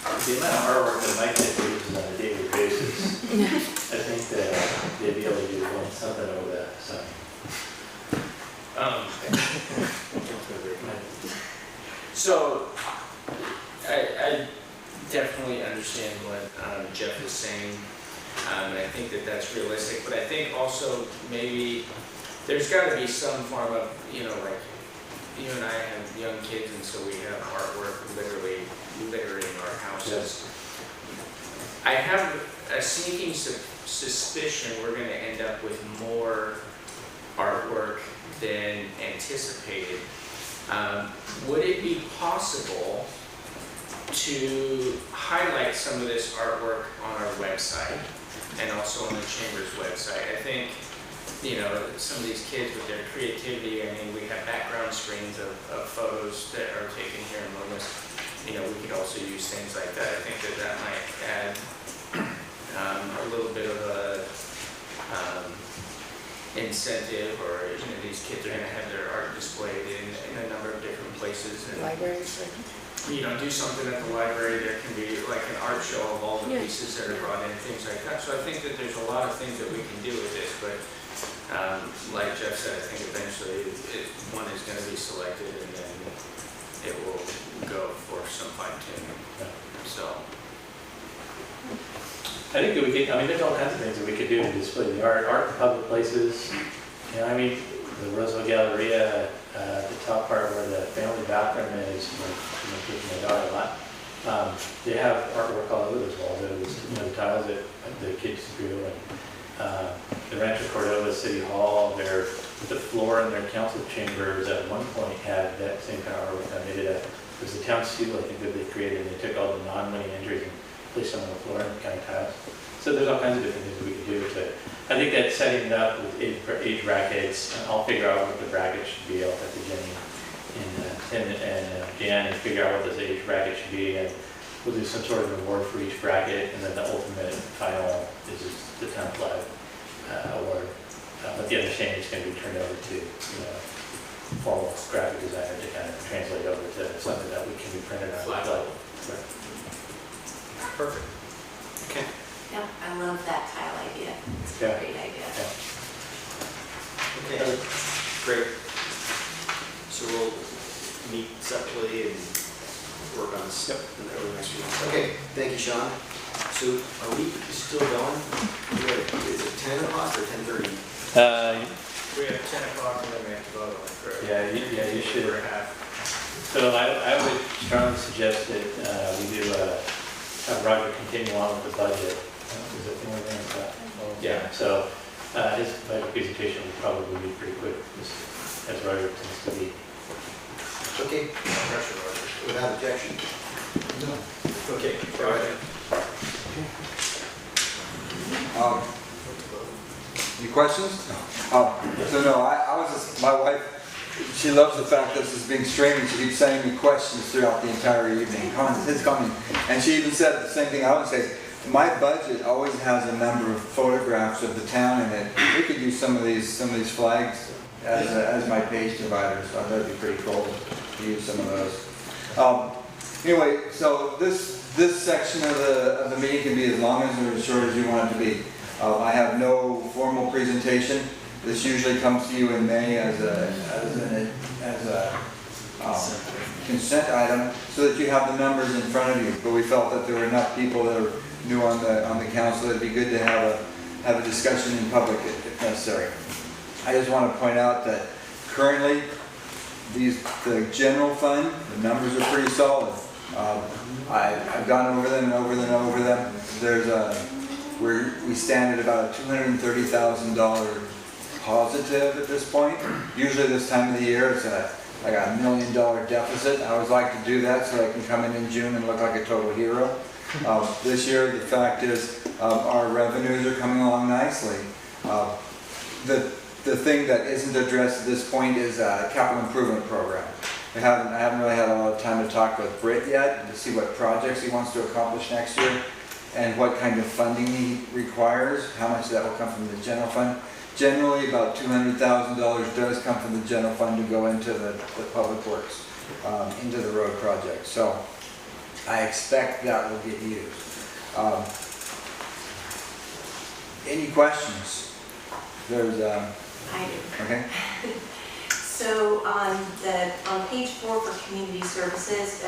The amount of artwork that Mike did produces on a daily basis, I think that they'd be able to do something over that, so. So, I definitely understand what Jeff is saying, and I think that that's realistic, but I think also maybe there's got to be some form of, like, you and I have young kids, and so we have artwork literally littering our houses. I have a sneaking suspicion we're going to end up with more artwork than anticipated. Would it be possible to highlight some of this artwork on our website and also on the Chamber's website? I think, some of these kids with their creativity, we have background screens of photos that are taken here in Loomis. We could also use things like that. I think that might add a little bit of a incentive, or these kids are going to have their art displayed in a number of different places. And, Libraries. Do something at the library. There can be like an art show of all the pieces that are brought in, things like that. So I think that there's a lot of things that we can do with this, but like Jeff said, I think eventually one is going to be selected, and then it will go for some fine tuning. So I think that we could, there's all kinds of things that we could do to display the art in public places. The Roseville Galleria, the top part where the family bathroom is, my daughter a lot. They have artwork all over those walls. It was, the tiles that the kids drew, and the Rancho Cordova City Hall, the floor in their council chambers at one point had that same kind of artwork done. They did it was the town seal, I think, that they created, and they took all the non-winning entries and placed them on the floor and kind of tiles. So there's all kinds of different things that we could do with it. I think that setting it up with age brackets, I'll figure out what the brackets should be. I'll talk to Jenny and Jan and figure out what those age brackets should be, and we'll do some sort of award for each bracket, and then the ultimate final is just the town flag award. But the understanding is going to be turned over to formal graphic designer to kind of translate over to something that we can be printed on. Flag. Right. Perfect. Okay. Yeah, I love that tile idea. It's a Yeah. great idea. Yeah. Okay, great. So we'll meet separately and work on this in the early next week. Okay, thank you, Sean. So are we still going? Is it 10 o'clock or 10:30? We have 10 o'clock and then we have to vote on it, correct? Yeah, you should. We're half. So I would strongly suggest that we do have Roger continue on with the budget. Is that the only thing that's got? Yeah, so his budget presentation will probably be pretty quick, as Roger tends to be. Okay. Without objection? No. Okay, go ahead. Any questions? So no, I was just, my wife, she loves the fact that this is being streamed. She keeps sending me questions throughout the entire evening. His coming. And she even said the same thing I would say. My budget always has a number of photographs of the town in it. We could use some of these flags as my page dividers. So that'd be pretty cool to use some of those. Anyway, so this section of the meeting can be as long or as short as you want it to be. I have no formal presentation. This usually comes to you in May as a consent item, so that you have the numbers in front of you. But we felt that there were enough people that are new on the council that it'd be good to have a discussion in public if necessary. I just want to point out that currently the general fund, the numbers are pretty solid. I've gone over them and over them and over them. We stand at about a $230,000 positive at this point. Usually this time of the year it's like a $1 million deficit. I always like to do that so I can come in June and look like a total hero. This year the fact is our revenues are coming along nicely. The thing that isn't addressed at this point is a capital improvement program. I haven't really had a lot of time to talk with Britt yet to see what projects he wants to accomplish next year and what kind of funding he requires, how much that will come from the general fund. Generally, about $200,000 does come from the general fund to go into the public works, into the road project. So I expect that will get used. Any questions? There's I do. okay. So on page 4 for community services,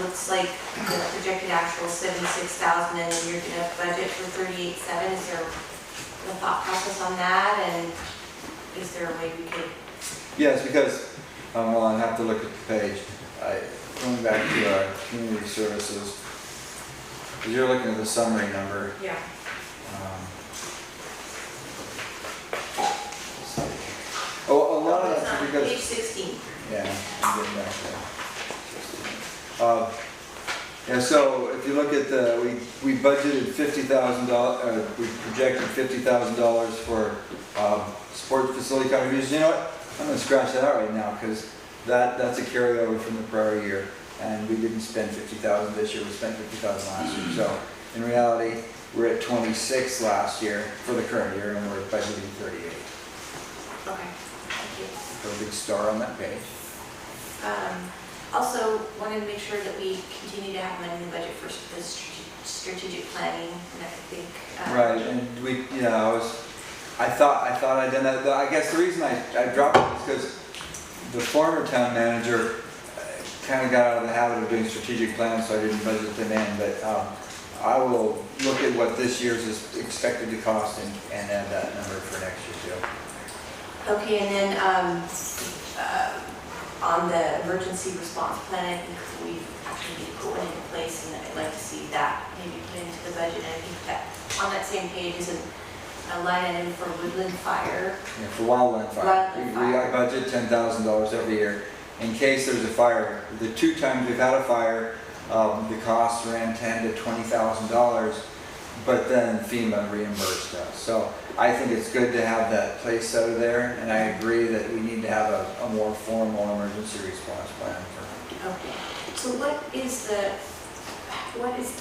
looks like the projected actual is $76,000 and then you're gonna budget for $38,700. Is there a thought process on that, and is there a way we could? Yes, because well, I have to look at the page. Going back to our community services, because you're looking at the summary number. Yeah. A lot of It's that's on because page 16. yeah, I'm getting back there. Yeah, so if you look at we budgeted $50,000. We projected $50,000 for sports facility contributions. You know what? I'm going to scratch that out right now because that's a carryover from the prior year, and we didn't spend $50,000 this year. We spent $50,000 last year. So in reality, we're at 26 last year for the current year, and we're budgeting 38. Okay, thank you. Put a big star on that page. Also, wanted to make sure that we continue to have money in the budget for the strategic planning, and I think. Right, and I thought I'd done that. I guess the reason I dropped it is because the former town manager kind of got out of the habit of doing strategic plans, so I didn't budget them in. But I will look at what this year's is expected to cost and add that number for next year too. Okay, and then on the emergency response plan, I think we actually need to go into place, and I'd like to see that maybe put into the budget. And I think that on that same page is a line item for woodland fire. Yeah, for wildland fire. Wildland I budget $10,000 every year in case there's a fire. The 2 times we've had a fire, the costs ran $10,000 to $20,000. but then FEMA reimbursed us. So I think it's good to have that place out of there, and I agree that we need to have a more formal emergency response plan for. Okay, so what is the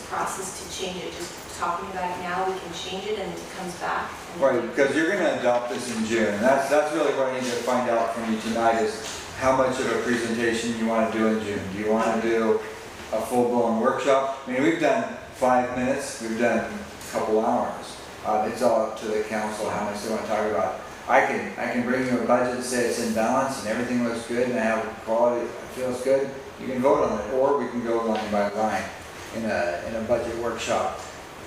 process to change it? Just talking about it now, we can change it and it comes back? Right, because you're going to adopt this in June. That's really what I need to find out from you tonight is how much of a presentation you want to do in June. Do you want to do a full-blown workshop? I mean, we've done 5 minutes, we've done a couple hours. It's all up to the council how much they want to talk about. I can bring you a budget and say it's in balance and everything looks good and I have quality, it feels good. You can vote on it, or we can go line by line in a budget workshop.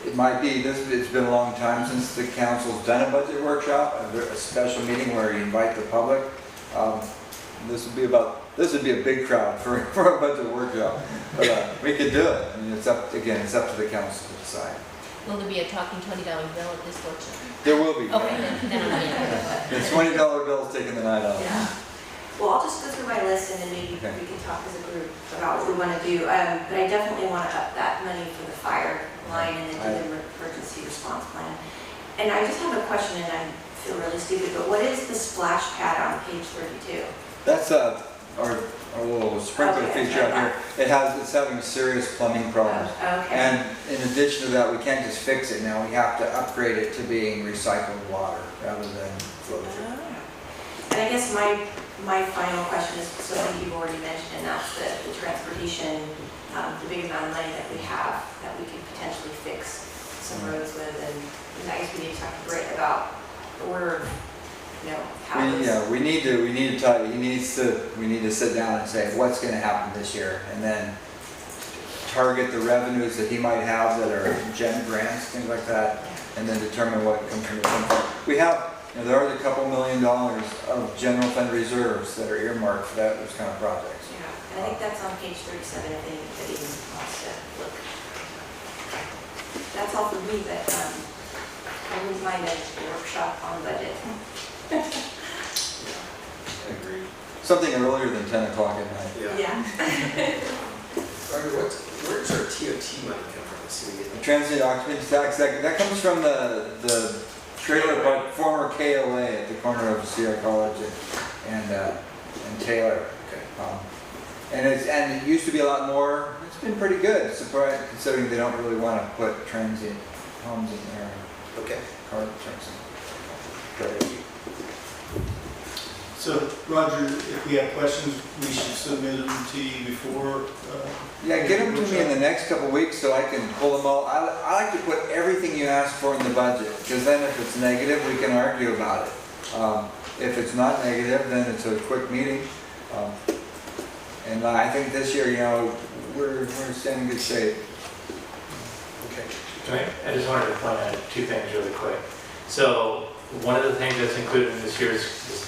It might be, it's been a long time since the council's done a budget workshop, a special meeting where you invite the public. This would be a big crowd for a budget workshop, but we could do it. I mean, it's up to the council to decide. Will there be a talking $20 bill at this workshop? There will be. Okay, then I'm in. The $20 bill's taking the night off. Yeah. Well, I'll just go through my list and then maybe we can talk as a group about what we want to do. But I definitely want to up that money for the fire line and then do the emergency response plan. And I just have a question, and I feel really stupid, but what is the splash pad on page 32? That's our little sprinkler feature out here. It's having serious plumbing problems. Okay. And in addition to that, we can't just fix it now. We have to upgrade it to being recycled water rather than flow through. And I guess my final question is something you've already mentioned, and that's the transportation, the big amount of money that we have that we could potentially fix some roads with. And I guess we need to talk to Britt about the order of, how We need to talk. We need to sit down and say what's going to happen this year, and then target the revenues that he might have that are gen grants, things like that, and then determine what comes from the fund. We have. There are a couple $1 million of general fund reserves that are earmarked for those kind of projects. Yeah, and I think that's on page 37 if anybody wants to look. That's all for me, but I wouldn't mind a workshop on budget. Agreed. Something earlier than 10 o'clock at night. Yeah. Where's our TOT money come from? The transient occupancy tax, that comes from the trailer park, former KOA at the corner of Sierra College and Taylor. Okay. And it used to be a lot more. It's been pretty good, surprised considering they don't really want to put transient homes in there. Okay. Car trucks. So, Roger, if we have questions, we should submit them to you before. Yeah, get them to me in the next couple of weeks so I can pull them all. I like to put everything you ask for in the budget, because then if it's negative, we can argue about it. If it's not negative, then it's a quick meeting. And I think this year, we're in good shape. Okay. I just wanted to point out two things really quick. So one of the things that's included in this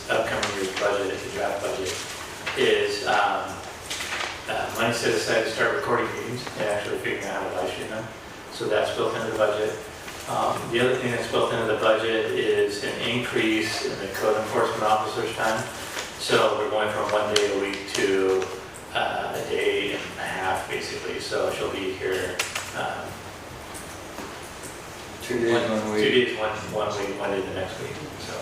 upcoming year's budget, the draft budget, is money set aside to start recording meetings and actually figuring out how to live stream them. So that's built into the budget. The other thing that's built into the budget is an increase in the code enforcement officer's time. So we're going from 1 day a week to a day and a half, basically. So she'll be here 2 days, 1 week. 2 days, one week, 1 day the next week. So.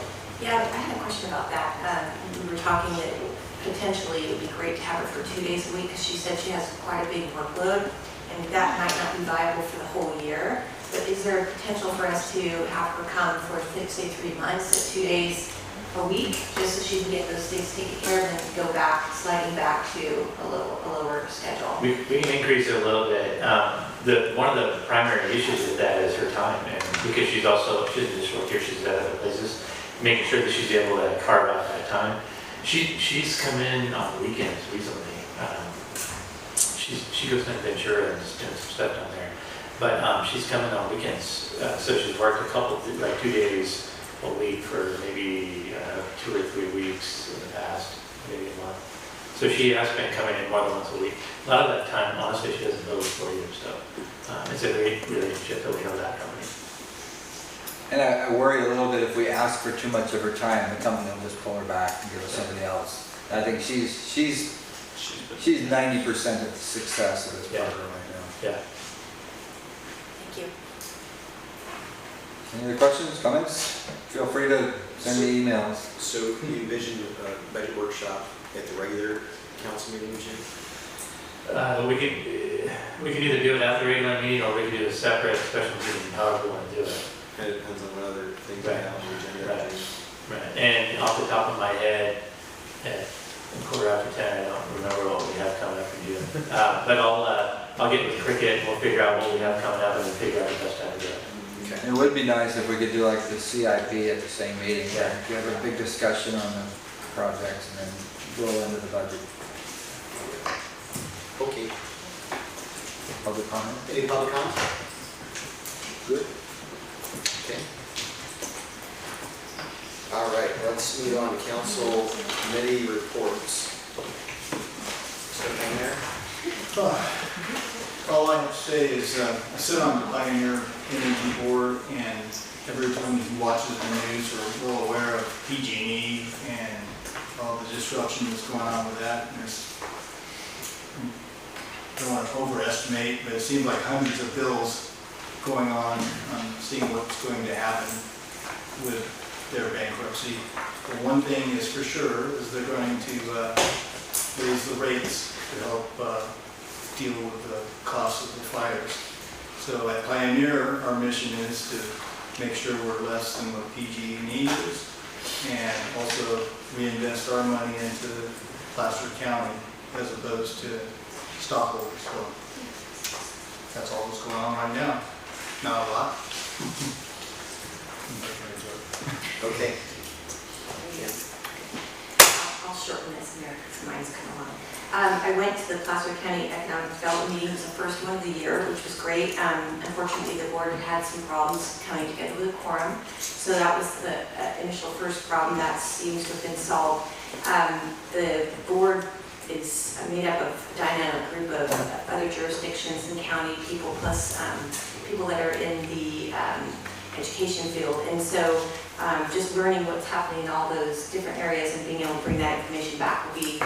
Yeah, I had a question about that. We were talking that potentially it would be great to have her for 2 days a week because she said she has quite a big workload and that might not be viable for the whole year. But is there a potential for us to have her come for, say, 3 months at 2 days a week, just so she can get those things taken care of and go back, sliding back to a lower schedule? We can increase it a little bit. One of the primary issues with that is her time, and because she doesn't just work here, she's at other places, making sure that she's able to carve out that time. She's come in on weekends recently. She goes to Ventura and is doing some stuff down there, but she's coming on weekends. So she's worked 2 days a week for maybe 2 or 3 weeks in the past, maybe a month. So she has been coming in more than once a week. A lot of that time, honestly, she doesn't know for you. So it's a great relationship that we have that company. And I worry a little bit if we ask for too much of her time, the company will just pull her back and give us somebody else. And I think she's 90% of the success of this program right now. Yeah. Thank you. Any other questions, comments? Feel free to send me emails. So you envision a budget workshop at the regular council meeting in June? We could either do it at the regular meeting or we could do a separate special meeting, however we want to do it. And it depends on what other things we have on the agenda. Right. Right. And off the top of my head, at 10:15, I don't remember what we have coming up in June. But I'll get with Cricket and we'll figure out what we have coming up and then figure out the best time to do it. Okay. It would be nice if we could do like the CIP at the same meeting. Yeah. You have a big discussion on the projects and then roll into the budget. Okay. Public comment? Any public comment? Good. Okay. All right, let's move on to council committee reports. Something there? All I have to say is I sit on the Pioneer Energy Board, and everyone who watches the news are well aware of PG&E and all the disruption that's going on with that. And I don't want to overestimate, but it seems like hundreds of bills going on seeing what's going to happen with their bankruptcy. But one thing is for sure is they're going to raise the rates to help deal with the cost of the fires. So at Pioneer, our mission is to make sure we're less than what PG&E is, and also reinvest our money into Placer County as opposed to stockholders. So that's all that's going on right now. Not a lot. Okay. I'll shorten this here because mine's kind of long. I went to the Placer County Economic Development meeting. It was the first one of the year, which was great. Unfortunately, the board had some problems coming together with a quorum. So that was the initial first problem. That seems to have been solved. The board is made up of a dynamic group of other jurisdictions and county people, plus people that are in the education field. And so just learning what's happening in all those different areas and being able to bring that information back will be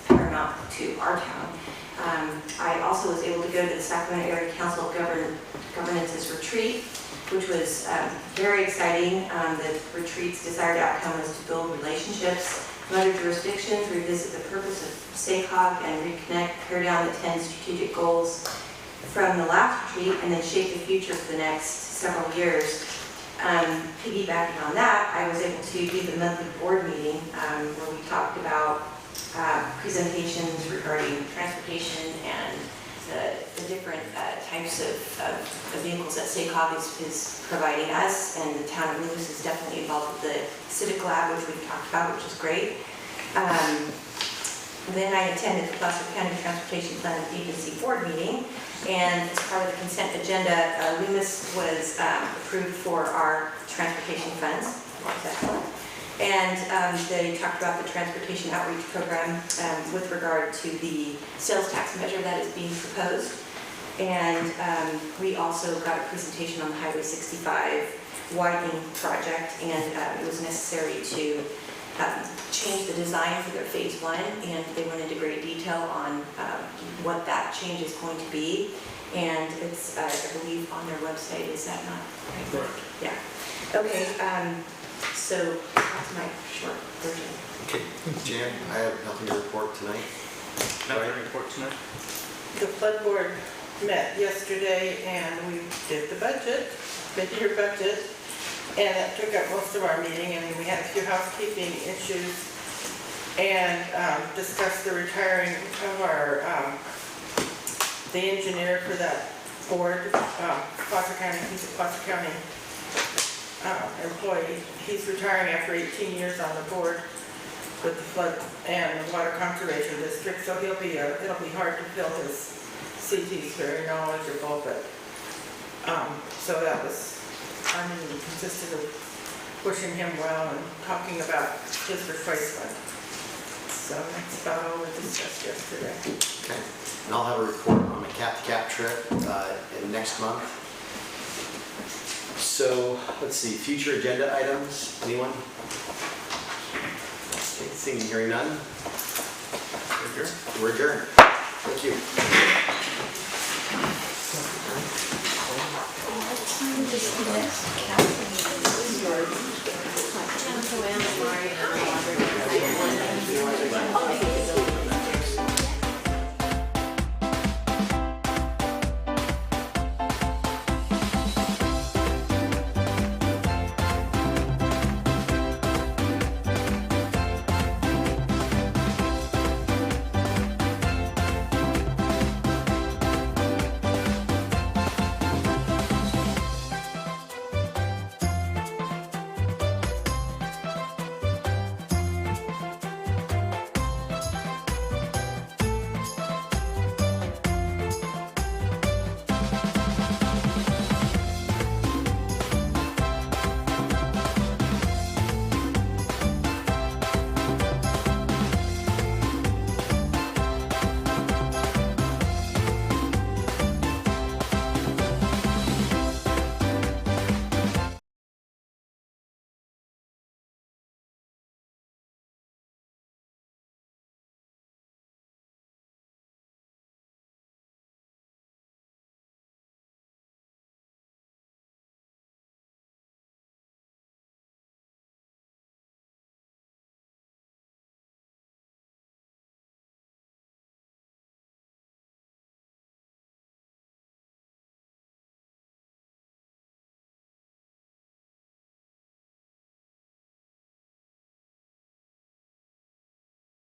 paramount to our town. I also was able to go to the Sacramento Area Council of Governance's retreat, which was very exciting. The retreat's desired outcome was to build relationships with other jurisdictions, revisit the purpose of SACOG, and reconnect, pare down the 10 strategic goals from the last retreat, and then shape the future for the next several years. Piggybacking on that, I was able to do the monthly board meeting where we talked about presentations regarding transportation and the different types of vehicles that SACOG is providing us, and the town of Loomis is definitely involved with the Civic Lab, which we've talked about, which is great. Then I attended the Placer County Transportation Plan Agency Board meeting, and as part of the consent agenda, Loomis was approved for our transportation funds. And they talked about the transportation outreach program with regard to the sales tax measure that is being proposed. And we also got a presentation on the Highway 65 widening project, and it was necessary to change the design for their phase 1, and they went into great detail on what that change is going to be. And it's, I believe, on their website. Is that not right? Correct. Yeah. Okay. So that's my short version. Okay. Jan, I have nothing to report tonight. Nothing to report tonight. The flood board met yesterday and we did the budget, mid-year budget, and that took up most of our meeting, and we had a few housekeeping issues and discussed the retiring of our, the engineer for that board, Placer County. He's a Placer County employee. He's retiring after 18 years on the board with the flood and the water conservation district, so it'll be hard to fill his seat. He's very knowledgeable, but so that was, our meeting consisted of wishing him well and talking about his replacement. So that's about all we discussed yesterday. Okay. And I'll have a report on the cap-to-cap trip in next month. So, let's see, future agenda items, anyone? Okay, seeing and hearing none. We're adjourned. Thank you. Just the next cap.